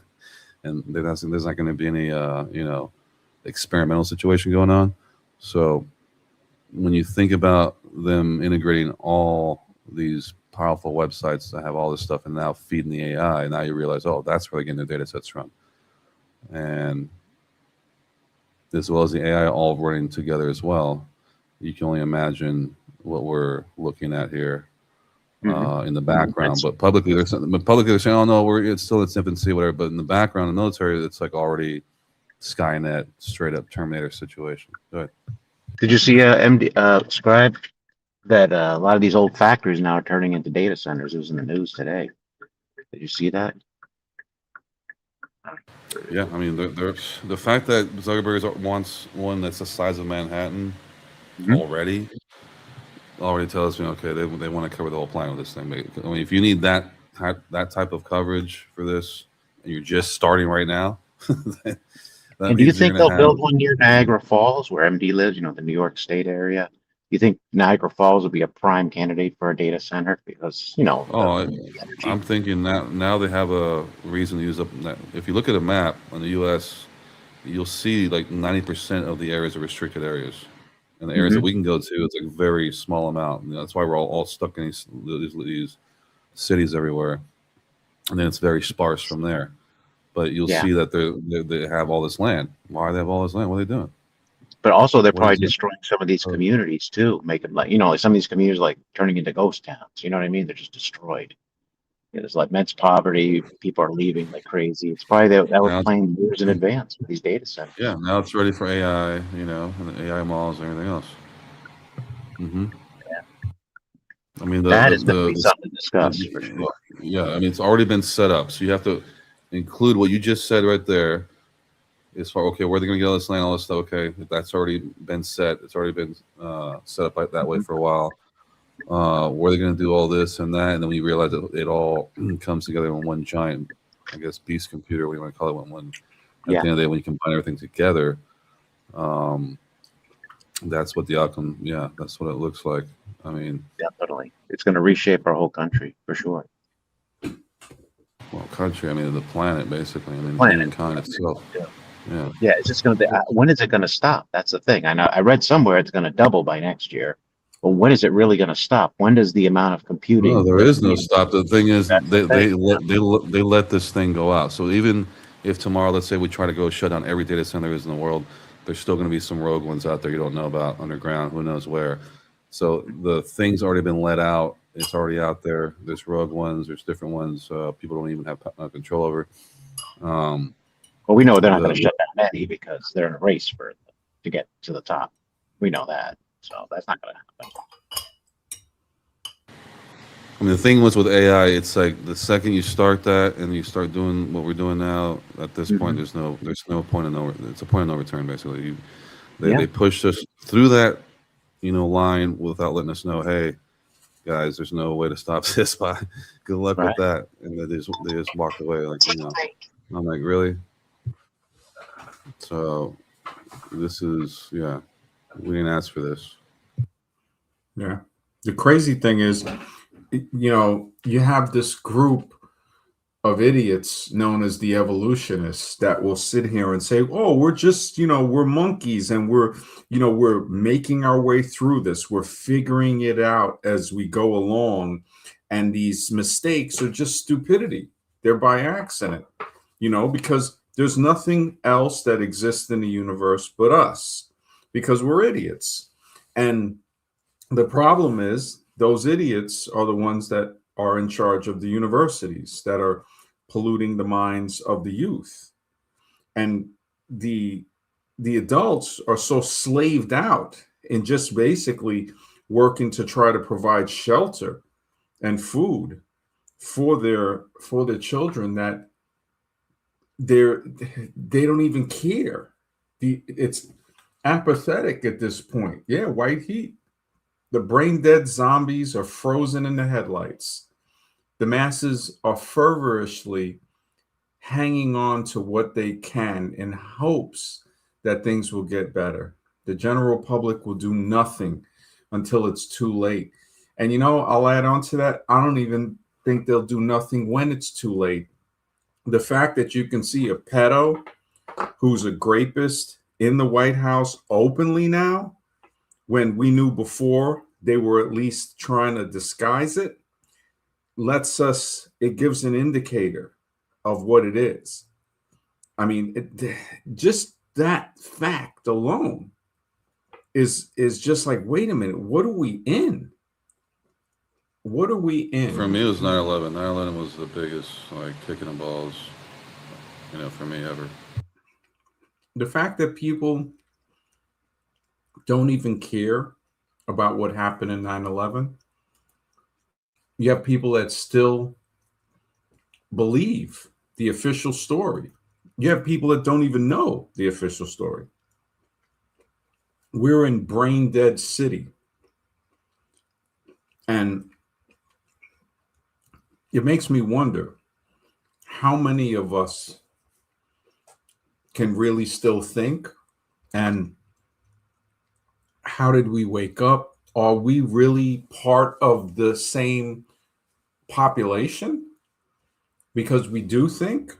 And there's not going to be any, experimental situation going on. So when you think about them integrating all these powerful websites that have all this stuff and now feeding the AI, now you realize, oh, that's where they're getting their data sets from. And as well as the AI all running together as well, you can only imagine what we're looking at here Mhm. in the background. That's But publicly they're saying, "Oh no, it's still its infancy, whatever." But in the background, in the military, it's like already Skynet, straight up Terminator situation. Go ahead. Did you see MD Scribe that a lot of these old factories now are turning into data centers? It was in the news today. Did you see that? Yeah, I mean, the fact that Zuckerberg wants one that's the size of Manhattan Mhm. already tells me, okay, they want to cover the whole planet with this thing. I mean, if you need that type of coverage for this, and you're just starting right now, that And do you means you're think going they'll to have. build one near Niagara Falls, where MD lives? You know, the New York State area. You think Niagara Falls would be a prime candidate for a data center because Oh, the I'm energy? thinking now they have a reason to use up. If you look at a map on the U.S., you'll see like 90% of the areas are restricted areas, and the areas that Hmm. we can go to, it's like a very small amount. And that's why we're all stuck in these cities everywhere, and then it's very sparse from there. But you'll Yeah, see that they have all this land. Why do they have all this land? What are they doing? but also they're What probably is it? destroying some of these Uh, communities too, making like like some of these communities like turning into ghost towns. You know what I mean? They're just destroyed. There's like immense poverty. People are leaving like crazy. It's probably that was now, planned years in advance for these data yeah, centers. now it's ready for AI, and the AI malls and everything else. Hmm. I mean, That is going to be something to discuss for sure. Yeah, I mean, it's already been set up, so you have to include what you just said right there. As far, okay, where they're going to get all this land, all this stuff. Okay, that's already been set. It's already been set up like that way for a while. Where they're going to do all this and that, and then we realize that it all comes together in one giant, I guess, beast computer. What do you want to call it? One. At the end of the day, when you combine everything together, that's what the outcome. Yeah, that's what it looks like. I mean, definitely, it's going to reshape our whole country for sure. Well, country. I mean, the planet, basically. I mean, humankind itself. Yeah. Yeah, it's just going to. When is it going to stop? That's the thing. I know. I read somewhere it's going to double by next year. But when is it really going to stop? When does the amount of computing? No, there is no stop. The thing is, they let this thing go out. So even if tomorrow, let's say we try to go shut down every data center there is in the world, there's still going to be some rogue ones out there you don't know about underground. Who knows where? So the thing's already been let out. It's already out there. There's rogue ones. There's different ones. People don't even have control over. Well, we know they're not going to shut down any because they're in a race to get to the top. We know that. So that's not going to happen. I mean, the thing was with AI, it's like the second you start that and you start doing what we're doing now, at this point, there's no point of no. It's a point of no return, basically. They pushed us through that, line without letting us know, hey, guys, there's no way to stop this. By good luck with that, and they just walked away, like I'm like, really? So this is we didn't ask for this. Yeah. The crazy thing is, you have this group of idiots known as the evolutionists that will sit here and say, oh, we're just, we're monkeys and we're making our way through this. We're figuring it out as we go along. And these mistakes are just stupidity. They're by accident, because there's nothing else that exists in the universe but us, because we're idiots. And the problem is those idiots are the ones that are in charge of the universities that are polluting the minds of the youth. And the adults are so slaved out in just basically working to try to provide shelter and food for their children that they don't even care. It's apathetic at this point. Yeah, white heat. The brain dead zombies are frozen in the headlights. The masses are feverishly hanging on to what they can in hopes that things will get better. The general public will do nothing until it's too late. And I'll add on to that. I don't even think they'll do nothing when it's too late. The fact that you can see a pedo who's a rapist in the White House openly now, when we knew before they were at least trying to disguise it, it gives an indicator of what it is. I mean, just that fact alone is just like, wait a minute, what are we in? What are we in? For me, it was 9/11. 9/11 was the biggest, kicking the balls, for me ever. The fact that people don't even care about what happened in 9/11. You have people that still believe the official story. You have people that don't even know the official story. We're in brain dead city. And it makes me wonder how many of us can really still think, and how did we wake up? Are we really part of the same population? Because we do think.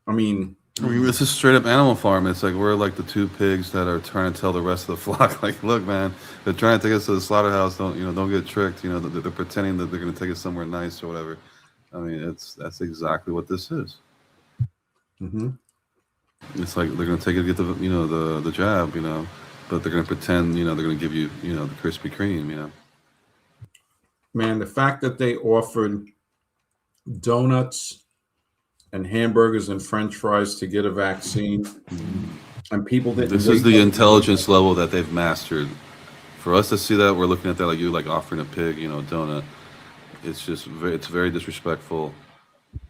I mean, it's a straight up Animal Farm. It's like we're like the two pigs that are trying to tell the rest of the flock, like, look, man, they're trying to take us to the slaughterhouse. Don't get tricked. They're pretending that they're going to take us somewhere nice or whatever. I mean, that's exactly what this is. Mm-hmm. It's like they're going to take it to get the jab, but they're going to pretend, they're going to give you, the Krispy Kreme, Man, the fact that they offered donuts and hamburgers and French fries to get a vaccine, and people didn't. This is the intelligence level that they've mastered for us to see that, we're looking at that like you like offering a pig, a donut. It's just it's very disrespectful,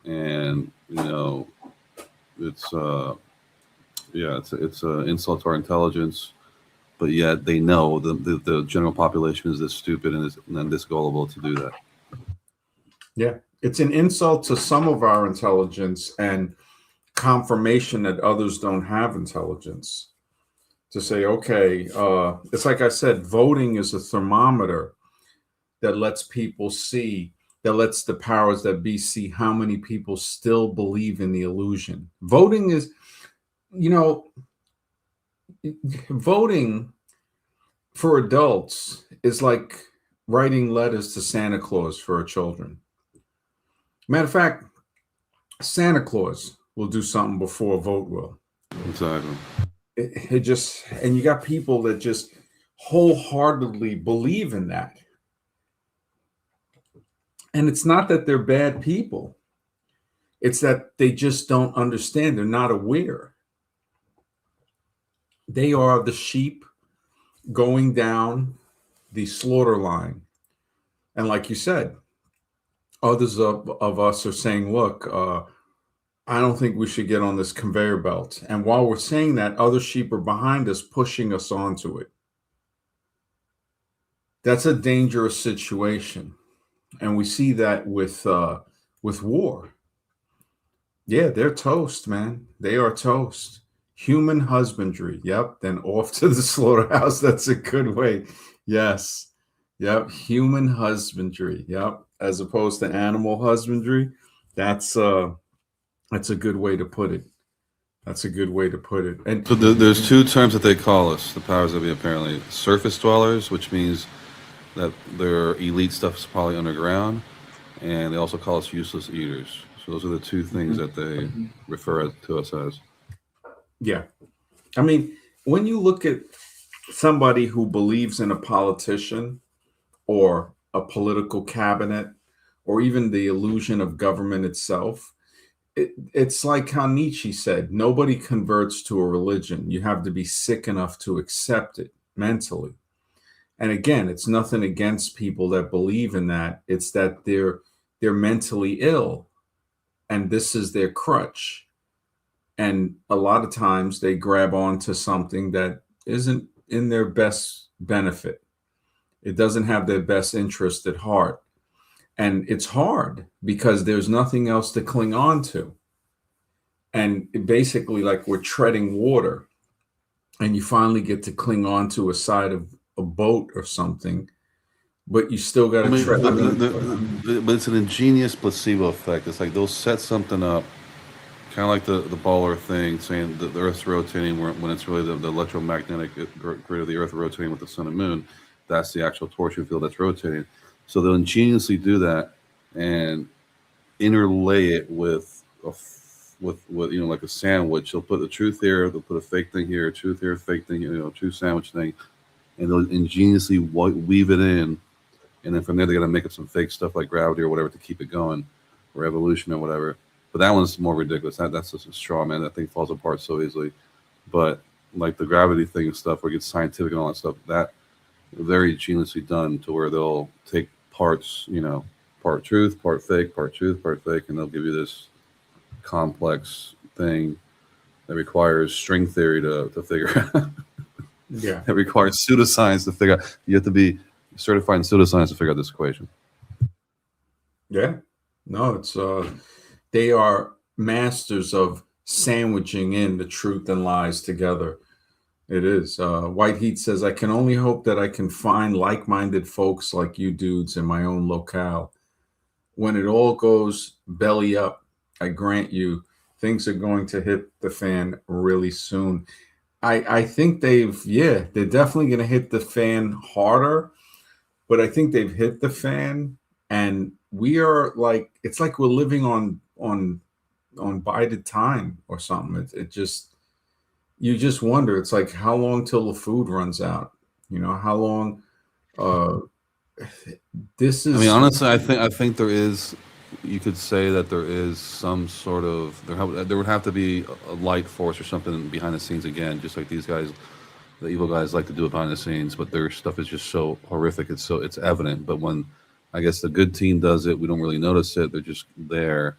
and it's yeah, it's an insult to our intelligence. But yet they know the general population is this stupid and this gullible to do that. Yeah, it's an insult to some of our intelligence and confirmation that others don't have intelligence. To say, okay, it's like I said, voting is a thermometer that lets people see, that lets the powers that be see how many people still believe in the illusion. Voting is, you know, voting for adults is like writing letters to Santa Claus for our children. Matter of fact, Santa Claus will do something before a vote will. Exactly. It just, and you got people that just wholeheartedly believe in that. And it's not that they're bad people. It's that they just don't understand. They're not aware. They are the sheep going down the slaughter line. And like you said, others of us are saying, look, I don't think we should get on this conveyor belt. And while we're saying that, other sheep are behind us, pushing us onto it. That's a dangerous situation. And we see that with war. Yeah, they're toast, man. They are toast. Human husbandry. Yep. Then off to the slaughterhouse. That's a good way. Yes. Yep. Human husbandry. Yep. As opposed to animal husbandry. That's a good way to put it. That's a good way to put it. And so there's two terms that they call us, the powers that be, apparently. Surface dwellers, which means that their elite stuff is probably underground, and they also call us useless eaters. So those are the two things that they refer to us as. Yeah. I mean, when you look at somebody who believes in a politician or a political cabinet or even the illusion of government itself, it's like how Nietzsche said, nobody converts to a religion. You have to be sick enough to accept it mentally. And again, it's nothing against people that believe in that. It's that they're mentally ill and this is their crutch. And a lot of times they grab onto something that isn't in their best benefit. It doesn't have their best interest at heart. And it's hard because there's nothing else to cling on to. And basically, like we're treading water, and you finally get to cling on to a side of a boat or something, but you still got to tread. But it's an ingenious placebo effect. It's like they'll set something up, kind of like the baller thing, saying that the Earth's rotating when it's really the electromagnetic grid of the Earth rotating with the sun and moon. That's the actual torsion field that's rotating. So they'll ingeniously do that and interlay it with like a sandwich. They'll put the truth here, they'll put a fake thing here, truth here, fake thing, true sandwich thing, and they'll ingeniously weave it in, and then from there they're gonna make up some fake stuff like gravity or whatever to keep it going, or evolution or whatever. But that one's more ridiculous. That's just a straw man. That thing falls apart so easily. But like the gravity thing and stuff, where it gets scientific and all that stuff, that very geniusly done to where they'll take parts, part truth, part fake, part truth, part fake, and they'll give you this complex thing that requires string theory to figure out. Yeah. It requires pseudoscience to figure out. You have to be certified in pseudoscience to figure out this equation. Yeah. No, it's they are masters of sandwiching in the truth and lies together. It is. White Heat says, I can only hope that I can find like-minded folks like you dudes in my own locale. When it all goes belly up, I grant you, things are going to hit the fan really soon. I think they're definitely going to hit the fan harder, but I think they've hit the fan, and we are like, it's like we're living on bided time or something. It just, you just wonder, it's like, how long till the food runs out? How long, this is, I mean, honestly, I think there is, you could say that there is some sort of, there would have to be a light force or something behind the scenes again, just like these guys the evil guys like to do it behind the scenes, but their stuff is just so horrific. It's evident. But when I guess the good team does it, we don't really notice it. They're just there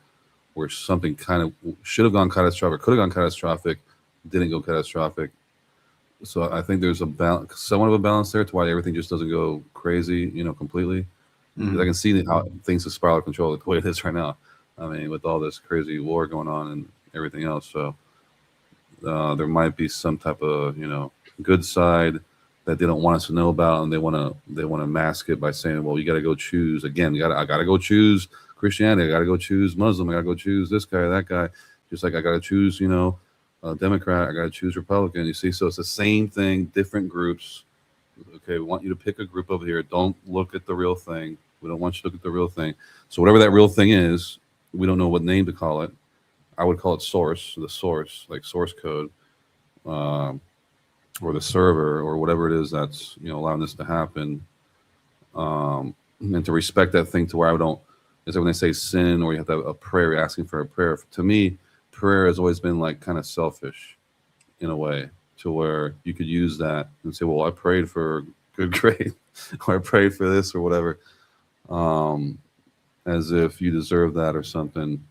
where something kind of should have gone catastrophic, could have gone catastrophic, didn't go catastrophic. So I think there's a balance, somewhat of a balance there to why everything just doesn't go crazy, completely. Because I can see how things are spiral out of control the way it is right now. I mean, with all this crazy war going on and everything else. So there might be some type of good side that they don't want us to know about, and they want to mask it by saying, well, you got to go choose again. I got to go choose Christianity. I got to go choose Muslim. I got to go choose this guy or that guy. Just like I got to choose, Democrat. I got to choose Republican. You see, so it's the same thing, different groups. Okay, we want you to pick a group over here. Don't look at the real thing. We don't want you to look at the real thing. So whatever that real thing is, we don't know what name to call it. I would call it the source, like source code, or the server, or whatever it is that's allowing this to happen, and to respect that thing to where I don't. Is that when they say sin, or you have to have a prayer, you're asking for a prayer? To me, prayer has always been like kind of selfish, in a way, to where you could use that and say, "Well, I prayed for good grade, or I prayed for this, or whatever," as if you deserve that or something.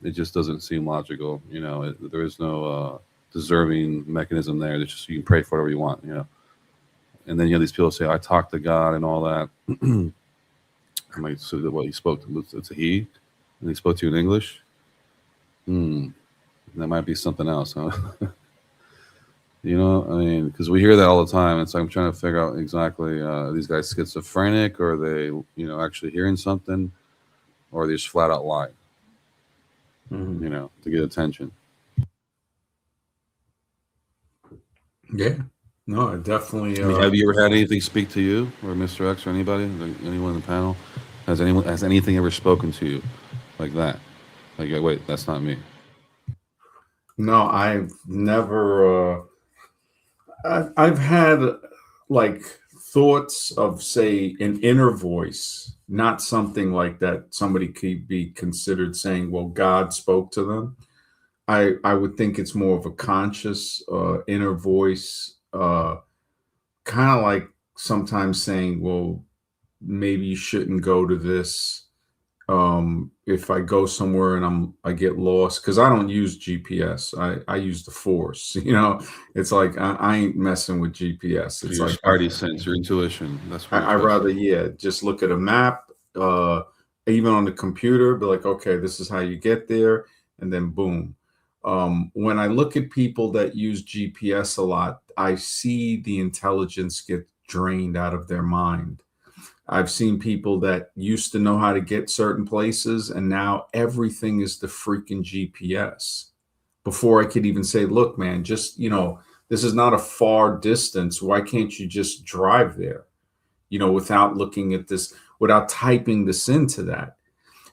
It just doesn't seem logical. There is no deserving mechanism there. It's just you can pray for whatever you want. And then these people say, "I talked to God" and all that. I'm like, so what he spoke to? It's a he, and he spoke to you in English. That might be something else, huh? I mean, because we hear that all the time. It's like I'm trying to figure out exactly, are these guys schizophrenic, or are they, actually hearing something, or are they just flat out lying, to get attention. Yeah. No, I definitely. I mean, have you ever had anything speak to you, or Mr. X, or anybody, anyone in the panel? Has anything ever spoken to you like that? Like, wait, that's not me. No, I've never. I've had like thoughts of, say, an inner voice, not something like that. Somebody could be considered saying, "Well, God spoke to them." I would think it's more of a conscious inner voice, kind of like sometimes saying, "Well, maybe you shouldn't go to this. If I go somewhere and I get lost, because I don't use GPS. I use the force. It's like I ain't messing with GPS. So It's your like spidey sense, your intuition. That's what I rather, just look at a map, even on the computer, be like, okay, this is how you get there, and then boom. When I look at people that use GPS a lot, I see the intelligence get drained out of their mind. I've seen people that used to know how to get certain places, and now everything is the freaking GPS. Before I could even say, look, man, just, this is not a far distance. Why can't you just drive there, without looking at this, without typing this into that?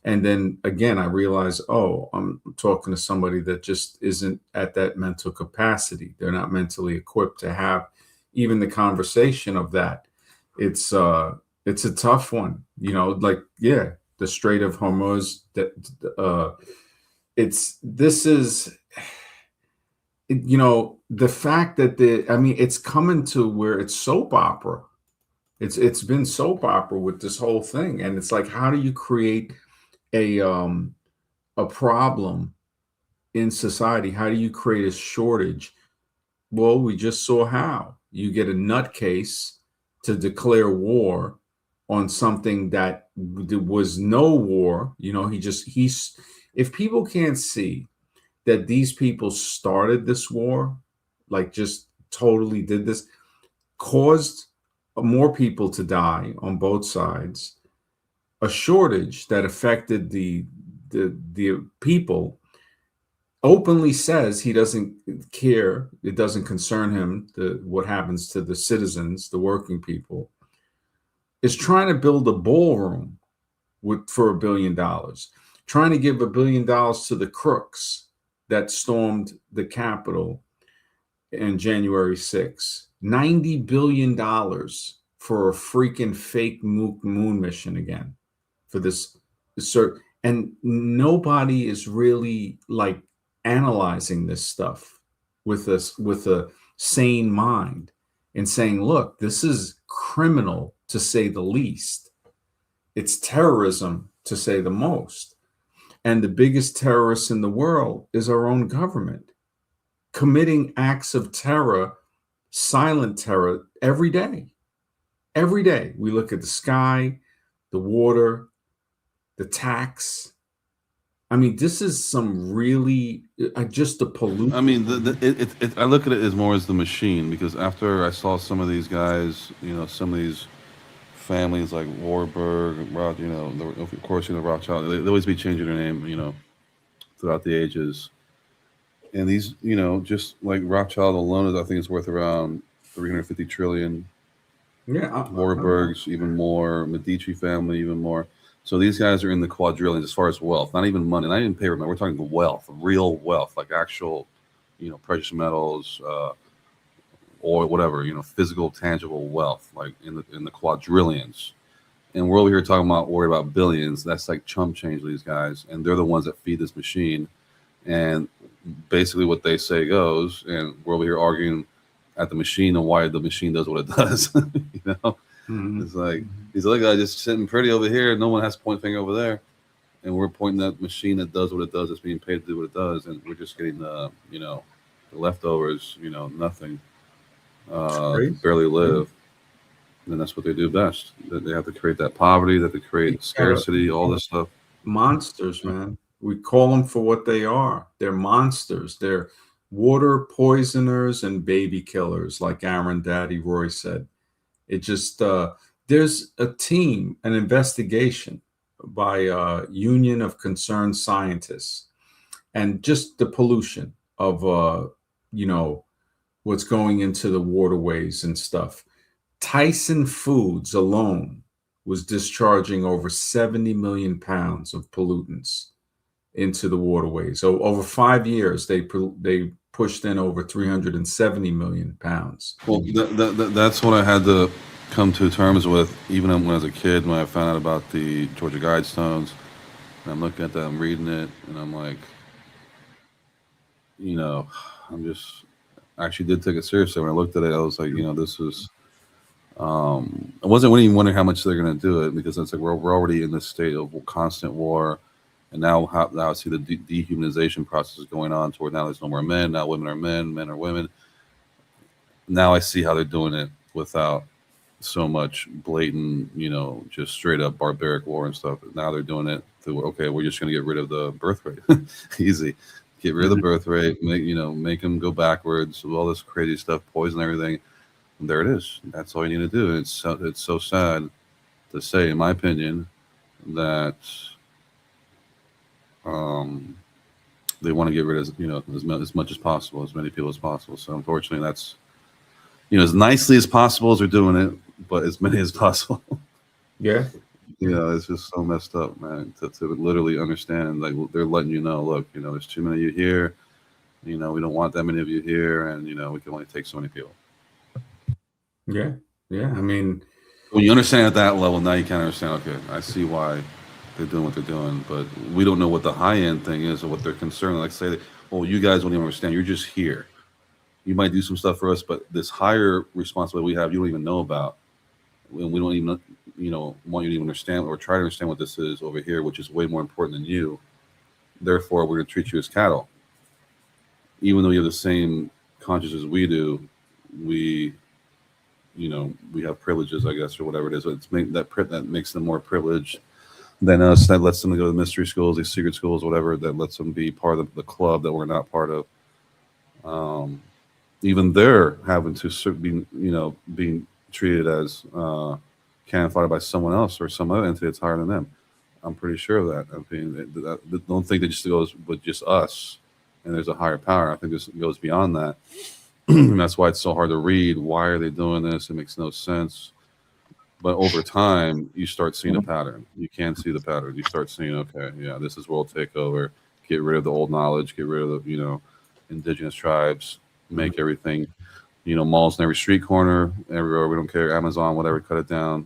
And then again, I realize, oh, I'm talking to somebody that just isn't at that mental capacity. They're not mentally equipped to have even the conversation of that. It's a tough one, the Strait of Hormuz. The fact that it's coming to where it's soap opera. It's been soap opera with this whole thing, and it's like, how do you create a problem in society? How do you create a shortage? Well, we just saw how you get a nutcase to declare war on something that there was no war. If people can't see that these people started this war, like just totally did this, caused more people to die on both sides, a shortage that affected the people, openly says he doesn't care. It doesn't concern him what happens to the citizens, the working people, is trying to build a ballroom for $1 billion, trying to give $1 billion to the crooks that stormed the Capitol in January 6th. $90 billion for a freaking fake moon mission again, for this. And nobody is really like analyzing this stuff with a sane mind and saying, look, this is criminal to say the least. It's terrorism to say the most. And the biggest terrorist in the world is our own government, committing acts of terror, silent terror, every day. Every day we look at the sky, the water, the tax. I mean, this is some really just the pollution. I mean, I look at it as more as the machine, because after I saw some of these guys, some of these families like Warburg, of course, Rothschild, they always be changing their name, throughout the ages. And these, just like Rothschild alone, I think it's worth around 350 trillion. Yeah, Warburg's even more, Medici family even more. So these guys are in the quadrillions as far as wealth, not even money, not even paper money. We're talking wealth, real wealth, like actual, precious metals, oil, whatever, physical, tangible wealth, like in the quadrillions. And we're over here talking about worried about billions. That's like chump change to these guys, and they're the ones that feed this machine. And basically, what they say goes. And we're over here arguing at the machine and why the machine does what it does. It's like these other guys just sitting pretty over here. No one has to point finger over there, and we're pointing at machine that does what it does. It's being paid to do what it does, and we're just getting the leftovers. Nothing. Barely live. And that's what they do best. They have to create that poverty, that they create scarcity, all this stuff. Monsters, man. We call them for what they are. They're monsters. They're water poisoners and baby killers, like Aaron Daddy Roy said. It just there's a team, an investigation by a union of concerned scientists, and just the pollution of what's going into the waterways and stuff. Tyson Foods alone was discharging over 70 million pounds of pollutants into the waterways. So over 5 years, they pushed in over 370 million pounds. Well, that's what I had to come to terms with, even when I was a kid, when I found out about the Georgia Guidestones. And I'm looking at that, I'm reading it, and I'm like, I actually did take it seriously. When I looked at it, I was like, this is, I wasn't even wondering how much they're going to do it, because it's like we're already in this state of constant war. And now I see the dehumanization process is going on to where now there's no more men. Now women are men are women. Now I see how they're doing it without so much blatant, just straight up barbaric war and stuff. Now they're doing it through, okay, we're just going to get rid of the birth rate. Easy. Get rid of the birth rate, make them go backwards, all this crazy stuff, poison everything. And there it is. That's all you need to do. And it's so sad to say, in my opinion, that they want to get rid of as much as possible, as many people as possible. So unfortunately, that's as nicely as possible as they're doing it, but as many as possible. Yeah. It's just so messed up, man. To literally understand, like they're letting you know, look, there's too many of you here. We don't want that many of you here, and we can only take so many people. Yeah. I mean, when you understand at that level, now you kind of understand. Okay, I see why they're doing what they're doing, but we don't know what the high end thing is or what they're concerned. Like say, well, you guys don't even understand. You're just here. You might do some stuff for us, but this higher responsibility we have, you don't even know about. And we don't even, want you to even understand or try to understand what this is over here, which is way more important than you. Therefore, we're going to treat you as cattle. Even though you have the same consciousness as we do, we have privileges, I guess, or whatever it is. That makes them more privileged than us. That lets them go to mystery schools, these secret schools, whatever. That lets them be part of the club that we're not part of. Even they're having to be, being treated as canified by someone else or some other entity that's higher than them. I'm pretty sure of that. I mean, don't think that just goes with just us and there's a higher power. I think this goes beyond that. And that's why it's so hard to read. Why are they doing this? It makes no sense. But over time, you start seeing a pattern. You can see the pattern. You start seeing, okay, yeah, this is world takeover. Get rid of the old knowledge. Get rid of the, indigenous tribes. Make everything, malls in every street corner, everywhere. We don't care. Amazon, whatever, cut it down.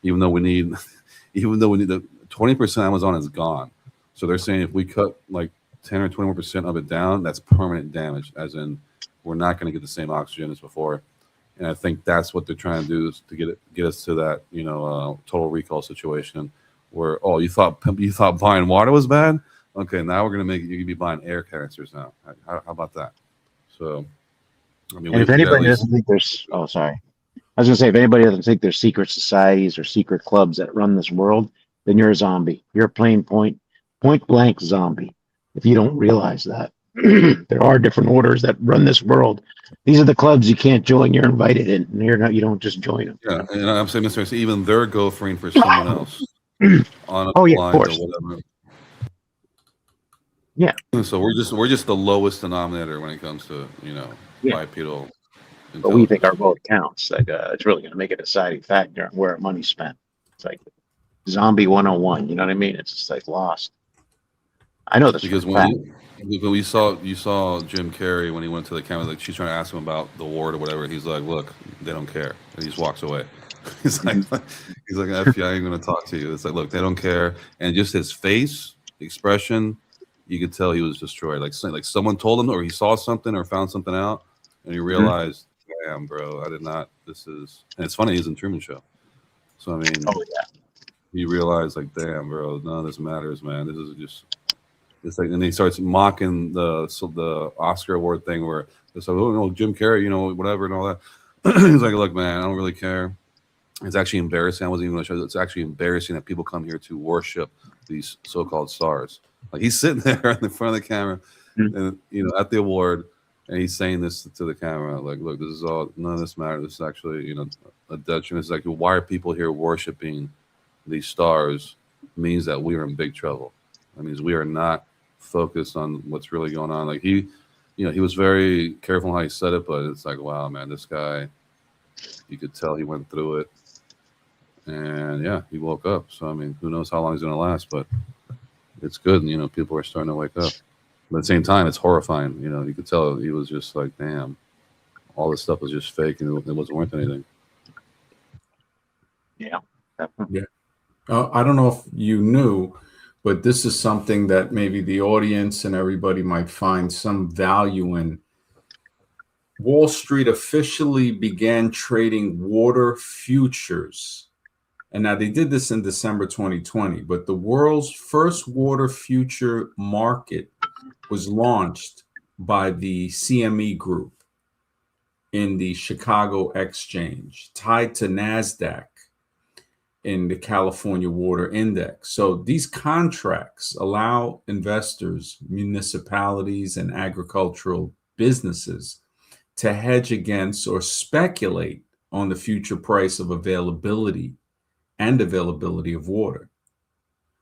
Even though we need the 20% Amazon is gone. So they're saying if we cut like 10 or 21% of it down, that's permanent damage. As in, we're not going to get the same oxygen as before. And I think that's what they're trying to do, is to get us to that, total recall situation where, oh, you thought buying water was bad? Okay, now we're going to make you be buying air canisters now. How about that? So, I mean, And if we got at anybody least. doesn't think there's, oh, sorry. I was gonna say, if anybody doesn't think there's secret societies or secret clubs that run this world, then you're a zombie. You're a plain point blank zombie. If you don't realize that there are different orders that run this world. These are the clubs you can't join. You're invited in. You're not. You don't just join them. Yeah, and I'm saying, Mr. Even they're gophering for someone else on a Oh yeah, of blind or course. whatever. Yeah, So we're just the lowest denominator when it comes to Yeah. bipedal but we think intelligence. our vote counts. Like it's really going to make a deciding factor on where our money's spent. It's like zombie 101. You know what I mean? It's just like lost. I know this for a Because fact. when you saw Jim Carrey when he went to the camera, like she's trying to ask him about the ward or whatever. He's like, "Look, they don't care," and he just walks away. He's like, "FBI ain't gonna talk to you." It's like, "Look, they don't care," and just his face expression, you could tell he was destroyed. Like someone told him, or he saw something or found something out, and he realized, "Damn, bro, I did not. This is." And it's funny, he's in Truman Show, so I mean, Oh yeah. he realized, like, "Damn, bro, none of this matters, man. This is just." It's like, and he starts mocking the Oscar award thing where it's like, oh no, Jim Carrey, whatever and all that. He's like, look, man, I don't really care. It's actually embarrassing. I wasn't even going to show. It's actually embarrassing that people come here to worship these so-called stars. Like he's sitting there in the front of the camera, and at the award, and he's saying this to the camera, like, look, this is all, none of this matters. This is actually, a detriment. It's like, why are people here worshiping these stars? Means that we are in big trouble. That means we are not focused on what's really going on. Like he was very careful how he said it, but it's like, wow, man, this guy, you could tell he went through it, and yeah, he woke up. So I mean, who knows how long he's gonna last, but it's good. And, people are starting to wake up. But at the same time, it's horrifying. You could tell he was just like, damn, all this stuff was just fake and it wasn't worth anything. Yeah. I don't know if you knew, but this is something that maybe the audience and everybody might find some value in. Wall Street officially began trading water futures. And now they did this in December 2020, but the world's first water future market was launched by the CME Group in the Chicago Exchange, tied to NASDAQ in the California Water Index. So these contracts allow investors, municipalities, and agricultural businesses to hedge against or speculate on the future price of availability of water.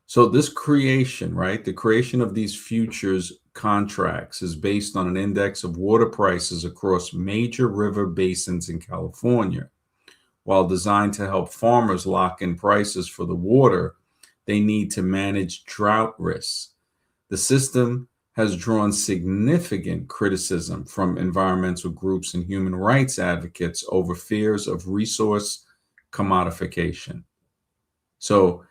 So this creation, right, the creation of these futures contracts is based on an index of water prices across major river basins in California. While designed to help farmers lock in prices for the water they need to manage drought risks, the system has drawn significant criticism from environmental groups and human rights advocates over fears of resource commodification. So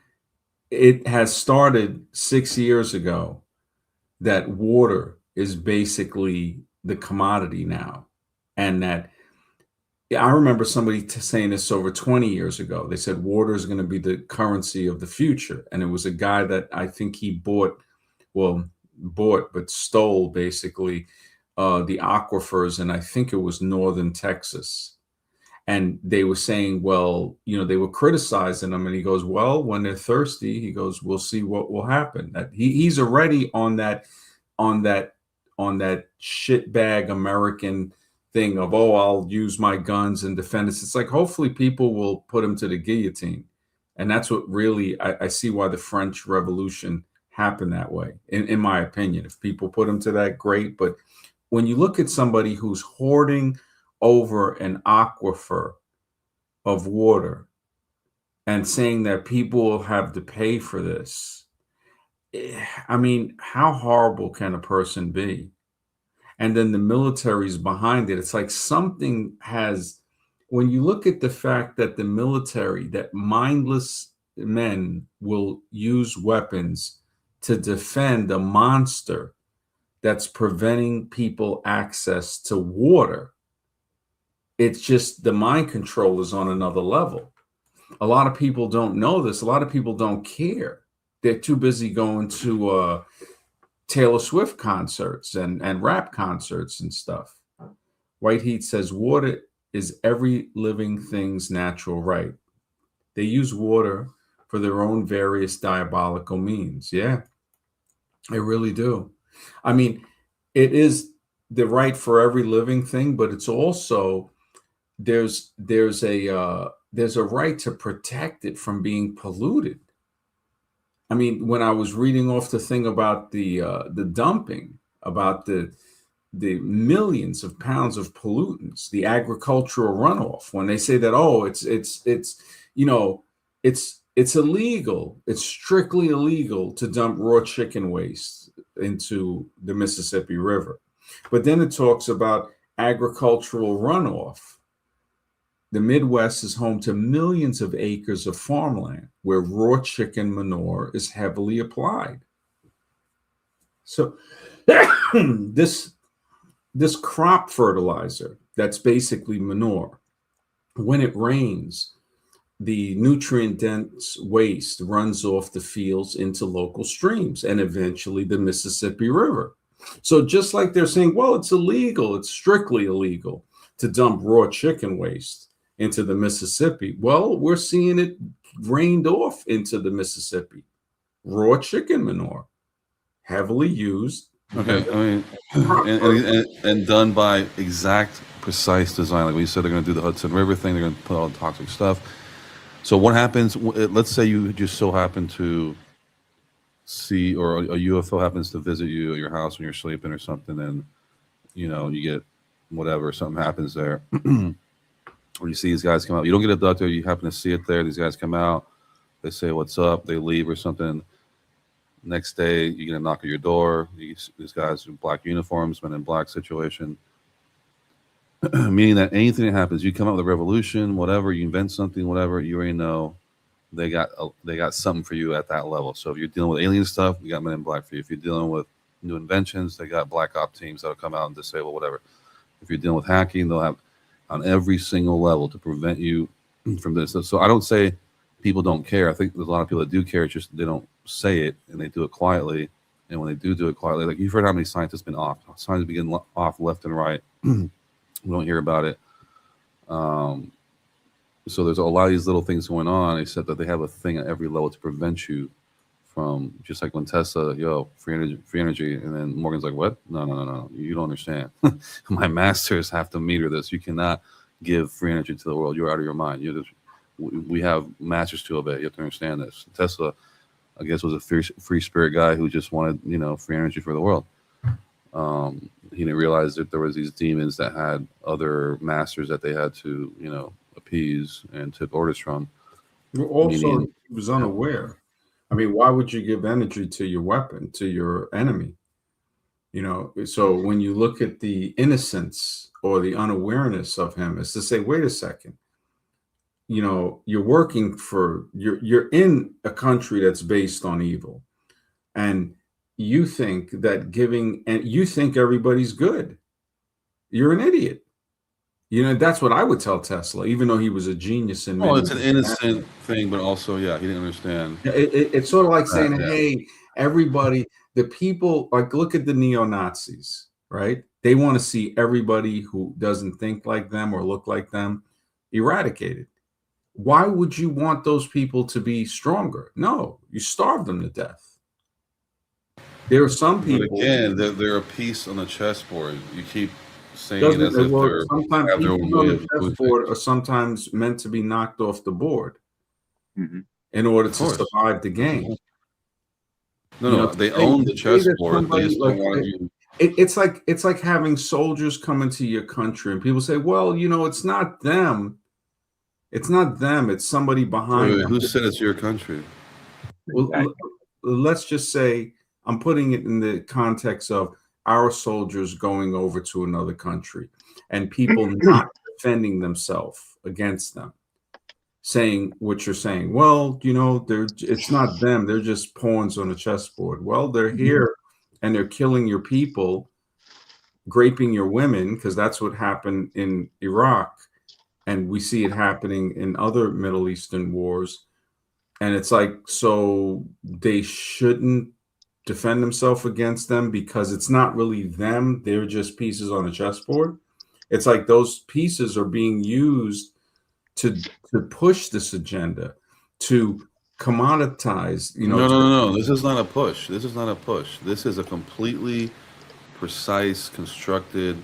it has started 6 years ago that water is basically the commodity now, and that I remember somebody saying this over 20 years ago. They said water is going to be the currency of the future. And it was a guy that I think he bought, but stole basically the aquifers. And I think it was northern Texas. And they were saying, well, they were criticizing him. And he goes, well, when they're thirsty, he goes, we'll see what will happen. That he's already on that shitbag American thing of, oh, I'll use my guns and defend us. It's like, hopefully people will put him to the guillotine. And that's what really, I see why the French Revolution happened that way, in my opinion. If people put him to that, great. But when you look at somebody who's hoarding over an aquifer of water and saying that people will have to pay for this, I mean, how horrible can a person be? And then the military's behind it. It's like something has, when you look at the fact that the military, that mindless men will use weapons to defend a monster that's preventing people access to water. It's just the mind control is on another level. A lot of people don't know this. A lot of people don't care. They're too busy going to Taylor Swift concerts and rap concerts and stuff. White Heat says water is every living thing's natural right. They use water for their own various diabolical means. Yeah, they really do. I mean, it is the right for every living thing, but it's also there's a right to protect it from being polluted. I mean, when I was reading off the thing about the dumping, about the millions of pounds of pollutants, the agricultural runoff, when they say that, oh, it's you know, it's illegal, it's strictly illegal to dump raw chicken waste into the Mississippi River. But then it talks about agricultural runoff. The Midwest is home to millions of acres of farmland where raw chicken manure is heavily applied. So this crop fertilizer, that's basically manure, when it rains, the nutrient dense waste runs off the fields into local streams and eventually the Mississippi River. So just like they're saying, well, it's illegal, it's strictly illegal to dump raw chicken waste into the Mississippi. Well, we're seeing it rained off into the Mississippi. Raw chicken manure, heavily used. Okay, I mean, and done by exact, precise design. Like we said, they're going to do the Hudson River thing. They're going to put all the toxic stuff. So what happens? Let's say you just so happen to see, or a UFO happens to visit you at your house when you're sleeping or something, and you get whatever, something happens there. Or you see these guys come out. You don't get abducted. You happen to see it there. These guys come out. They say, "What's up?" They leave or something. Next day, you get a knock at your door. These guys in black uniforms, men in black situation. Meaning that anything that happens, you come up with a revolution, whatever, you invent something, whatever, you already know they got something for you at that level. So if you're dealing with alien stuff, you got men in black for you. If you're dealing with new inventions, they got black op teams that'll come out and disable whatever. If you're dealing with hacking, they'll have on every single level to prevent you from this. So I don't say people don't care. I think there's a lot of people that do care. It's just they don't say it and they do it quietly. And when they do it quietly, like you've heard how many scientists have been off. Scientists begin off left and right. We don't hear about it. So there's a lot of these little things going on, except that they have a thing at every level to prevent you from, just like when Tesla, free energy, and then Morgan's like, what? No, you don't understand. My masters have to meter this. You cannot give free energy to the world. You're out of your mind. We have masters to obey. You have to understand this. Tesla, I guess, was a free spirit guy who just wanted, free energy for the world. He didn't realize that there was these demons that had other masters that they had to, appease and took orders from. Also, he was unaware. I mean, why would you give energy to your weapon, to your enemy? So when you look at the innocence or the unawareness of him, it's to say, wait a second, you're working for, you're in a country that's based on evil. And you think that you think everybody's good. You're an idiot. That's what I would tell Tesla, even though he was a genius. It's an innocent thing, but also, he didn't understand. It's sort of like saying, hey, everybody, the people, like, look at the neo-Nazis, right? They want to see everybody who doesn't think like them or look like them eradicated. Why would you want those people to be stronger? No, you starve them to death. There are some people. But again, they're a piece on the chessboard. You keep saying it as if they're sometimes people on the chessboard are sometimes meant to be knocked off the board in order to survive the game. No, they own the chessboard. They just don't want you. It's like having soldiers come into your country and people say, well, it's not them. It's not them. It's somebody behind them. Who said it's your country? Well, let's just say, I'm putting it in the context of our soldiers going over to another country and people not defending themselves against them, saying what you're saying. Well, it's not them. They're just pawns on a chessboard. Well, they're here and they're killing your people, raping your women, because that's what happened in Iraq. And we see it happening in other Middle Eastern wars. And it's like, so they shouldn't defend themselves against them because it's not really them. They're just pieces on a chessboard. It's like those pieces are being used to push this agenda, to commoditize, No. This is not a push. This is not a push. This is a completely precise, constructed,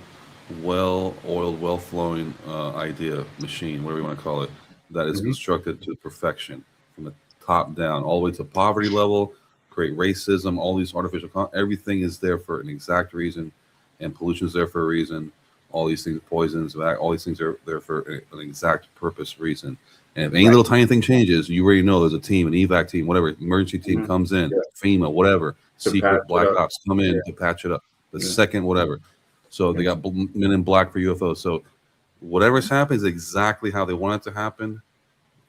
well-oiled, well-flowing idea machine, whatever you want to call it, that is constructed to perfection from the top down, all the way to poverty level, create racism, all these everything is there for an exact reason, and pollution is there for a reason. All these things, poisons, all these things are there for an exact purpose reason. And if any little tiny thing changes, you already know there's a team, an evac team, whatever, emergency team comes in, FEMA, whatever, secret black ops come in to patch it up. The second, whatever. So they got men in black for UFOs. So whatever's happening is exactly how they want it to happen.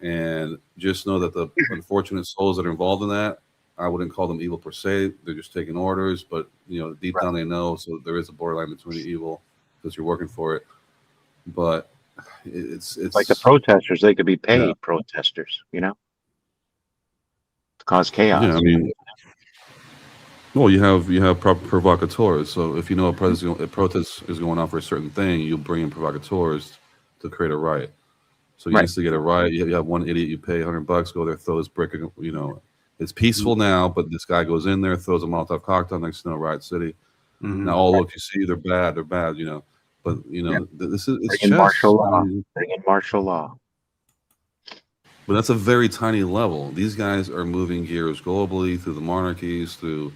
And just know that the unfortunate souls that are involved in that, I wouldn't call them evil per se. They're just taking orders, but deep down they know. So there is a borderline between the evil because you're working for it. But it's like the protesters. They could be paid protesters, to cause chaos. Yeah, I mean, well, you have provocateurs. So if you know a protest is going on for a certain thing, you bring in provocateurs to create a riot. So you used to get a riot. You have one idiot. You pay $100, go there, throw this brick. It's peaceful now, but this guy goes in there, throws a Molotov cocktail. Next thing you know, riot city. Now, oh look, you see, they're bad. But this is it's bring in martial law. Bring in martial law. But that's a very tiny level. These guys are moving gears globally through the monarchies, through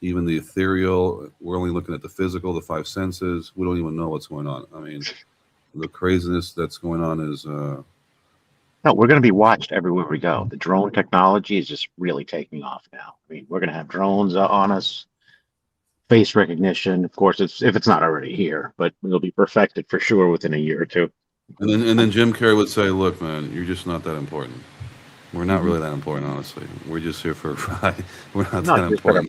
even the ethereal. We're only looking at the physical, the five senses. We don't even know what's going on. I mean, the craziness that's going on is. No, we're going to be watched everywhere we go. The drone technology is just really taking off now. I mean, we're going to have drones on us, face recognition. Of course, if it's not already here, but it'll be perfected for sure within a year or two. And then Jim Carrey would say, "Look, man, you're just not that important. We're not really that important, honestly. We're just here for a ride. We're not that important.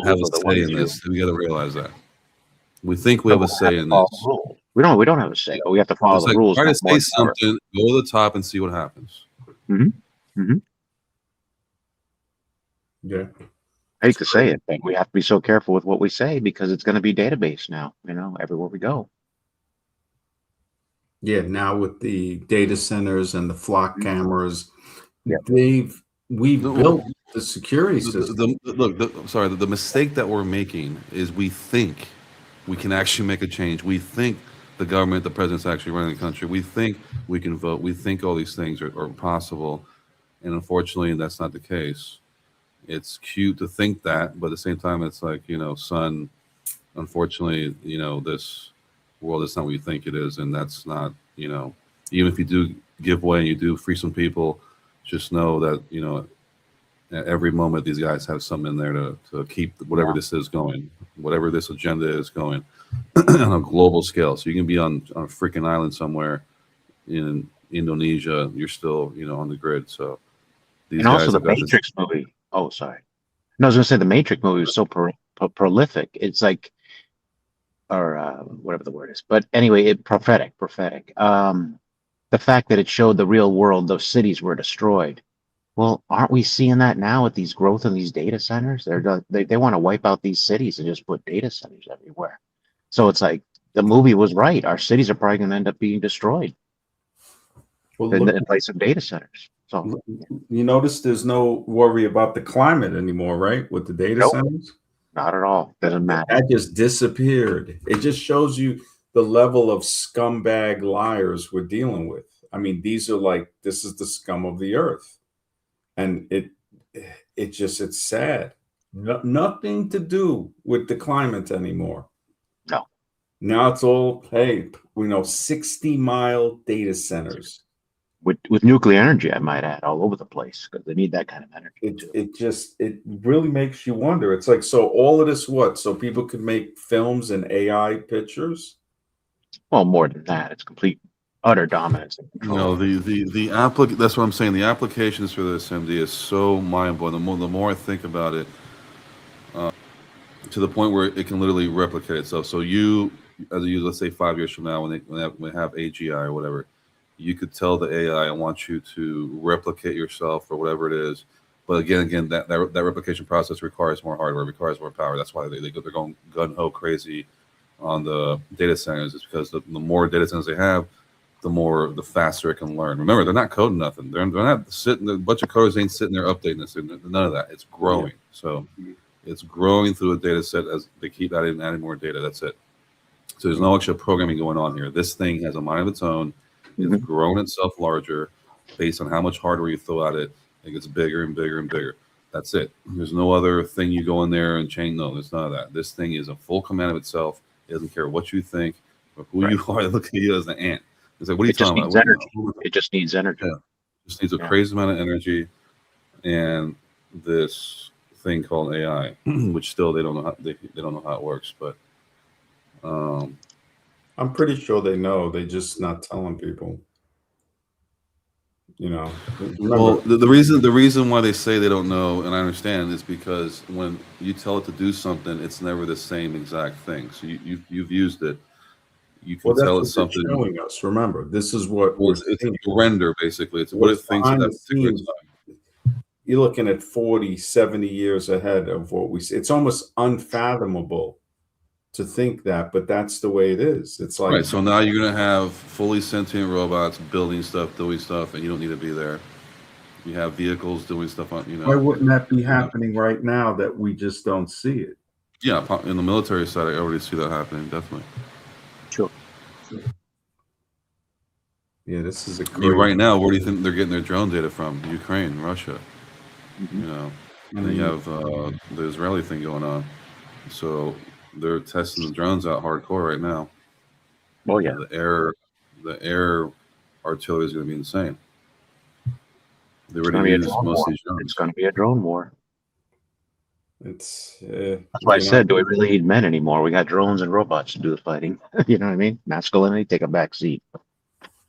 Have a say in this. We got to realize that. We think we have a say in this. We don't have a say. We have to follow the rules. Try to say something. Go to the top and see what happens." Yeah. I hate to say it, but we have to be so careful with what we say because it's going to be database now. Everywhere we go. Yeah, now with the data centers and the flock cameras, we've built the security system. The mistake that we're making is we think we can actually make a change. We think the government, the president's actually running the country. We think we can vote. We think all these things are possible. And unfortunately, that's not the case. It's cute to think that, but at the same time, it's like, son, unfortunately, this world is not what you think it is. And that's not, even if you do give way and you do free some people, just know that, at every moment, these guys have something in there to keep whatever this is going, whatever this agenda is going on a global scale. So you can be on a freaking island somewhere in Indonesia, you're still, on the grid. So these guys also the Matrix movie. Oh, sorry. No, I was going to say the Matrix movie was so prolific. It's like, or whatever the word is. But anyway, prophetic. The fact that it showed the real world, those cities were destroyed. Well, aren't we seeing that now with these growth in these data centers? They want to wipe out these cities and just put data centers everywhere. So it's like the movie was right. Our cities are probably going to end up being destroyed in place of data centers. So you notice there's no worry about the climate anymore, right? With the data centers? Not at all. Doesn't matter. That just disappeared. It just shows you the level of scumbag liars we're dealing with. I mean, this is the scum of the earth. And it's sad. Nothing to do with the climate anymore. No. Now it's all, 60-mile data centers. With nuclear energy, I might add, all over the place because they need that kind of energy. It really makes you wonder. It's like, so all of this, what? So people could make films and AI pictures? Well, more than that, it's complete utter dominance and control. That's what I'm saying. The applications for this MD is so mind blowing. The more I think about it, to the point where it can literally replicate itself. So you, as a user, let's say 5 years from now, when they have AGI or whatever, you could tell the AI, I want you to replicate yourself or whatever it is. But again, that replication process requires more hardware, requires more power. That's why they're going gun ho crazy on the data centers. It's because the more data centers they have, the faster it can learn. Remember, they're not coding nothing. They're not sitting. A bunch of coders ain't sitting there updating this. None of that. It's growing. So it's growing through a data set as they keep adding more data. That's it. So there's no extra programming going on here. This thing has a mind of its own. It's grown itself larger based on how much hardware you throw at it. It gets bigger and bigger and bigger. That's it. There's no other thing you go in there and change. No, there's none of that. This thing is a full command of itself. It doesn't care what you think or who you are. Look at you as an ant. It's like, what are you talking about? It just needs energy. Yeah. It just needs a crazy amount of energy, and this thing called AI, which still they don't know how they don't know how it works. But I'm pretty sure they know. They're just not telling people. Remember, well, the reason why they say they don't know, and I understand, is because when you tell it to do something, it's never the same exact thing. So you've used it. You can tell it something. Showing us. Remember, this is what it's a render, basically. It's what it thinks at that particular time. You're looking at 40, 70 years ahead of what we see. It's almost unfathomable to think that, but that's the way it is. It's like, right. So now you're going to have fully sentient robots building stuff, doing stuff, and you don't need to be there. You have vehicles doing stuff on, Why wouldn't that be happening right now that we just don't see it? Yeah, in the military side, I already see that happening, definitely. Sure. Yeah, this is right now, where do you think they're getting their drone data from? Ukraine, Russia. And then you have the Israeli thing going on. So they're testing the drones out hardcore right now. Oh yeah. The air artillery is going to be insane. They already use most of these drones. It's going to be a drone war. That's why I said, do we really need men anymore? We got drones and robots to do the fighting. You know what I mean? Masculinity, take a back seat.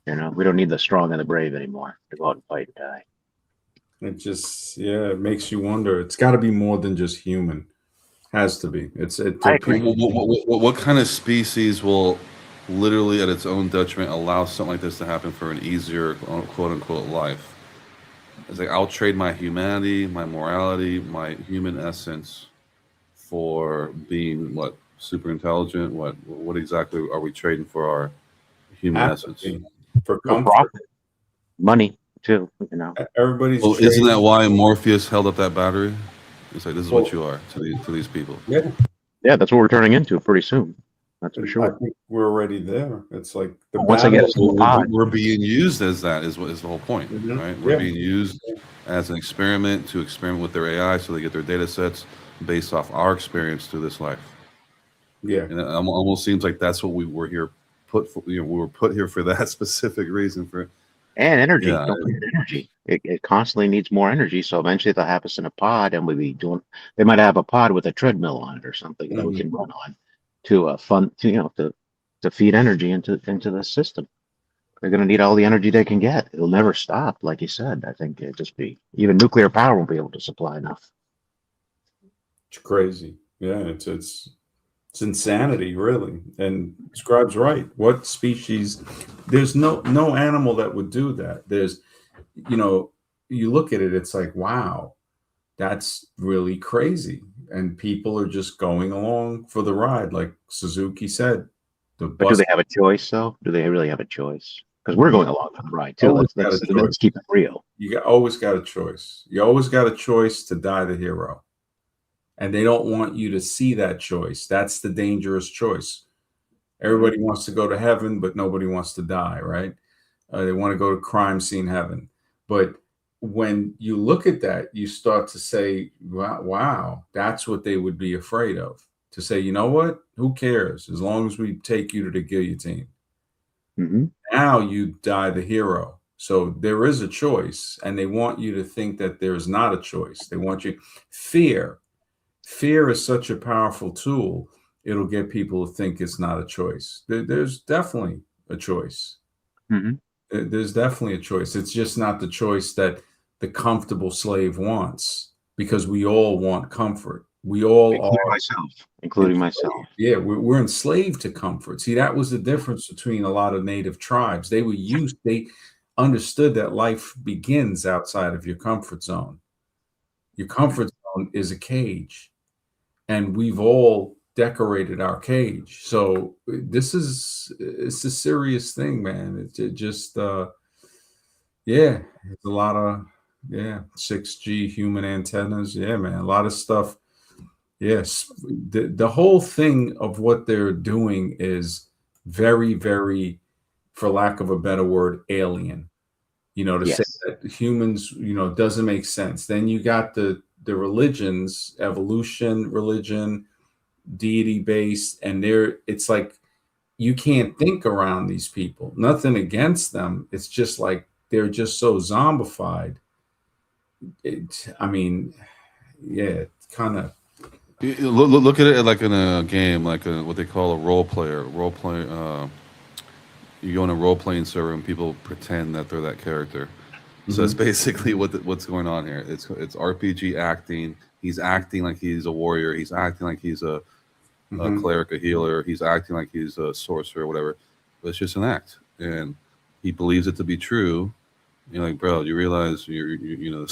We don't need the strong and the brave anymore to go out and fight and die. It just, it makes you wonder. It's got to be more than just human. Has to be. I agree. What kind of species will literally at its own detriment allow something like this to happen for an easier quote unquote life? It's like, I'll trade my humanity, my morality, my human essence for being super intelligent. What exactly are we trading for our human essence? For comfort, money too. Everybody's. Well, isn't that why Morpheus held up that battery? It's like, this is what you are to these people. Yeah, that's what we're turning into pretty soon. That's for sure. I think we're already there. It's like once I get we're being used as that is the whole point, right? We're being used as an experiment to experiment with their AI, so they get their data sets based off our experience through this life. Yeah, and it almost seems like that's what we were here we were put here for that specific reason. And energy. Don't forget energy. It constantly needs more energy. So eventually they'll have us in a pod, and they might have a pod with a treadmill on it or something that we can run on to feed energy into the system. They're going to need all the energy they can get. It'll never stop, like you said. I think it'd just be, even nuclear power won't be able to supply enough. It's crazy. Yeah, it's insanity, really. And Scribe's right. What species? There's no animal that would do that. There's, you look at it, it's like, wow, that's really crazy. And people are just going along for the ride, like Suzuki said. But do they have a choice, though? Do they really have a choice? Because we're going along for the ride too. Let's keep it real. You always got a choice. You always got a choice to die the hero. And they don't want you to see that choice. That's the dangerous choice. Everybody wants to go to heaven, but nobody wants to die, right? They want to go to crime scene heaven. But when you look at that, you start to say, wow, that's what they would be afraid of. To say, you know what? Who cares? As long as we take you to the guillotine. Now you die the hero. So there is a choice, and they want you to think that there is not a choice. They want you. Fear is such a powerful tool. It'll get people to think it's not a choice. There's definitely a choice. There's definitely a choice. It's just not the choice that the comfortable slave wants, because we all want comfort. We all including are. myself, including myself. Yeah, we're enslaved to comfort. See, that was the difference between a lot of native tribes. They understood that life begins outside of your comfort zone. Your comfort zone is a cage, and we've all decorated our cage. So it's a serious thing, man. It just yeah, it's a lot of 6G human antennas. Yeah, man, a lot of stuff. Yes, the whole thing of what they're doing is very, very, for lack of a better word, alien. To say Yes. that humans, doesn't make sense. Then you got the religions, evolution, religion, deity based, and it's like you can't think around these people. Nothing against them. It's just like they're just so zombified. I mean, yeah, kind of. Look at it like in a game, like what they call a role player. Role play. You go in a role playing server and people pretend that they're that character. So that's Mhm. basically what's going on here. It's RPG acting. He's acting like he's a warrior. He's acting like he's a Mhm. cleric, a healer. He's acting like he's a sorcerer, or whatever. But it's just an act, and he believes it to be true. You're like, bro, you realize Mhm.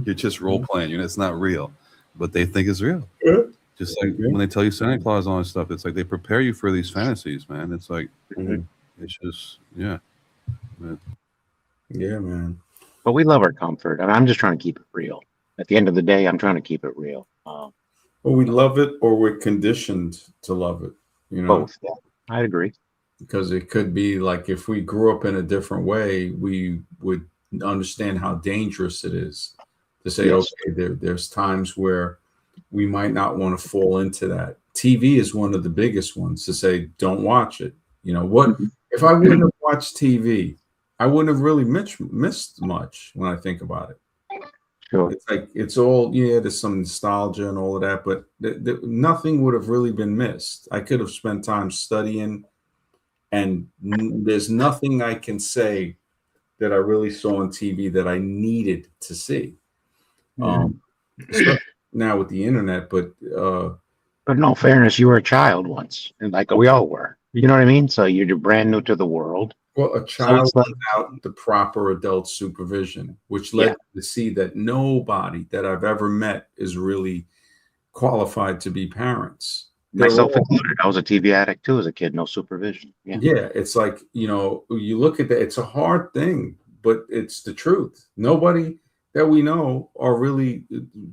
you're just role playing. It's not real, but they think it's real. Yeah. Just like Yeah. when they tell you Santa Claus and all this stuff, it's like they prepare you for these fantasies, man. It's like Mhm. it's just yeah. Yeah, man. But we love our comfort. And I'm just trying to keep it real. At the end of the day, I'm trying to keep it real. Well, we love it or we're conditioned to love it, Both. Yeah, I agree. because it could be like if we grew up in a different way, we would understand how dangerous it is to say, Yes. okay, there's times where we might not want to fall into that. TV is one of the biggest ones to say, don't watch it. What Mhm. if I wouldn't have watched TV? I wouldn't have really missed much when I think about it. Sure. It's like it's all there's some nostalgia and all of that, but nothing would have really been missed. I could have spent time studying, and there's nothing I can say that I really saw on TV that I needed to see. Mhm. Especially now with the internet, but But in all fairness, you were a child once, and like we all were. You know what I mean? So you're brand new to the world. well, a So child it's like, without the proper adult supervision, which led yeah, me to see that nobody that I've ever met is really qualified to be parents. They're myself all included. I was a TV addict too as a kid, no supervision. Yeah. Yeah, it's like, you look at that, it's a hard thing, but it's the truth. Nobody that we know are really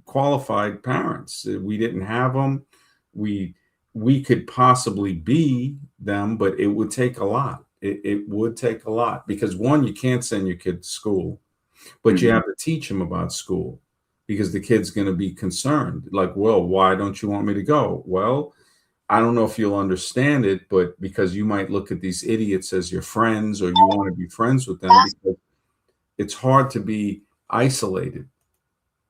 qualified parents. We didn't have them. We we could possibly be them, but it would take a lot. It would take a lot because one, you can't send your kid to school, but you Hmm. have to teach them about school because the kid's going to be concerned. Like, well, why don't you want me to go? Well, I don't know if you'll understand it, but because you might look at these idiots as your friends or you want to be friends with them because it's hard to be isolated,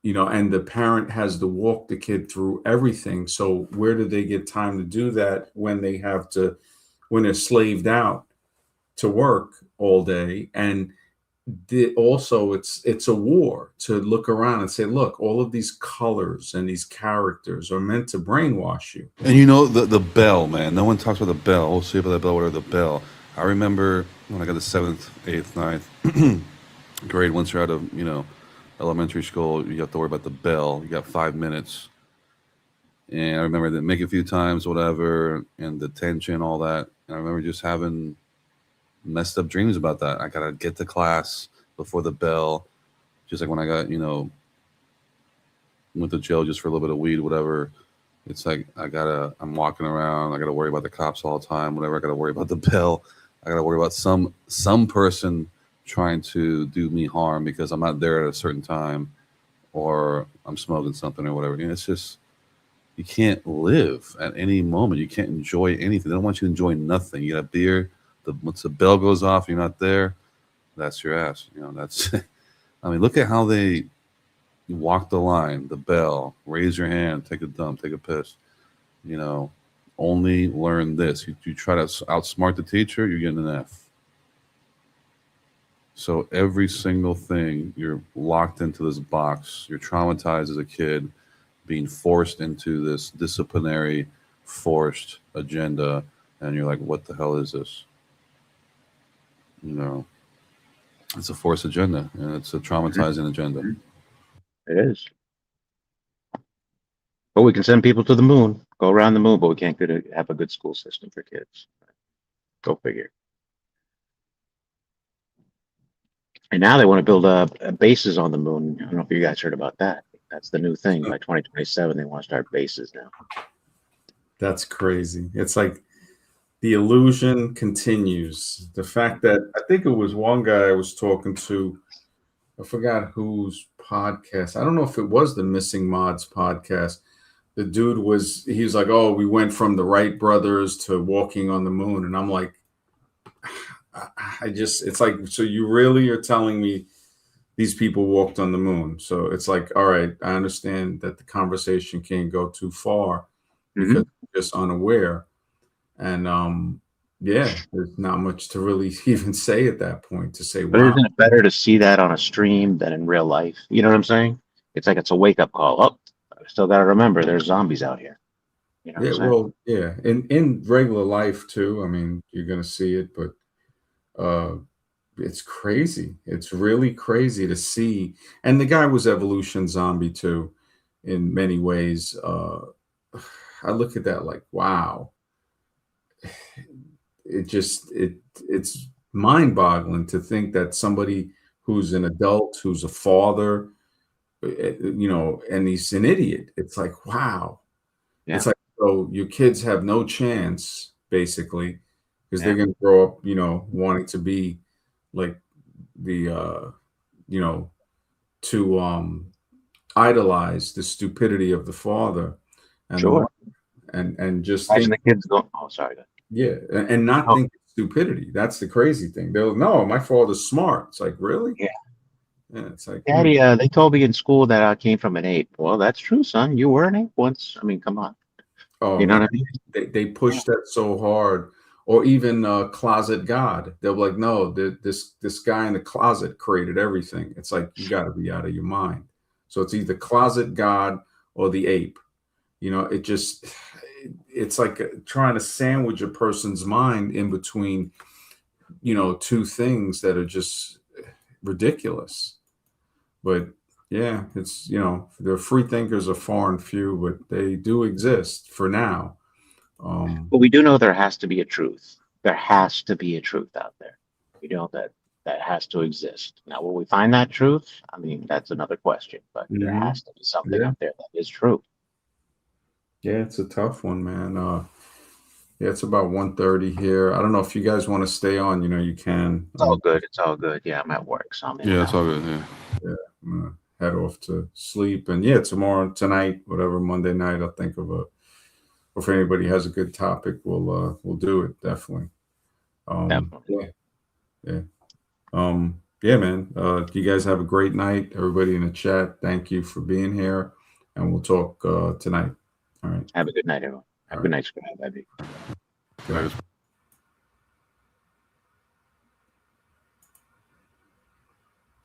and the parent has to walk the kid through everything. So where do they get time to do that when they're slaved out to work all day? And also it's a war to look around and say, look, all of these colors and these characters are meant to brainwash you. And the bell, man. No one talks about the bell. Whole shape of that bell, whatever the bell. I remember when I got the seventh, eighth, ninth grade. Once you're out of elementary school, you have to worry about the bell. You got 5 minutes, and I remember that make a few times, whatever, and the tension, all that. And I remember just having messed up dreams about that. I gotta get to class before the bell. Just like when I got went to jail just for a little bit of weed, whatever. It's like I'm walking around. I gotta worry about the cops all the time. Whatever. I gotta worry about the bell. I gotta worry about some person trying to do me harm because I'm not there at a certain time, or I'm smoking something or whatever. It's just you can't live at any moment. You can't enjoy anything. They don't want you to enjoy nothing. You got a beer. Once the bell goes off, you're not there. That's your ass. That's. I mean, look at how they walk the line. The bell. Raise your hand. Take a dump. Take a piss. you know, only learn this. You try to outsmart the teacher, you're getting an F. So every single thing, you're locked into this box. You're traumatized as a kid. being forced into this disciplinary, forced agenda, and you're like, what the hell is this? You know, it's a forced agenda, and it's a traumatizing agenda. It is. But we can send people to the moon, go around the moon, but we can't have a good school system for kids. Go figure. And now they want to build bases on the moon. I don't know if you guys heard about that. That's the new thing. By 2027, they want to start bases now. That's crazy. It's like the illusion continues. The fact that I think it was one guy I was talking to, I forgot whose podcast. I don't know if it was the Missing Mods podcast. The dude he was like, oh, we went from the Wright brothers to walking on the moon. And I'm like, it's like, so you really are telling me these people walked on the moon? So it's like, all right, I understand that the conversation can't go too far because we're just unaware. And yeah, there's not much to really even say at that point to say, But wow. isn't it better to see that on a stream than in real life? You know what I'm saying? It's like it's a wake-up call. Oh, I still got to remember there's zombies out here. You know what I'm saying? Well, yeah, in regular life too. I mean, you're gonna see it, but it's crazy. It's really crazy to see. And the guy was evolution zombie too, in many ways. I look at that like, wow. It's mind-boggling to think that somebody who's an adult, who's a father, and he's an idiot. It's like, wow. Yeah. It's like, so your kids have no chance, basically, because they're going to grow up, wanting to be like the, to idolize the stupidity of the father and Sure. and just Imagine think, the kids going, oh, sorry. yeah, and not think it's stupidity. That's the crazy thing. They'll, no, my father's smart. It's like, really? Yeah. Yeah, it's like, Daddy, they told me in school that I came from an ape. Well, that's true, son. You were an ape once. I mean, come on. oh, You know man, what I mean? they push that so hard. Or even closet God. They're like, no, this guy in the closet created everything. It's like, you got to be out of your mind. So it's either closet God or the ape. It's like trying to sandwich a person's mind in between, two things that are just ridiculous. But yeah, it's, the free thinkers are far and few, but they do exist for now. But we do know there has to be a truth. There has to be a truth out there. We know that has to exist. Now, will we find that truth? I mean, that's another question. But there has to be something out there that is true. Yeah, it's a tough one, man. Yeah, it's about 1:30 here. I don't know if you guys want to stay on. You can. It's all good. It's all good. Yeah, I'm at work, so I'm in. Yeah, it's all good. Yeah. Yeah, I'm gonna head off to sleep, and yeah, tonight, whatever Monday night, I'll think of or if anybody has a good topic, we'll do it definitely. Definitely. Yeah, man. You guys have a great night. Everybody in the chat, thank you for being here, and we'll talk tonight. All right. Have a good night, everyone. Have a good night, Scribe. Good night.